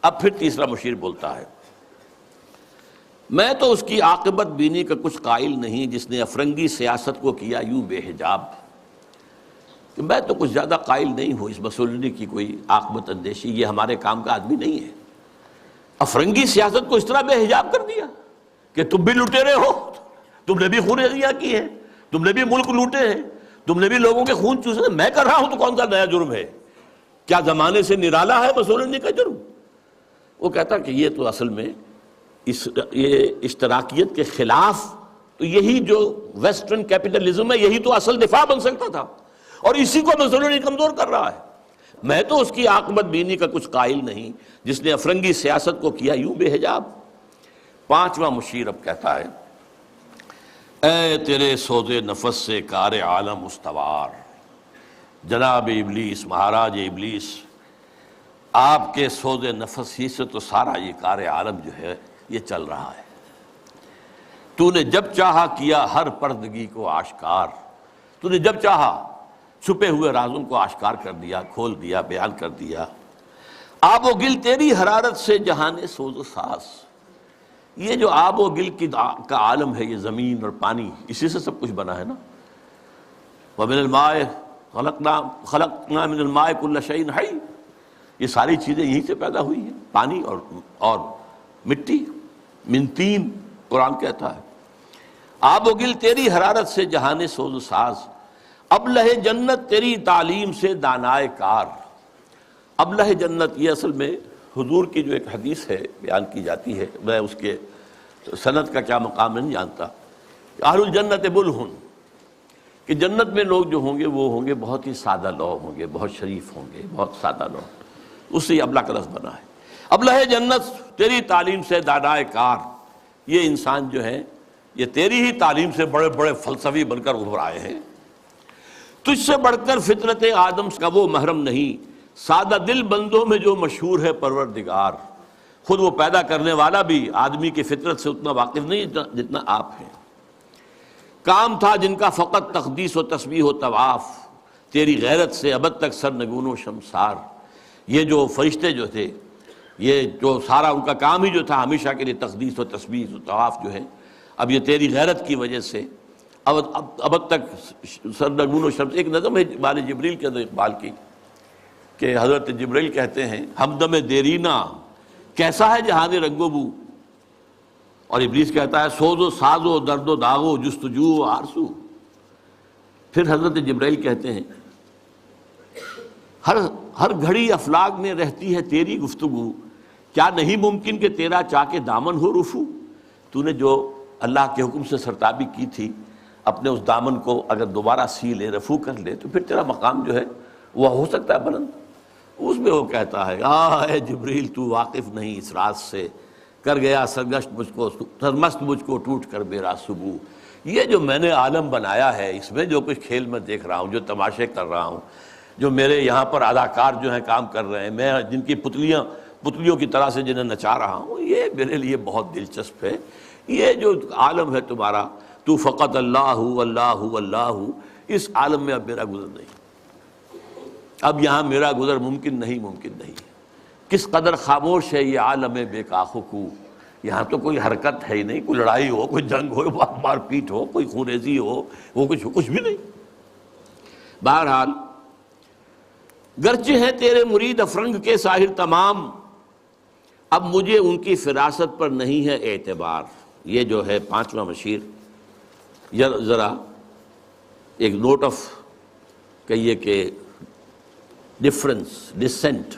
اب پھر تیسرا مشیر بولتا ہے، میں تو اس کی عاقبت بینی کا کچھ قائل نہیں جس نے افرنگی سیاست کو کیا یوں بے حجاب. کہ میں تو کچھ زیادہ قائل نہیں ہوں اس مسلمانی کی کوئی عاقبت اندیشی، یہ ہمارے کام کا آدمی نہیں ہے. افرنگی سیاست کو اس طرح بے حجاب کر دیا کہ تم بھی لٹیرے ہو، تم نے بھی خونریزیاں کی ہیں، تم نے بھی ملک لوٹے ہیں، تم نے بھی لوگوں کے خون چوسے. میں کر رہا ہوں تو کون سا نیا جرم ہے؟ کیا زمانے سے نرالا ہے مسولینی کا جرم؟ وہ کہتا کہ یہ تو اصل میں یہ اشتراکیت کے خلاف، تو یہی جو ویسٹرن کیپٹلزم ہے یہی تو اصل دفاع بن سکتا تھا، اور اسی کو مسولینی کمزور کر رہا ہے. میں تو اس کی عاقبت بینی کا کچھ قائل نہیں جس نے افرنگی سیاست کو کیا یوں بے حجاب. پانچواں مشیر اب کہتا ہے، اے تیرے سوز نفس سے کار عالم استوار. جناب ابلیس، مہاراج ابلیس، آپ کے سوز نفس ہی سے تو سارا یہ کار عالم جو ہے یہ چل رہا ہے. تو نے جب چاہا کیا ہر پردگی کو آشکار. تو نے جب چاہا چھپے ہوئے رازوں کو آشکار کر دیا، کھول دیا، بیان کر دیا. آب و گل تیری حرارت سے جہان سوز و ساز. یہ جو آب و گل کا عالم ہے، یہ زمین اور پانی، اسی سے سب کچھ بنا ہے نا. وَمِنَ الْمَاءِ خَلَقْنَا مِنَ الْمَاءِ كُلَّ شَيْءٍ حَيٍّ. یہ ساری چیزیں یہیں سے پیدا ہوئی ہیں، پانی اور مٹی. من تین قرآن کہتا ہے. آب و گل تیری حرارت سے جہان سوز و ساز. ابلہ جنت تیری تعلیم سے دانائے کار. ابلہ جنت یہ اصل میں حضور کی جو ایک حدیث ہے بیان کی جاتی ہے، میں اس کے سند کا کیا مقام نہیں جانتا. اہل الجنت بلہن، کہ جنت میں لوگ جو ہوں گے وہ ہوں گے بہت ہی سادہ لوگ ہوں گے، بہت شریف ہوں گے، بہت سادہ لوگ. اس سے یہ ابلہ کا لفظ بنا ہے. ابلہ جنت تیری تعلیم سے دانائے کار. یہ انسان جو ہے یہ تیری ہی تعلیم سے بڑے بڑے فلسفی بن کر ابھر آئے ہیں. تجھ سے بڑھ کر فطرت آدم کا وہ محرم نہیں، سادہ دل بندوں میں جو مشہور ہے پروردگار. خود وہ پیدا کرنے والا بھی آدمی کی فطرت سے اتنا واقف نہیں جتنا آپ ہیں. کام تھا جن کا فقط تقدیس و تسبیح و طواف، تیری غیرت سے ابد تک سرنگون و شمسار. یہ جو فرشتے جو تھے، یہ جو سارا ان کا کام ہی جو تھا ہمیشہ کے لیے تقدیس و تسبیح و طواف جو ہے، اب یہ تیری غیرت کی وجہ سے ابد تک سرنگون و شمس. ایک نظم ہے بال جبریل کے اندر اقبال کی کہ حضرت جبریل کہتے ہیں، ہمدم دیرینا کیسا ہے جہان رنگ و بو. اور ابلیس کہتا ہے، سوز و ساز و درد و داغ و جستجو و آرزو. پھر حضرت جبریل کہتے ہیں، ہر گھڑی افلاک میں رہتی ہے تیری گفتگو، کیا نہیں ممکن کہ تیرا چاہ کے دامن ہو رفو. تو نے جو اللہ کے حکم سے سرتابی کی تھی، اپنے اس دامن کو اگر دوبارہ سی لے، رفو کر لے، تو پھر تیرا مقام جو ہے وہ ہو سکتا ہے بلند. اس میں وہ کہتا ہے، اے جبریل تو واقف نہیں اس راز سے، کر گیا سرگشت مجھ کو سرمست مجھ کو ٹوٹ کر میرا صبح. یہ جو میں نے عالم بنایا ہے، اس میں جو کچھ کھیل میں دیکھ رہا ہوں، جو تماشے کر رہا ہوں، جو میرے یہاں پر اداکار جو ہیں کام کر رہے ہیں، میں جن کی پتلیوں کی طرح سے جنہیں نچا رہا ہوں، یہ میرے لیے بہت دلچسپ ہے. یہ جو عالم ہے تمہارا، تو فقط اللہ اللہ اللہ، اس عالم میں اب میرا گزر نہیں. اب یہاں میرا گزر ممکن نہیں. کس قدر خاموش ہے یہ عالم بے کاخ کو. یہاں تو کوئی حرکت ہے ہی نہیں، کوئی لڑائی ہو، کوئی جنگ ہو، مار پیٹ ہو، کوئی خونریزی ہو، وہ کچھ بھی نہیں. بہرحال گرچہ ہیں تیرے مرید افرنگ کے ساحر تمام، اب مجھے ان کی فراست پر نہیں ہے اعتبار. یہ جو ہے پانچواں مشیر، ذرا ایک نوٹ آف کہیے کہ ڈسینٹ،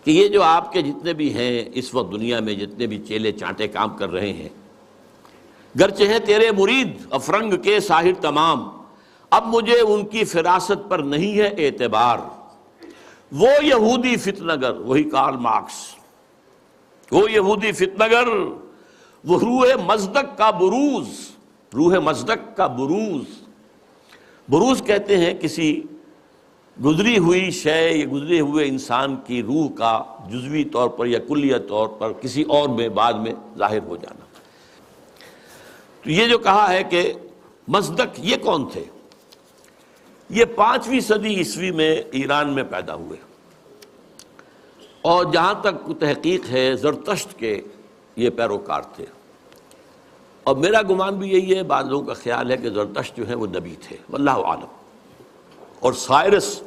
کہ یہ جو آپ کے جتنے بھی ہیں اس وقت دنیا میں جتنے بھی چیلے چانٹے کام کر رہے ہیں، گرچہ ہیں تیرے مرید افرنگ کے ساحر تمام، اب مجھے ان کی فراست پر نہیں ہے اعتبار۔ وہ یہودی فتنہ گر، وہی کارل مارکس، وہ یہودی فتنہ گر، وہ روح مصدق کا بروز، روح مصدق کا بروز۔ بروز کہتے ہیں کسی گزری ہوئی شے یا گزرے ہوئے انسان کی روح کا جزوی طور پر یا کلیہ طور پر کسی اور میں بعد میں ظاہر ہو جانا۔ تو یہ جو کہا ہے کہ مصدق، یہ کون تھے؟ یہ 5ویں صدی عیسوی میں ایران میں پیدا ہوئے، اور جہاں تک تحقیق ہے زرتشت کے یہ پیروکار تھے، اور میرا گمان بھی یہی ہے، بعض لوگوں کا خیال ہے کہ زرتشت جو ہے وہ نبی تھے، واللہ عالم۔ اور سائرس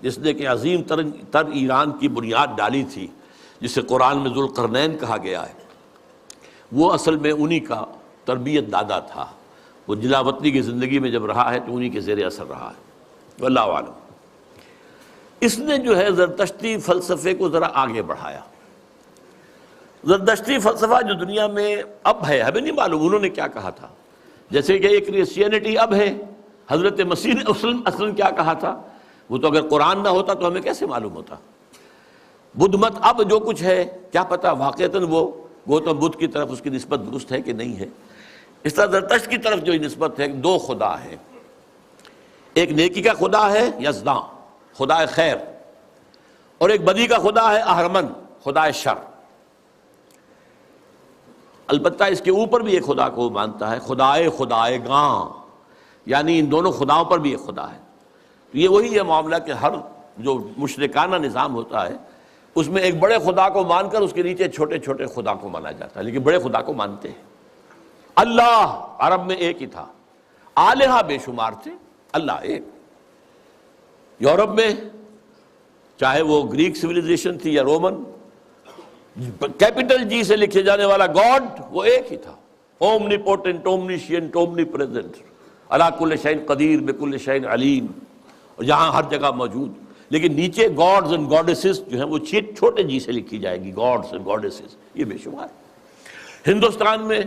جس نے کہ عظیم تر ایران کی بنیاد ڈالی تھی، جسے قرآن میں ذوالقرنین کہا گیا ہے، وہ اصل میں انہی کا تربیت دادا تھا۔ وہ جلا وطنی کی زندگی میں جب رہا ہے تو انہی کے زیر اثر رہا ہے، واللہ عالم۔ اس نے جو ہے زرتشتی فلسفے کو ذرا آگے بڑھایا۔ زرتشتی فلسفہ جو دنیا میں اب ہے، ہمیں نہیں معلوم انہوں نے کیا کہا تھا، جیسے کہ ایک کرسچینٹی اب ہے، حضرت مسیح نے اصلاً کیا کہا تھا، وہ تو اگر قرآن نہ ہوتا تو ہمیں کیسے معلوم ہوتا۔ بدھ مت اب جو کچھ ہے کیا پتہ واقعتاً وہ گوتم بدھ کی طرف اس کی نسبت درست ہے کہ نہیں ہے۔ اس طرح زرتشت کی طرف جو نسبت ہے، 2 خدا ہیں، ایک نیکی کا خدا ہے یزداں، خدا خیر، اور ایک بدی کا خدا ہے اہرمن، خدا شر۔ البتہ اس کے اوپر بھی ایک خدا کو مانتا ہے، خدائے گاں، یعنی ان دونوں خداؤں پر بھی ایک خدا ہے۔ تو یہ وہی ہے معاملہ کہ ہر جو مشرکانہ نظام ہوتا ہے اس میں ایک بڑے خدا کو مان کر اس کے نیچے چھوٹے چھوٹے خدا کو مانا جاتا ہے، لیکن بڑے خدا کو مانتے ہیں۔ اللہ عرب میں ایک ہی تھا، آلہہ بے شمار تھے، اللہ ایک۔ یورپ میں چاہے وہ گریک سویلائزیشن تھی یا رومن، کیپٹل جی سے لکھے جانے والا گاڈ وہ ایک ہی تھا، اومنی پوٹنٹ، اومنیشینٹ، اومنی پریزنٹ، علی کل شیء قدیر، بکل شیء علیم، اور یہاں ہر جگہ موجود۔ لیکن نیچے گاڈز اینڈ گاڈیسز جو ہیں وہ چھوٹے جی سے لکھی جائے گی، گاڈز اینڈ گاڈیسز، یہ بے شمار۔ ہندوستان میں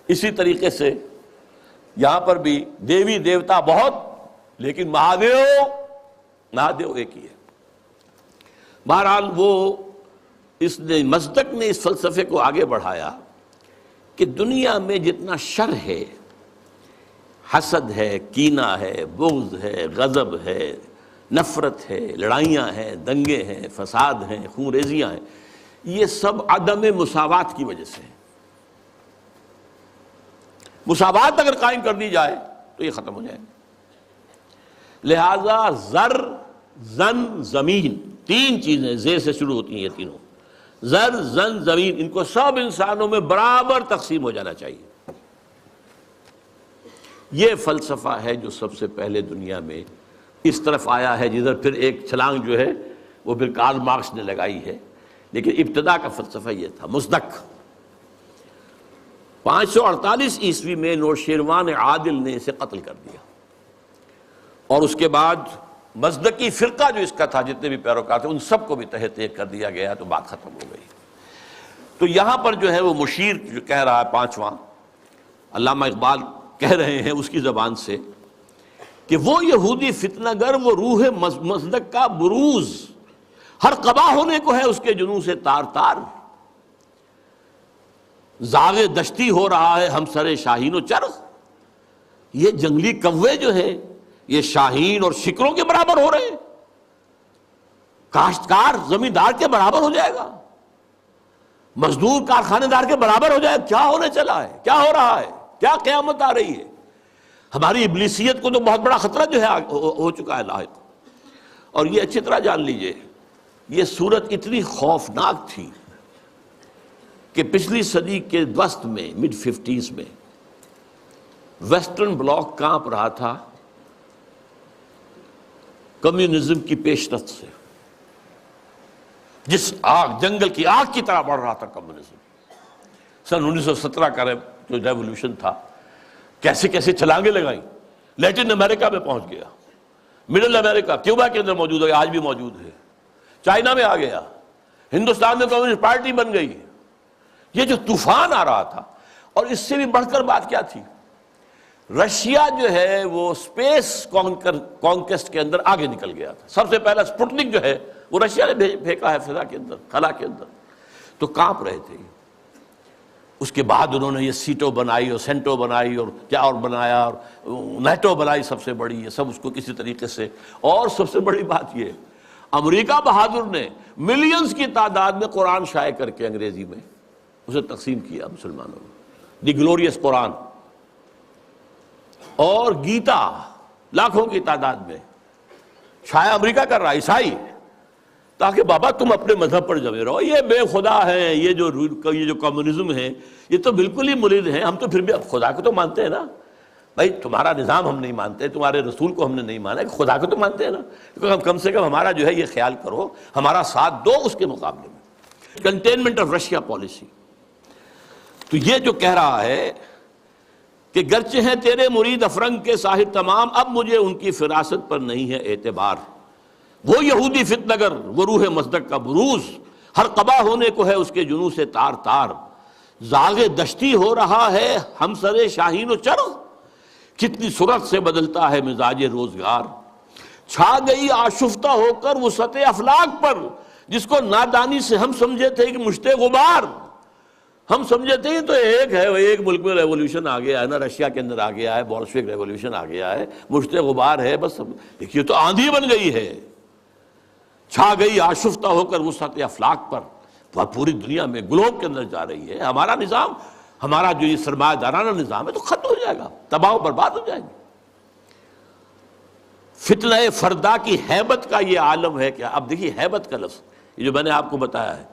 اسی طریقے سے یہاں پر بھی دیوی دیوتا بہت، لیکن مہادیو ایک ہی ہے۔ بہرحال وہ اس نے مصدق نے اس فلسفے کو آگے بڑھایا کہ دنیا میں جتنا شر ہے، حسد ہے، کینہ ہے، بغض ہے، غضب ہے، نفرت ہے، لڑائیاں ہیں، دنگے ہیں، فساد ہیں، خون ریزیاں ہیں، یہ سب عدم مساوات کی وجہ سے ہے۔ مساوات اگر قائم کر دی جائے تو یہ ختم ہو جائے گا۔ لہذا زر، زن، زمین، 3 چیزیں زیر سے شروع ہوتی ہیں، یہ تینوں، زر، زن، زمین، ان کو سب انسانوں میں برابر تقسیم ہو جانا چاہیے۔ یہ فلسفہ ہے جو سب سے پہلے دنیا میں اس طرف آیا ہے، جدھر پھر ایک چھلانگ جو ہے وہ پھر کارل مارکس نے لگائی ہے، لیکن ابتدا کا فلسفہ یہ تھا مصدق۔ 548 عیسوی میں نوشیروان عادل نے اسے قتل کر دیا، اور اس کے بعد مصدقی فرقہ جو اس کا تھا، جتنے بھی پیروکار تھے ان سب کو بھی تہہ تیغ کر دیا گیا، تو بات ختم ہو گئی۔ تو یہاں پر جو ہے وہ مشیر جو کہہ رہا ہے 5واں، علامہ اقبال کہہ رہے ہیں اس کی زبان سے کہ وہ یہودی فتنہ گر، وہ روح مصدق کا بروز، ہر قبا ہونے کو ہے اس کے جنوں سے تار تار، زاغ دشتی ہو رہا ہے ہم سر شاہین و چرخ۔ یہ جنگلی کوے جو ہیں یہ شاہین اور شکروں کے برابر ہو رہے ہیں، کاشتکار زمیندار کے برابر ہو جائے گا، مزدور کارخانے دار کے برابر ہو جائے گا۔ کیا ہونے چلا ہے، کیا ہو رہا ہے، کیا قیامت آ رہی ہے؟ ہماری ابلیسیت کو تو بہت بڑا خطرہ جو ہے ہو چکا ہے لاحق۔ اور یہ اچھی طرح جان لیجئے، یہ صورت اتنی خوفناک تھی کہ پچھلی صدی کے وسط میں، مڈ 50s میں، ویسٹرن بلاک کانپ رہا تھا کمیونزم کی پیش رفت سے، جس آگ، جنگل کی آگ کی طرح بڑھ رہا تھا کمیونزم۔ سن 1917 کا جو ریولوشن تھا، کیسے کیسے چھلانگیں لگائیں، لیٹن امریکہ میں پہنچ گیا، مڈل امریکہ، کیوبا کے اندر موجود ہے، آج بھی موجود ہے، چائنا میں آ گیا، ہندوستان میں کمیونسٹ پارٹی بن گئی. یہ جو طوفان آ رہا تھا. اور اس سے بھی بڑھ کر بات کیا تھی؟ رشیا جو ہے وہ اسپیس کانکویسٹ کے اندر آگے نکل گیا تھا. سب سے پہلا سپوٹنک جو ہے وہ رشیا نے پھینکا ہے فضا کے اندر، خلا کے اندر. تو کانپ رہے تھے. اس کے بعد انہوں نے یہ سیٹو بنائی اور سینٹو بنائی اور کیا اور بنایا اور نیٹو بنائی سب سے بڑی. یہ سب اس کو کسی طریقے سے. اور سب سے بڑی بات یہ، امریکہ بہادر نے ملینز کی تعداد میں قرآن شائع کر کے انگریزی میں اسے تقسیم کیا مسلمانوں میں. دی گلوریس قرآن اور گیتا لاکھوں کی تعداد میں شائع امریکہ کر رہا، عیسائی، تاکہ بابا تم اپنے مذہب پر جمے رہو. یہ بے خدا ہے، یہ جو کمیونزم ہے یہ تو بالکل ہی ملید ہیں. ہم تو پھر بھی اب خدا کو تو مانتے ہیں نا بھائی. تمہارا نظام ہم نہیں مانتے، تمہارے رسول کو ہم نے نہیں مانا، خدا کو تو مانتے ہیں نا. کیونکہ کم سے کم ہمارا جو ہے یہ خیال کرو، ہمارا ساتھ دو اس کے مقابلے میں. Containment of Russia policy. تو یہ جو کہہ رہا ہے کہ گرچہ ہیں تیرے مرید افرنگ کے ساحر تمام، اب مجھے ان کی فراست پر نہیں ہے اعتبار. وہ یہودی فتنگر، وہ روح مصدق کا بروز، ہر قبا ہونے کو ہے اس کے جنوں سے تار تار. زاغ دشتی ہو رہا ہے ہم سر شاہین و چرغ، کتنی سرعت سے بدلتا ہے مزاج روزگار. چھا گئی آشفتہ ہو کر وسعت افلاک پر، جس کو نادانی سے ہم سمجھے تھے کہ مشت غبار. ہم سمجھے تھے تو ایک ہے، ایک ملک میں ریولوشن آ گیا ہے نا، رشیا کے اندر آ گیا ہے، بولشوک ریولوشن آ گیا ہے، مشت غبار ہے بس. یہ تو آندھی بن گئی ہے. چھا گئی آشفتہ ہو کر وسعت افلاک پر، وہ پوری دنیا میں گلوب کے اندر جا رہی ہے. ہمارا نظام، ہمارا جو یہ سرمایہ دارانہ نظام ہے تو ختم ہو جائے گا، تباہ و برباد ہو جائے گی. فتنہ فردا کی ہیبت کا یہ عالم ہے. کیا اب دیکھیے ہیبت کا لفظ، یہ جو میں نے آپ کو بتایا ہے،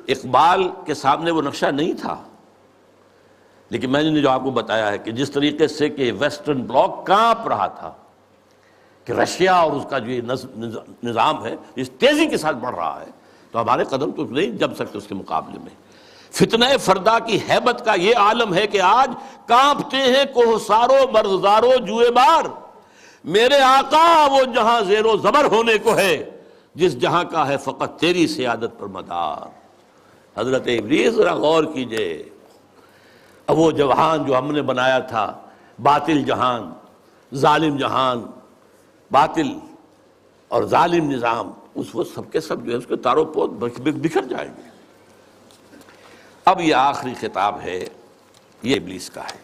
اقبال کے سامنے وہ نقشہ نہیں تھا، لیکن میں نے جو آپ کو بتایا ہے کہ جس طریقے سے کہ ویسٹرن بلاک کانپ رہا تھا کہ رشیا اور اس کا جو یہ نظام ہے اس تیزی کے ساتھ بڑھ رہا ہے، تو ہمارے قدم تو نہیں جم سکتے اس کے مقابلے میں. فتنہ فردا کی ہیبت کا یہ عالم ہے کہ آج کانپتے ہیں کوہسارو مرغزارو جوئے بار. میرے آقا وہ جہاں زیر و زبر ہونے کو ہے، جس جہاں کا ہے فقط تیری سیادت پر مدار. حضرت ابلیس ذرا غور کیجئے. اب وہ جہان جو ہم نے بنایا تھا، باطل جہان، ظالم جہان، باطل اور ظالم نظام، اس وقت سب کے سب جو ہے اس کے تارو پود بکھر جائیں گے. اب یہ آخری خطاب ہے، یہ ابلیس کا ہے.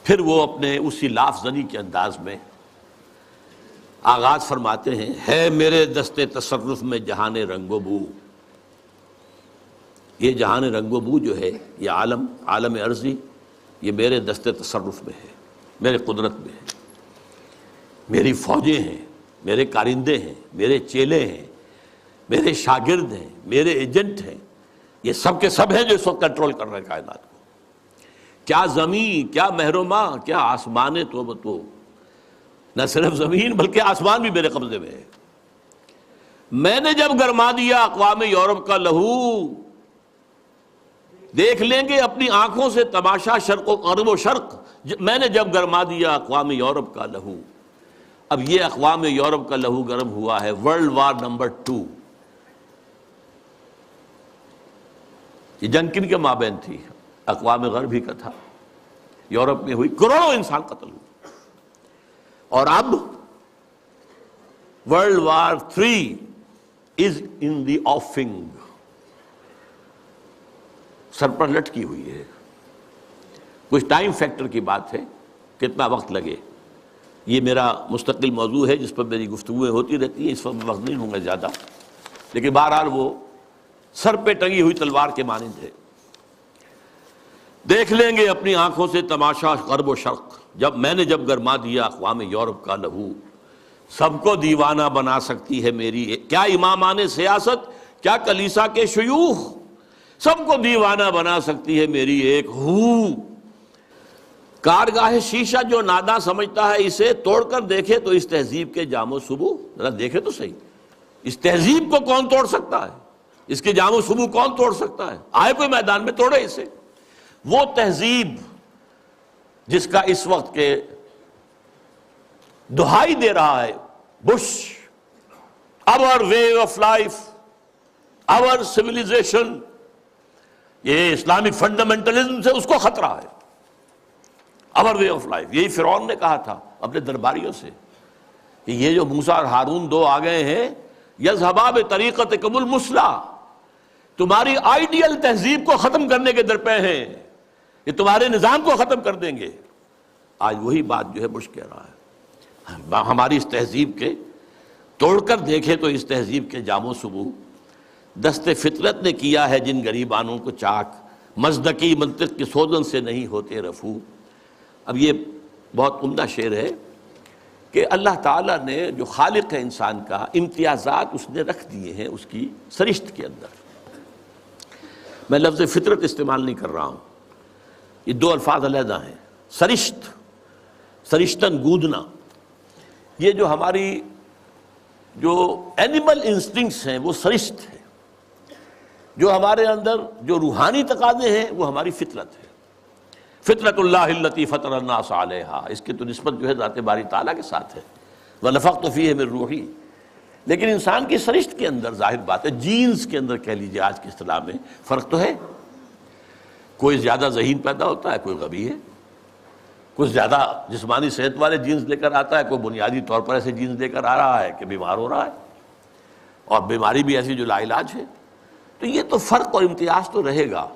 پھر وہ اپنے اسی لاف زنی کے انداز میں آغاز فرماتے ہیں، ہے میرے دست تصرف میں جہان رنگ و بو. یہ جہان رنگ و بو جو ہے، یہ عالم ارضی، یہ میرے دست تصرف میں ہے، میرے قدرت میں ہے. میری فوجیں ہیں، میرے کارندے ہیں، میرے چیلے ہیں، میرے شاگرد ہیں، میرے ایجنٹ ہیں. یہ سب کے سب ہیں جو اس وقت کنٹرول کر رہے ہیں کائنات کو. کیا زمین، کیا مہرما، کیا آسمان تو نہ صرف زمین بلکہ آسمان بھی میرے قبضے میں ہے. میں نے جب گرما دیا اقوام یورپ کا لہو، دیکھ لیں گے اپنی آنکھوں سے تماشا شرق و غرب و شرق. میں نے جب گرما دیا اقوام یورپ کا لہو. اب یہ اقوام یورپ کا لہو گرم ہوا ہے ورلڈ وار نمبر 2. یہ جنگ کن کے مابین تھی؟ اقوام غربی کا تھا. یورپ میں ہوئی، کروڑوں انسان قتل ہوئے. اور اب ورلڈ وار 3 از ان دی آفنگ، سر پر لٹکی ہوئی ہے. کچھ ٹائم فیکٹر کی بات ہے، کتنا وقت لگے. یہ میرا مستقل موضوع ہے جس پر میری گفتگویں ہوتی رہتی ہیں، اس وقت وقت نہیں ہوں گا زیادہ، لیکن بہرحال وہ سر پہ ٹنگی ہوئی تلوار کے مانند ہے. دیکھ لیں گے اپنی آنکھوں سے تماشا غرب و شرق، میں نے جب گرما دیا اقوام یورپ کا لہو. سب کو دیوانہ بنا سکتی ہے میری کیا امامان سیاست، کیا کلیسا کے شیوخ. سب کو دیوانہ بنا سکتی ہے میری ایک ہو. کارگاہ شیشہ جو ناداں سمجھتا ہے اسے توڑ کر دیکھے تو اس تہذیب کے جام و صبو. ذرا دیکھے تو صحیح، اس تہذیب کو کون توڑ سکتا ہے؟ اس کے جام و صبو کون توڑ سکتا ہے؟ آئے کوئی میدان میں توڑے اسے. وہ تہذیب جس کا اس وقت کے دہائی دے رہا ہے Bush our way of life, our civilization. یہ اسلامک فنڈامنٹلزم سے اس کو خطرہ ہے. our way of life. یہی فرعون نے کہا تھا اپنے درباریوں سے کہ یہ جو موسیٰ اور ہارون دو آ گئے ہیں یذهبا بطریقتکم المثلی، تمہاری آئیڈیل تہذیب کو ختم کرنے کے درپے ہیں، یہ تمہارے نظام کو ختم کر دیں گے. آج وہی بات جو ہے بش کہہ رہا ہے. ہماری اس تہذیب کے توڑ کر دیکھیں تو اس تہذیب کے جام و سبو دست فطرت نے کیا ہے جن غریبانوں کو چاک، مزدکی منطق کی سوزن سے نہیں ہوتے رفو. اب یہ بہت عمدہ شعر ہے کہ اللہ تعالیٰ نے جو خالق ہے انسان کا امتیازات اس نے رکھ دیے ہیں اس کی سرشت کے اندر. میں لفظ فطرت استعمال نہیں کر رہا ہوں، یہ دو الفاظ علیحدہ ہیں. سرشت، سرشتن گودنا، یہ جو ہماری جو اینیمل انسٹنکٹس ہیں وہ سرشت ہے. جو ہمارے اندر جو روحانی تقاضے ہیں وہ ہماری فطرت ہے. فطرت اللہ التی فطر الناس علیہا، اس کی تو نسبت جو ہے ذات باری تعالیٰ کے ساتھ ہے. وَنَفَخْتُ فِيهِ مِن روحی. لیکن انسان کی سرشت کے اندر ظاہر بات ہے، جینز کے اندر کہہ لیجیے آج کی اصطلاح میں فرق تو ہے. کوئی زیادہ ذہین پیدا ہوتا ہے، کوئی غبی ہے. کوئی زیادہ جسمانی صحت والے جینز لے کر آتا ہے، کوئی بنیادی طور پر ایسے جینز لے کر آ رہا ہے کہ بیمار ہو رہا ہے، اور بیماری بھی ایسی جو لا علاج ہے. تو یہ تو فرق اور امتیاز تو رہے گا.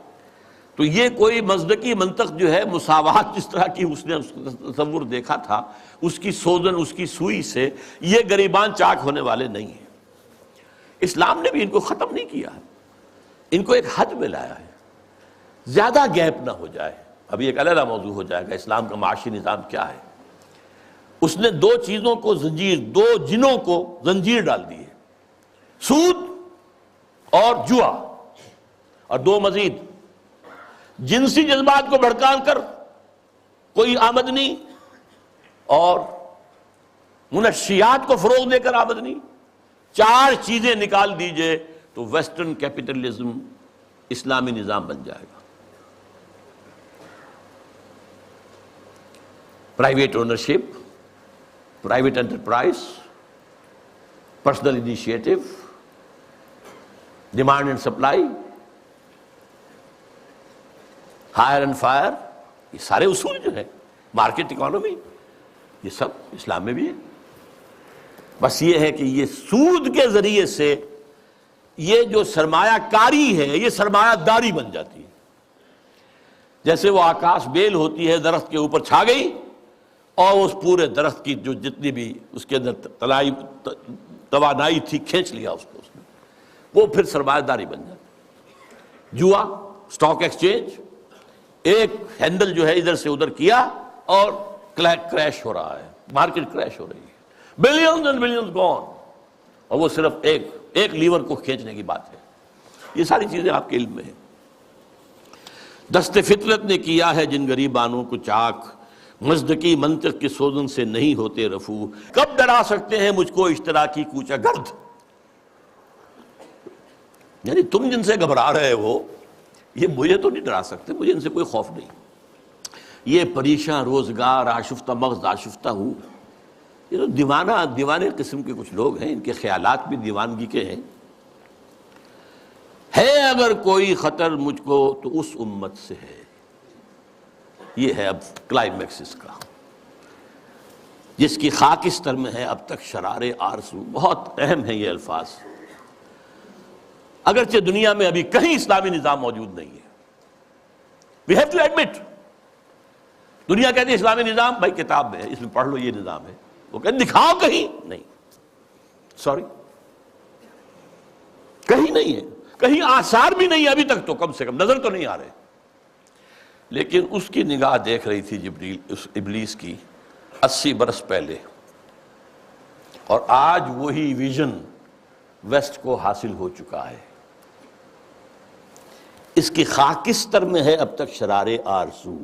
تو یہ کوئی مزدکی منطق جو ہے مساوات جس طرح کی اس نے تصور دیکھا تھا، اس کی سوزن، اس کی سوئی سے یہ غریبان چاک ہونے والے نہیں ہیں. اسلام نے بھی ان کو ختم نہیں کیا ہے، ان کو ایک حد میں لایا ہے. زیادہ گیپ نہ ہو جائے. ابھی ایک علیحدہ موضوع ہو جائے گا اسلام کا معاشی نظام کیا ہے. اس نے دو چیزوں کو زنجیر، دو جنوں کو زنجیر ڈال دی ہے، سود اور جوا، اور دو مزید جنسی جذبات کو بھڑکان کر کوئی آمدنی اور منشیات کو فروغ دے کر آمدنی. چار چیزیں نکال دیجئے تو ویسٹرن کیپٹلزم اسلامی نظام بن جائے گا. Private ownership, private enterprise, personal initiative, demand and supply, hire and fire, یہ سارے اصول جو ہیں، مارکیٹ اکانومی، یہ سب اسلام میں بھی ہے. بس یہ ہے کہ یہ سود کے ذریعے سے یہ جو سرمایہ کاری ہے یہ سرمایہ داری بن جاتی ہے. جیسے وہ آکاش بیل ہوتی ہے درخت کے اوپر چھا گئی اور اس پورے درخت کی جو جتنی بھی اس کے اندر توانائی تھی کھینچ لیا اس کو، اس نے وہ پھر سرمایہ داری بن جاتی. جوا، سٹاک ایکسچینج، ایک ہینڈل جو ہے ادھر سے ادھر کیا اور کریش ہو رہا ہے، مارکیٹ کریش ہو رہی ہے، بلینز اینڈ بلینز گون، اور وہ صرف ایک لیور کو کھینچنے کی بات ہے. یہ ساری چیزیں آپ کے علم میں ہیں. دست فطرت نے کیا ہے جن غریبانوں کو چاک، مزدکی منطق کی سوزن سے نہیں ہوتے رفو. کب ڈرا سکتے ہیں مجھ کو اشتراکی کوچہ گرد، یعنی تم جن سے گھبرا رہے ہو یہ مجھے تو نہیں ڈرا سکتے، مجھے ان سے کوئی خوف نہیں. یہ پریشاں روزگار آشفتہ مغز آشفتہ ہوں، یہ تو دیوانے قسم کے کچھ لوگ ہیں، ان کے خیالات بھی دیوانگی کے ہیں. ہے اگر کوئی خطر مجھ کو تو اس امت سے ہے. یہ ہے اب کلائمیکس اس کا، جس کی خاکستر میں ہے اب تک شرار آرزو. بہت اہم ہیں یہ الفاظ، اگرچہ دنیا میں ابھی کہیں اسلامی نظام موجود نہیں ہے. we have to admit. دنیا کہتی ہے اسلامی نظام، بھائی کتاب میں ہے، اس میں پڑھ لو یہ نظام ہے. وہ کہتے دکھاؤ کہیں، نہیں، سوری، کہیں نہیں ہے، کہیں آثار بھی نہیں ہے ابھی تک، تو کم سے کم نظر تو نہیں آ رہے. لیکن اس کی نگاہ دیکھ رہی تھی جبریل، اس ابلیس کی 80 برس پہلے، اور آج وہی ویژن ویسٹ کو حاصل ہو چکا ہے. اس کی خاکستر میں ہے اب تک شرار آرزو.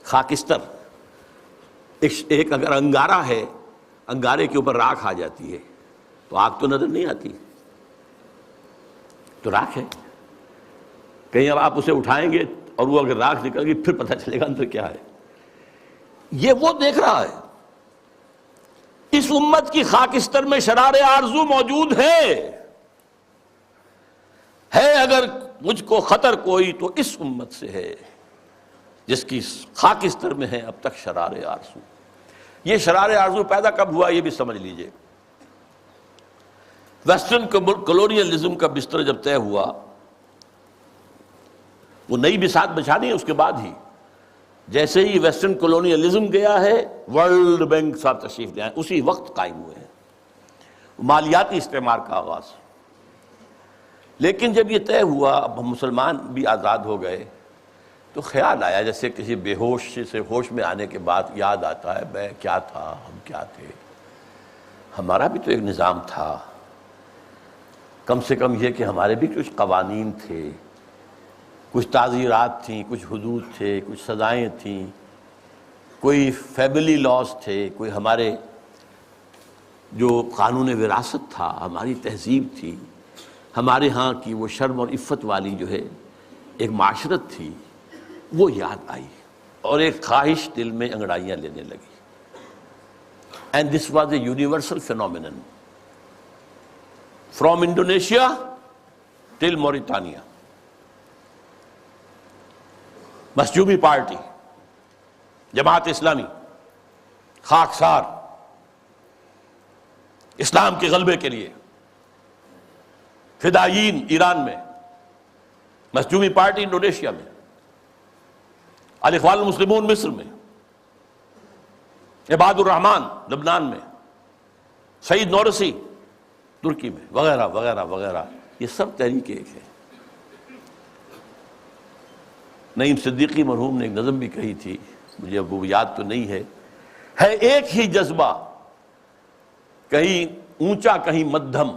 خاکستر ایک اگر انگارہ ہے، انگارے کے اوپر راکھ آ جاتی ہے تو آگ تو نظر نہیں آتی، تو راکھ ہے. کہیں اب آپ اسے اٹھائیں گے اور وہ اگر راکھ نکل گئی پھر پتہ چلے گا اندر کیا ہے. یہ وہ دیکھ رہا ہے اس امت کی خاکستر میں شرار آرزو موجود ہے اگر مجھ کو خطر کوئی تو اس امت سے ہے جس کی خاکستر میں ہے اب تک شرار آرزو۔ یہ شرار آرزو پیدا کب ہوا یہ بھی سمجھ لیجئے۔ ویسٹرن کلونیلزم کا بستر جب طے ہوا، وہ نئی بساط بچھانی ہے اس کے بعد ہی، جیسے ہی ویسٹرن کلونیلزم گیا ہے ورلڈ بینک صاحب تشریف لے آئے، اسی وقت قائم ہوئے ہیں مالیاتی استعمار کا آغاز۔ لیکن جب یہ طے ہوا، اب ہم مسلمان بھی آزاد ہو گئے، تو خیال آیا جیسے کسی بے ہوش سے ہوش میں آنے کے بعد یاد آتا ہے میں کیا تھا، ہم کیا تھے، ہمارا بھی تو ایک نظام تھا، کم سے کم یہ کہ ہمارے بھی کچھ قوانین تھے، کچھ تعزیرات تھیں، کچھ حدود تھے، کچھ سزائیں تھیں، کوئی فیملی لاز تھے، کوئی ہمارے جو قانون وراثت تھا، ہماری تہذیب تھی، ہمارے ہاں کی وہ شرم اور عفت والی جو ہے ایک معاشرت تھی، وہ یاد آئی اور ایک خواہش دل میں انگڑائیاں لینے لگی۔ And this was a universal phenomenon from Indonesia till Mauritania. مسجوبی پارٹی، جماعت اسلامی، خاکسار، اسلام کے غلبے کے لیے، فدائیین ایران میں، مسجوبی پارٹی انڈونیشیا میں، الاخوان المسلمون مصر میں، عباد الرحمن لبنان میں، سعید نورسی ترکی میں، وغیرہ وغیرہ وغیرہ، یہ سب تحریک ایک ہے۔ نعیم صدیقی مرحوم نے ایک نظم بھی کہی تھی، مجھے اب وہ یاد تو نہیں ہے ایک ہی جذبہ، کہیں اونچا کہیں مدھم،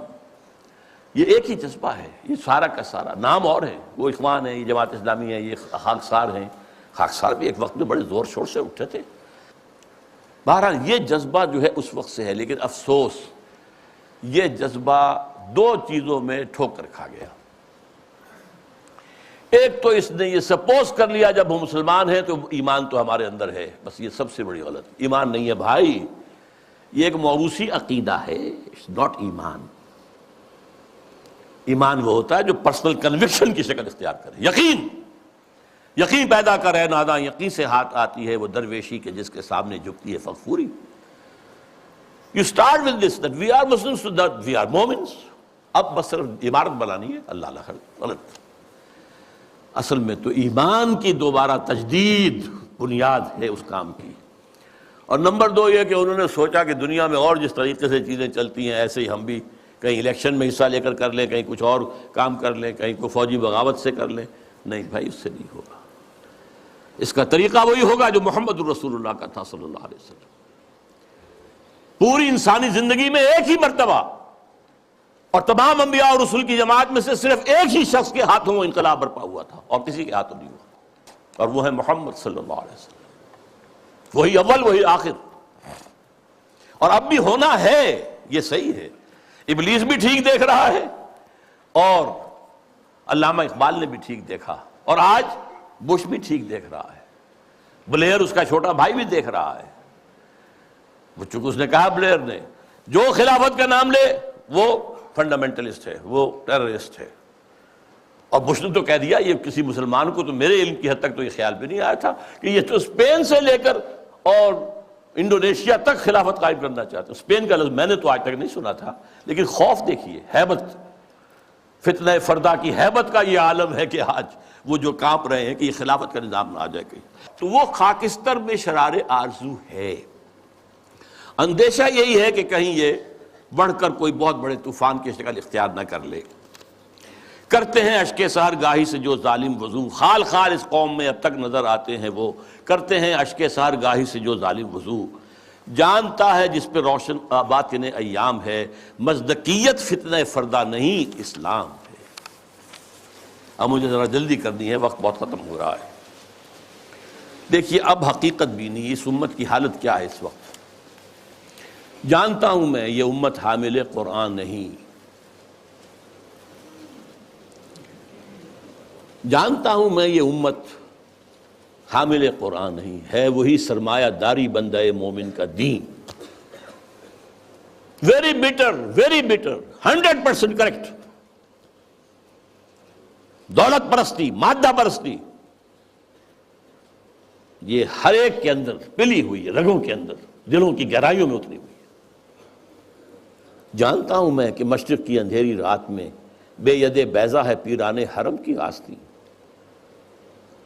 یہ ایک ہی جذبہ ہے، یہ سارا کا سارا، نام اور ہے، وہ اخوان ہے، یہ جماعت اسلامی ہے، یہ خاکسار ہیں، خاکسار بھی ایک وقت میں بڑے زور شور سے اٹھے تھے۔ بہرحال یہ جذبہ جو ہے اس وقت سے ہے، لیکن افسوس یہ جذبہ دو چیزوں میں ٹھوکر کھا گیا۔ ایک تو اس نے یہ سپوز کر لیا جب ہم مسلمان ہیں تو ایمان تو ہمارے اندر ہے، بس یہ سب سے بڑی غلط، ایمان نہیں ہے بھائی، یہ ایک موروثی عقیدہ ہے، اٹس ناٹ ایمان۔ ایمان وہ ہوتا ہے جو پرسنل کنوکشن کی شکل اختیار کرے، یقین پیدا کر ہے، ناداں یقین سے ہاتھ آتی ہے وہ درویشی کے جس کے سامنے جھکتی ہے فغفوری۔ You start with this that we are Muslims, so that we are Momins۔ اب بس صرف عمارت بنانی ہے، اللہ غلط۔ اصل میں تو ایمان کی دوبارہ تجدید بنیاد ہے اس کام کی۔ اور نمبر دو یہ کہ انہوں نے سوچا کہ دنیا میں اور جس طریقے سے چیزیں چلتی ہیں ایسے ہی ہم بھی کہیں الیکشن میں حصہ لے کر لیں، کہیں کچھ اور کام کر لیں، کہیں کوئی فوجی بغاوت سے کر لیں۔ نہیں بھائی، اس سے نہیں ہوگا، اس کا طریقہ وہی ہوگا جو محمد الرسول اللہ کا تھا صلی اللہ علیہ وسلم۔ پوری انسانی زندگی میں ایک ہی مرتبہ، اور تمام انبیاء اور رسول کی جماعت میں سے صرف ایک ہی شخص کے ہاتھوں وہ انقلاب برپا ہوا تھا اور کسی کے ہاتھوں نہیں ہوا، اور وہ ہے محمد صلی اللہ علیہ وسلم۔ وہی اول وہی آخر، اور اب بھی ہونا ہے، یہ صحیح ہے۔ ابلیس بھی ٹھیک دیکھ رہا ہے، اور علامہ اقبال نے بھی ٹھیک دیکھا، اور آج بش بھی ٹھیک دیکھ رہا ہے، بلیر اس کا چھوٹا بھائی بھی دیکھ رہا ہے۔ وہ چونکہ اس نے کہا، بلیر نے، جو خلافت کا نام لے وہ فنڈامنٹلسٹ ہے، وہ ٹیررسٹ ہے، اور بش نے تو کہہ دیا، یہ کسی مسلمان کو تو میرے علم کی حد تک تو یہ خیال بھی نہیں آیا تھا کہ یہ تو اسپین سے لے کر اور انڈونیشیا تک خلافت قائم کرنا چاہتے ہیں۔ اسپین کا لفظ میں نے تو آج تک نہیں سنا تھا، لیکن خوف دیکھیے، ہیبت، فتنہ فردا کی ہیبت کا یہ عالم ہے کہ آج وہ جو کانپ رہے ہیں کہ یہ خلافت کا نظام نہ آ جائے کہیں۔ تو وہ خاکستر میں شرار آرزو ہے، اندیشہ یہی ہے کہ کہیں یہ بڑھ کر کوئی بہت بڑے طوفان کی شکل اختیار نہ کر لے۔ کرتے ہیں اشک سحر گاہی سے جو ظالم وضو، خال خال اس قوم میں اب تک نظر آتے ہیں وہ، کرتے ہیں اشک سحر گاہی سے جو ظالم وضو، جانتا ہے جس پہ روشن باطن ایام ہے، مصدقیت فتنہ فردہ نہیں اسلام ہے۔ اب مجھے ذرا جلدی کرنی ہے، وقت بہت ختم ہو رہا ہے۔ دیکھیے اب حقیقت بھی نہیں، اس امت کی حالت کیا ہے اس وقت۔ جانتا ہوں میں یہ امت حامل قرآن نہیں، جانتا ہوں میں یہ امت حامل قرآن نہیں، ہے وہی سرمایہ داری بندہ مومن کا دین۔ Very better 100% correct. دولت پرستی، مادہ پرستی، یہ ہر ایک کے اندر پلی ہوئی ہے، رگوں کے اندر، دلوں کی گہرائیوں میں اتری ہوئی ہے. جانتا ہوں میں کہ مشرق کی اندھیری رات میں بے ید بیضا ہے پیران حرم کی آستین.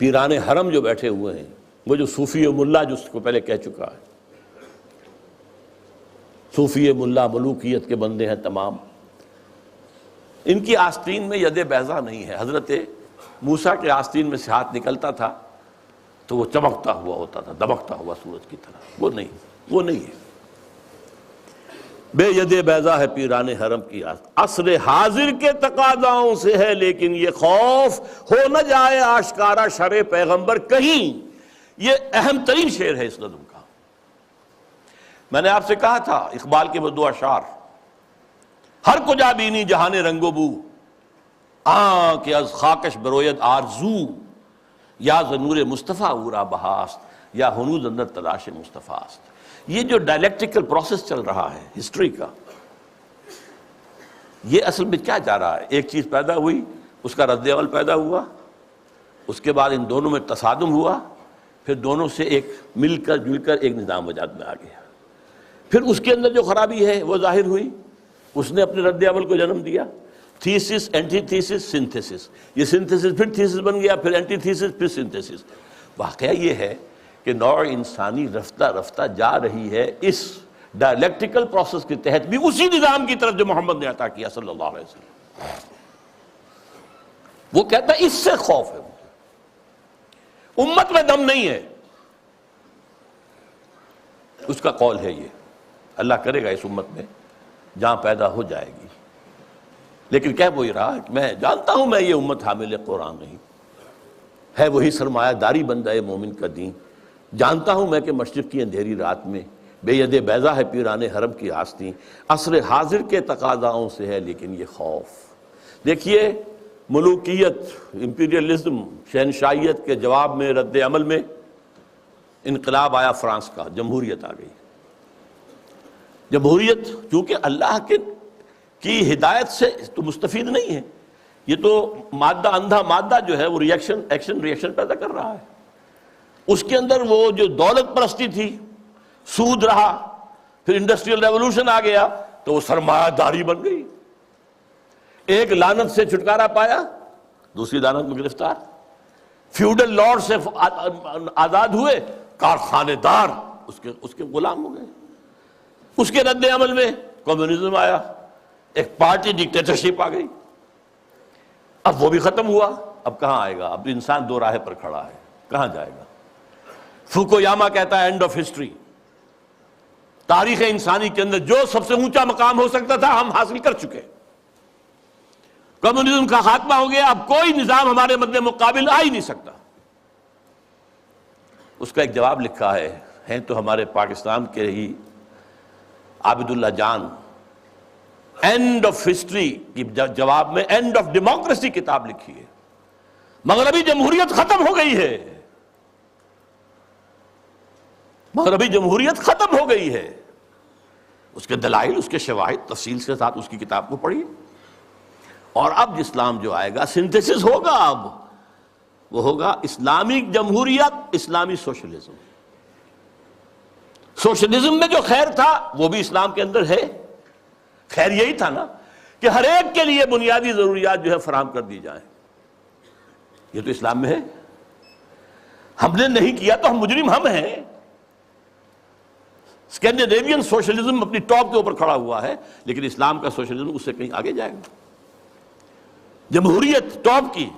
پیران حرم جو بیٹھے ہوئے ہیں، وہ جو صوفی و ملا، جو اس کو پہلے کہہ چکا ہے، صوفی ملا ملوکیت کے بندے ہیں تمام، ان کی آستین میں ید بیضا نہیں ہے. حضرت موسیٰ کے آستین میں سے ہاتھ نکلتا تھا تو وہ چمکتا ہوا ہوتا تھا، دمکتا ہوا سورج کی طرح. وہ نہیں ہے. بے ید بیضا ہے پیران حرم کی آستین، عصر حاضر کے تقاضاؤں سے ہے لیکن یہ خوف ہو نہ جائے آشکارا شرع پیغمبر کہیں. یہ اہم ترین شعر ہے اس نظم کا. میں نے آپ سے کہا تھا اقبال کے وہ دو اشعار، ہر کجا بینی جہان رنگ و بو، کہ از خاکش بروید آرزو، یا ز نور مصطفیٰ اورا بہاست، یا ہنوز اندر تلاش مصطفیٰ است. یہ جو ڈائلیکٹیکل پروسیس چل رہا ہے ہسٹری کا، یہ اصل میں کیا جا رہا ہے؟ ایک چیز پیدا ہوئی، اس کا رد عمل پیدا ہوا، اس کے بعد ان دونوں میں تصادم ہوا، پھر دونوں سے ایک مل کر جل کر ایک نظام وجود میں آ گیا. پھر اس کے اندر جو خرابی ہے وہ ظاہر ہوئی، اس نے اپنے رد عمل کو جنم دیا. Thesis, antithesis, synthesis. یہ سنتھیسس پھر تھیسس بن گیا، پھر اینٹی تھیسس، پھر سنتھیسس. واقعہ یہ ہے کہ نوع انسانی رفتہ رفتہ جا رہی ہے اس ڈائلیکٹیکل پروسیس کے تحت بھی اسی نظام کی طرف جو محمد نے عطا کیا صلی اللہ علیہ وسلم. وہ کہتا ہے اس سے خوف ہے، امت میں دم نہیں ہے. اس کا قول ہے یہ، اللہ کرے گا اس امت میں جہاں پیدا ہو جائے گی. لیکن کہہ وہی رہا کہ میں جانتا ہوں میں یہ امت حامل قرآن نہیں ہے، وہی سرمایہ داری بندہ مومن کا دین. جانتا ہوں میں کہ مشرق کی اندھیری رات میں بے ید بیضا ہے پیران حرم کی آستین، عصر حاضر کے تقاضاؤں سے ہے لیکن یہ خوف. دیکھیے ملوکیت، امپیریلزم، شہنشاہیت کے جواب میں، رد عمل میں انقلاب آیا فرانس کا، جمہوریت آ گئی. جمہوریت چونکہ اللہ کی ہدایت سے تو مستفید نہیں ہے، یہ تو مادہ، اندھا مادہ جو ہے وہ ایکشن ریئیکشن پیدا کر رہا ہے. اس کے اندر وہ جو دولت پرستی تھی، سود رہا، پھر انڈسٹریل ریولوشن آ گیا تو وہ سرمایہ داری بن گئی. ایک لعنت سے چھٹکارا پایا، دوسری لعنت میں گرفتار. فیوڈل لارڈ سے آزاد ہوئے، کارخانے دار اس کے غلام ہو گئے. اس کے رد عمل میں کمیونزم آیا، ایک پارٹی ڈکٹیٹرشپ آ گئی. اب وہ بھی ختم ہوا، اب کہاں آئے گا؟ اب انسان دو راہ پر کھڑا ہے، کہاں جائے گا؟ فوکویاما کہتا ہے اینڈ آف ہسٹری. تاریخ انسانی کے اندر جو سب سے اونچا مقام ہو سکتا تھا ہم حاصل کر چکے. کمیونزم کا خاتمہ ہو گیا، اب کوئی نظام ہمارے مد مقابل آ ہی نہیں سکتا. اس کا ایک جواب لکھا ہے تو ہمارے پاکستان کے ہی عابد اللہ جان، اینڈ آف ہسٹری کی جواب میں اینڈ آف ڈیموکریسی کتاب لکھی ہے. مغربی جمہوریت ختم ہو گئی ہے، مغربی جمہوریت ختم ہو گئی ہے. اس کے دلائل، اس کے شواہد تفصیل کے ساتھ اس کی کتاب کو پڑھی. اور اب اسلام جو آئے گا، سنتھیسس ہوگا، اب وہ ہوگا اسلامی جمہوریت، اسلامی سوشلزم. سوشلزم میں جو خیر تھا وہ بھی اسلام کے اندر ہے. خیر یہی تھا نا کہ ہر ایک کے لیے بنیادی ضروریات جو ہے فراہم کر دی جائیں. یہ تو اسلام میں ہے. ہم نے نہیں کیا تو ہم مجرم ہم ہیں. اسکینڈینیوین سوشلزم اپنی ٹاپ کے اوپر کھڑا ہوا ہے، لیکن اسلام کا سوشلزم اس سے کہیں آگے جائے گا. جمہوریت ٹاپ کی،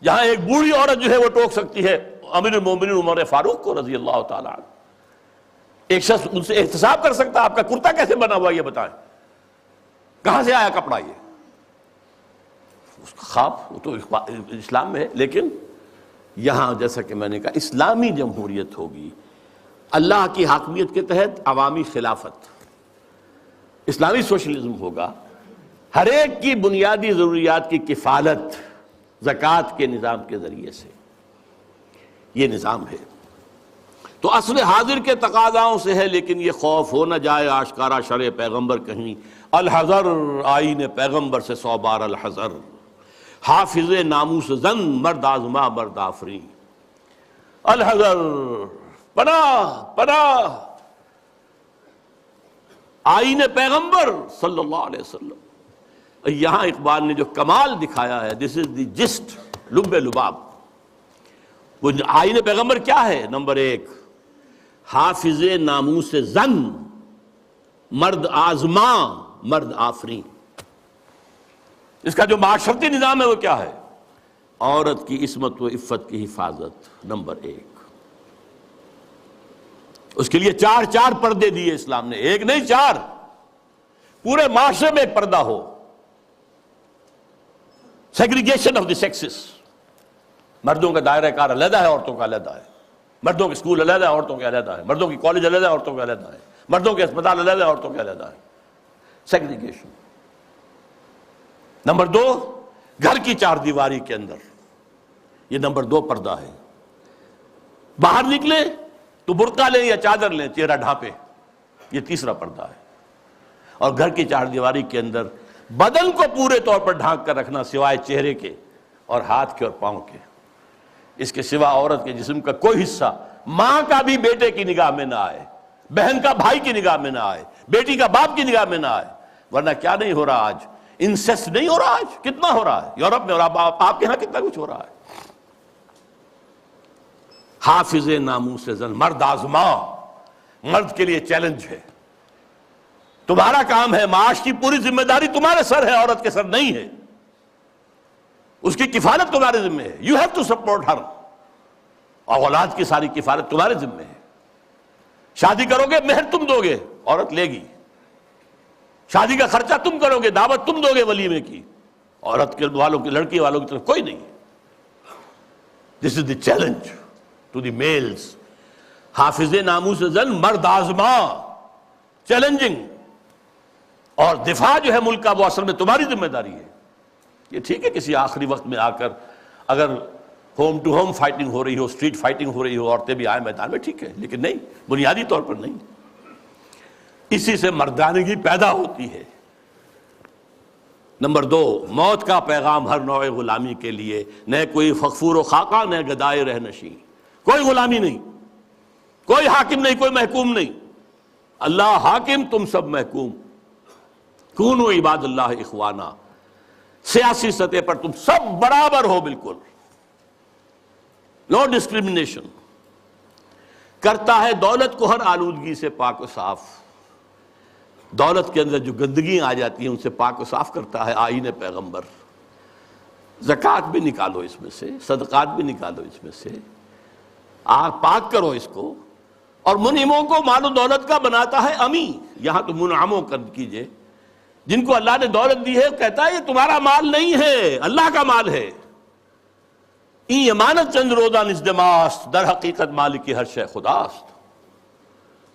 جہاں ایک بوڑھی عورت جو ہے وہ ٹوک سکتی ہے امیر المومنین عمر فاروق کو رضی اللہ تعالیٰ عنہ. ایک شخص ان سے احتساب کر سکتا آپ کا کرتا کیسے بنا ہوا یہ بتائیں، کہاں سے آیا کپڑا؟ یہ اس کا خواب وہ تو اسلام میں ہے. لیکن یہاں جیسا کہ میں نے کہا اسلامی جمہوریت ہوگی، اللہ کی حاکمیت کے تحت عوامی خلافت. اسلامی سوشلزم ہوگا، ہر ایک کی بنیادی ضروریات کی کفالت زکوٰۃ کے نظام کے ذریعے سے. یہ نظام ہے. تو عصر حاضر کے تقاضاؤں سے ہے، لیکن یہ خوف ہو نہ جائے آشکارا شرع پیغمبر کہیں، الحذر آئین پیغمبر سے 100 بار الحذر، حافظ ناموس زن مرد آزما مرد آفرین، الحذر پناہ پناہ آئین پیغمبر صلی اللہ علیہ وسلم۔ یہاں اقبال نے جو کمال دکھایا ہے، دس از دی جسٹ، لب لباب۔ وہ آئین پیغمبر کیا ہے؟ نمبر 1 حافظ ناموس زن مرد آزما مرد آفرین۔ اس کا جو معاشرتی نظام ہے وہ کیا ہے؟ عورت کی عصمت و عفت کی حفاظت، نمبر 1۔ اس کے لیے 4 پردے دیے اسلام نے، 1 نہیں 4، پورے معاشرے میں ایک پردہ ہو۔ سیگریگیشن آف دی سیکسز، مردوں کا دائرہ کار علیحدہ ہے، عورتوں کا علیحدہ ہے، مردوں کے اسکول علیحدہ ہے، عورتوں کے علیحدہ ہے، مردوں کی کالج علیحدہ ہے، عورتوں کے علیحدہ ہے، مردوں کے اسپتال علیحدہ ہے، عورتوں کے علیحدہ ہے، سیگریگیشن۔ نمبر 2 گھر کی 4 دیواری کے اندر، یہ نمبر 2 پردہ ہے۔ باہر نکلے تو برقع لیں یا چادر لیں، چہرہ ڈھانپے، یہ تیسرا پردہ ہے۔ اور گھر کی 4 دیواری کے اندر بدن کو پورے طور پر ڈھانک کر رکھنا، سوائے چہرے کے اور ہاتھ کے اور پاؤں کے۔ اس کے سوا عورت کے جسم کا کوئی حصہ ماں کا بھی بیٹے کی نگاہ میں نہ آئے، بہن کا بھائی کی نگاہ میں نہ آئے، بیٹی کا باپ کی نگاہ میں نہ آئے۔ ورنہ کیا نہیں ہو رہا آج؟ انسیسٹ نہیں ہو رہا آج؟ کتنا ہو رہا ہے یورپ میں، اور آپ کے ہاں کتنا کچھ ہو رہا ہے۔ حافظ ناموس زن مرد آزما، مرد کے لیے چیلنج ہے، تمہارا کام ہے، معاش کی پوری ذمہ داری تمہارے سر ہے، عورت کے سر نہیں ہے، اس کی کفالت تمہارے ذمہ ہے، یو ہیو ٹو سپورٹ ہر، اور اولاد کی ساری کفالت تمہارے ذمہ ہے۔ شادی کرو گے مہر تم دو گے، عورت لے گی، شادی کا خرچہ تم کرو گے، دعوت تم دو گے ولیمے کی، عورت کے والوں کی، لڑکی والوں کی طرف کوئی نہیں۔ This is the challenge to the males. حافظ ناموس زن مرد آزما، چیلنجنگ، اور دفاع جو ہے ملک کا وہ اصل میں تمہاری ذمہ داری ہے۔ یہ ٹھیک ہے کسی آخری وقت میں آ کر اگر ہوم ٹو ہوم فائٹنگ ہو رہی ہو، اسٹریٹ فائٹنگ ہو رہی ہو، عورتیں بھی آئیں میدان میں، ٹھیک ہے، لیکن نہیں، بنیادی طور پر نہیں۔ اسی سے مردانگی پیدا ہوتی ہے۔ نمبر 2 موت کا پیغام ہر نوع غلامی کے لیے، نہ کوئی فخفور و خاکہ، نہ گدائے رہنشین، کوئی غلامی نہیں، کوئی حاکم نہیں، کوئی محکوم نہیں، اللہ حاکم، تم سب محکوم، کونوا عباد اللہ اخوانا، سیاسی سطح پر تم سب برابر ہو، بالکل نو ڈسکریمنیشن۔ کرتا ہے دولت کو ہر آلودگی سے پاک و صاف، دولت کے اندر جو گندگیاں آ جاتی ہیں ان سے پاک و صاف کرتا ہے آئین پیغمبر۔ زکوٰۃ بھی نکالو اس میں سے، صدقات بھی نکالو اس میں سے، آپ پاک کرو اس کو۔ اور منعموں کو مال و دولت کا بناتا ہے امی، یہاں تو منعموں کر کیجئے، جن کو اللہ نے دولت دی ہے، کہتا ہے یہ تمہارا مال نہیں ہے، اللہ کا مال ہے۔ این امانت چند روزہ نزدماست، در حقیقت مالک ہر شے خداست۔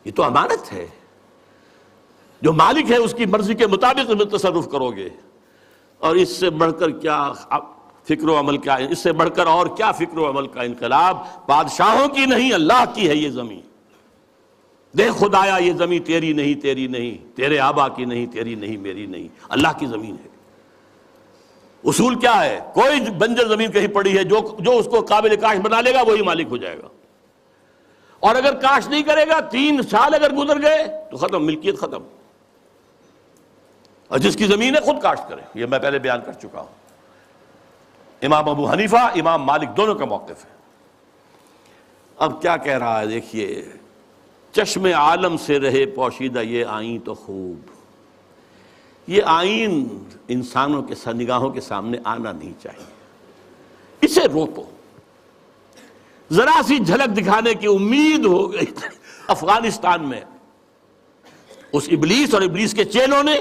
یہ تو امانت ہے، جو مالک ہے اس کی مرضی کے مطابق میں تصرف کرو گے، اور اس سے بڑھ کر کیا فکر و عمل کا، اس سے بڑھ کر اور کیا فکر و عمل کا انقلاب؟ بادشاہوں کی نہیں، اللہ کی ہے یہ زمین۔ دیکھ خدایا یہ زمین تیری نہیں، تیری نہیں، تیرے آبا کی نہیں، تیری نہیں، میری نہیں، اللہ کی زمین ہے۔ اصول کیا ہے؟ کوئی بنجر زمین کہیں پڑی ہے، جو اس کو قابل کاشت بنا لے گا وہی مالک ہو جائے گا، اور اگر کاشت نہیں کرے گا، 3 سال اگر گزر گئے تو ختم، ملکیت ختم۔ اور جس کی زمین ہے خود کاشت کرے، یہ میں پہلے بیان کر چکا ہوں۔ امام ابو حنیفہ، امام مالک دونوں کا موقف ہے۔ اب کیا کہہ رہا ہے دیکھیے، چشم عالم سے رہے پوشیدہ یہ آئین تو خوب، یہ آئین انسانوں کے نگاہوں کے سامنے آنا نہیں چاہیے، اسے روکو۔ ذرا سی جھلک دکھانے کی امید ہو گئی افغانستان میں، اس ابلیس اور ابلیس کے چیلوں نے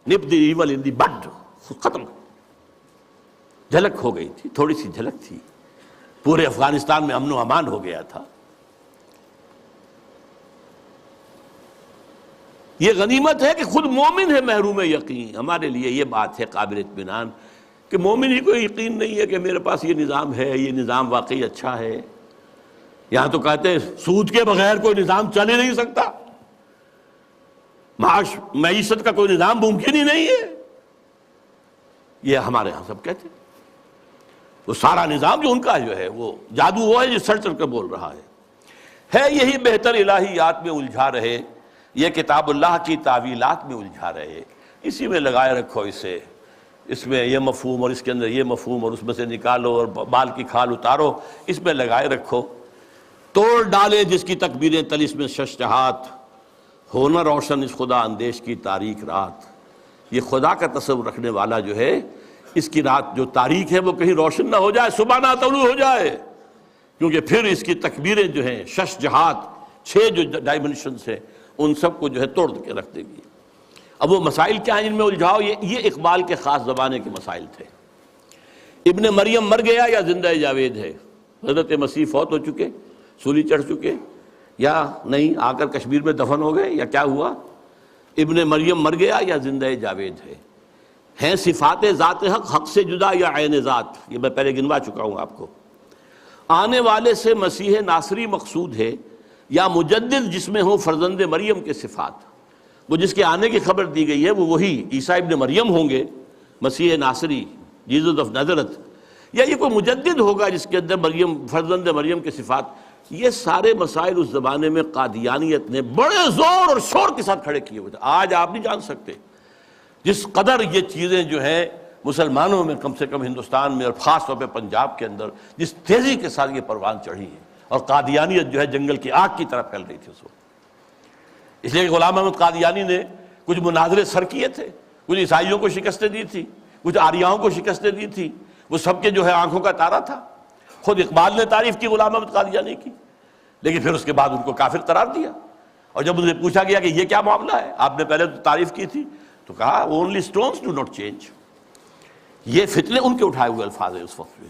نپ دی ایول ان دی بڈ، ختم، جھلک ہو گئی تھی، تھوڑی سی جھلک تھی، پورے افغانستان میں امن و امان ہو گیا تھا۔ یہ غنیمت ہے کہ خود مومن ہے محروم یقین۔ ہمارے لیے یہ بات ہے قابل اطمینان کہ مومن ہی کو یقین نہیں ہے کہ میرے پاس یہ نظام ہے، یہ نظام واقعی اچھا ہے، یہاں تو کہتے ہیں سود کے بغیر کوئی نظام چل ہی نہیں سکتا، معیشت کا کوئی نظام ممکن ہی نہیں ہے. یہ ہمارے ہاں سب کہتے ہیں. وہ سارا نظام جو ان کا جو ہے وہ جادو وہ ہے جو سر چڑھ کر بول رہا ہے یہی بہتر الہیات میں الجھا رہے، یہ کتاب اللہ کی تعویلات میں الجھا رہے، اسی میں لگائے رکھو اسے، اس میں یہ مفہوم اور اس کے اندر یہ مفہوم اور اس میں سے نکالو اور بال کی کھال اتارو، اس میں لگائے رکھو. توڑ ڈالے جس کی تکبیریں طلسم میں ششجہات، ہونا روشن اس خدا اندیش کی تاریک رات. یہ خدا کا تصور رکھنے والا جو ہے، اس کی رات جو تاریک ہے وہ کہیں روشن نہ ہو جائے، صبح نہ طلوع ہو جائے، کیونکہ پھر اس کی تکبیریں جو ہیں ششجہات، 6 جو ڈائمنشنز ہیں ان سب کو جو ہے توڑ کے رکھ دے گی. اب وہ مسائل کیا ہیں جن میں الجھاؤ؟ یہ اقبال کے خاص زمانے کے مسائل تھے. ابن مریم مر گیا یا زندہ جاوید ہے؟ حضرت مسیح فوت ہو چکے، سولی چڑھ چکے، یا نہیں آ کر کشمیر میں دفن ہو گئے، یا کیا ہوا؟ ابن مریم مر گیا یا زندہ جاوید ہے؟ ہیں صفات ذات حق حق سے جدا یا عین ذات؟ یہ میں پہلے گنوا چکا ہوں آپ کو. آنے والے سے مسیح ناصری مقصود ہے یا مجدد جس میں ہو فرزند مریم کے صفات؟ وہ جس کے آنے کی خبر دی گئی ہے وہ وہی عیسیٰ ابن مریم ہوں گے، مسیح ناصری، جیزس آف نازرت، یا یہ کوئی مجدد ہوگا جس کے اندر مریم، فرزند مریم کے صفات؟ یہ سارے مسائل اس زمانے میں قادیانیت نے بڑے زور اور شور کے ساتھ کھڑے کیے ہوئے تھے. آج آپ نہیں جان سکتے جس قدر یہ چیزیں جو ہیں مسلمانوں میں، کم سے کم ہندوستان میں اور خاص طور پہ پنجاب کے اندر، جس تیزی کے ساتھ یہ پروان چڑھی ہے، اور قادیانیت جو ہے جنگل کی آگ کی طرح پھیل رہی تھی اس وقت. اس لیے کہ غلام احمد قادیانی نے کچھ مناظرے سر کیے تھے، کچھ عیسائیوں کو شکستیں دی تھی، کچھ آریاؤں کو شکستیں دی تھی، وہ سب کے جو ہے آنکھوں کا تارا تھا. خود اقبال نے تعریف کی غلام احمد قادیانی کی، لیکن پھر اس کے بعد ان کو کافر قرار دیا. اور جب انہیں پوچھا گیا کہ یہ کیا معاملہ ہے، آپ نے پہلے تو تعریف کی تھی، تو کہا only stones do not change. یہ فتنے ان کے اٹھائے ہوئے الفاظ ہیں اس وقت میں.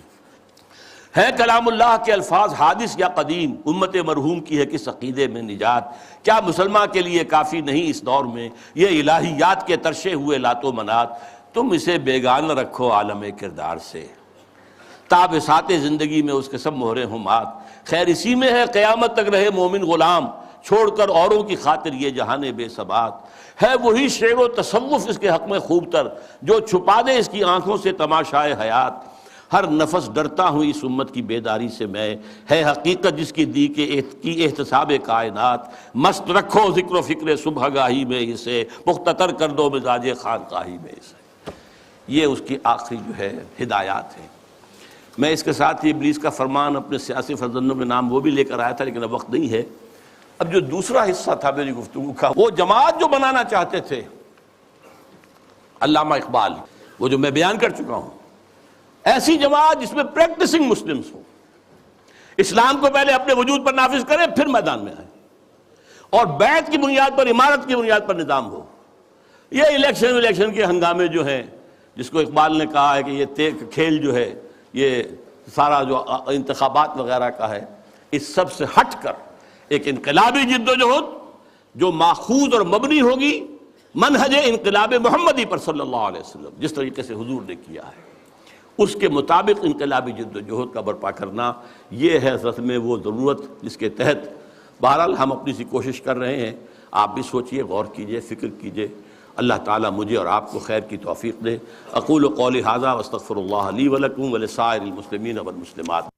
ہے کلام اللہ کے الفاظ حادث یا قدیم، امت مرحوم کی ہے کس عقیدے میں نجات؟ کیا مسلمان کے لیے کافی نہیں اس دور میں یہ الہیات کے ترشے ہوئے لات و منات؟ تم اسے بیگانہ رکھو عالم کردار سے، تاب سات زندگی میں اس کے سب مہرے ہوں مات. خیر اسی میں ہے قیامت تک رہے مومن غلام، چھوڑ کر اوروں کی خاطر یہ جہان بے ثبات. ہے وہی شعر و تصوف اس کے حق میں خوب تر، جو چھپا دے اس کی آنکھوں سے تماشائے حیات. ہر نفس ڈرتا ہوں اس امت کی بیداری سے میں، ہے حقیقت جس کی دی کی احتساب کائنات. مست رکھو ذکر و فکر صبح گاہی میں اسے، مختطر کر دو مزاج خانقاہی میں اسے. یہ اس کی آخری جو ہے ہدایات ہیں. میں اس کے ساتھ ہی ابلیس کا فرمان اپنے سیاسی فرزندوں کے نام وہ بھی لے کر آیا تھا، لیکن اب وقت نہیں ہے. اب جو دوسرا حصہ تھا میری گفتگو کا، وہ جماعت جو بنانا چاہتے تھے علامہ اقبال، وہ جو میں بیان کر چکا ہوں، ایسی جماعت جس میں پریکٹسنگ مسلمز ہوں، اسلام کو پہلے اپنے وجود پر نافذ کریں پھر میدان میں آئیں، اور بیعت کی بنیاد پر، امارت کی بنیاد پر نظام ہو. یہ الیکشن کے ہنگامے جو ہیں، جس کو اقبال نے کہا ہے کہ یہ کھیل جو ہے، یہ سارا جو انتخابات وغیرہ کا ہے، اس سب سے ہٹ کر ایک انقلابی جد و جہد جو ماخوذ اور مبنی ہوگی منہج انقلاب محمدی پر صلی اللہ علیہ وسلم، جس طریقے سے حضور نے کیا ہے، اس کے مطابق انقلابی جد و جہد کا برپا کرنا، یہ ہے اصل میں وہ ضرورت جس کے تحت بہرحال ہم اپنی سی کوشش کر رہے ہیں. آپ بھی سوچئے، غور کیجئے، فکر کیجئے. اللہ تعالیٰ مجھے اور آپ کو خیر کی توفیق دے. اقول قولی ھذا واستغفر اللہ لی ولکم ولسائر المسلمین والمسلمات.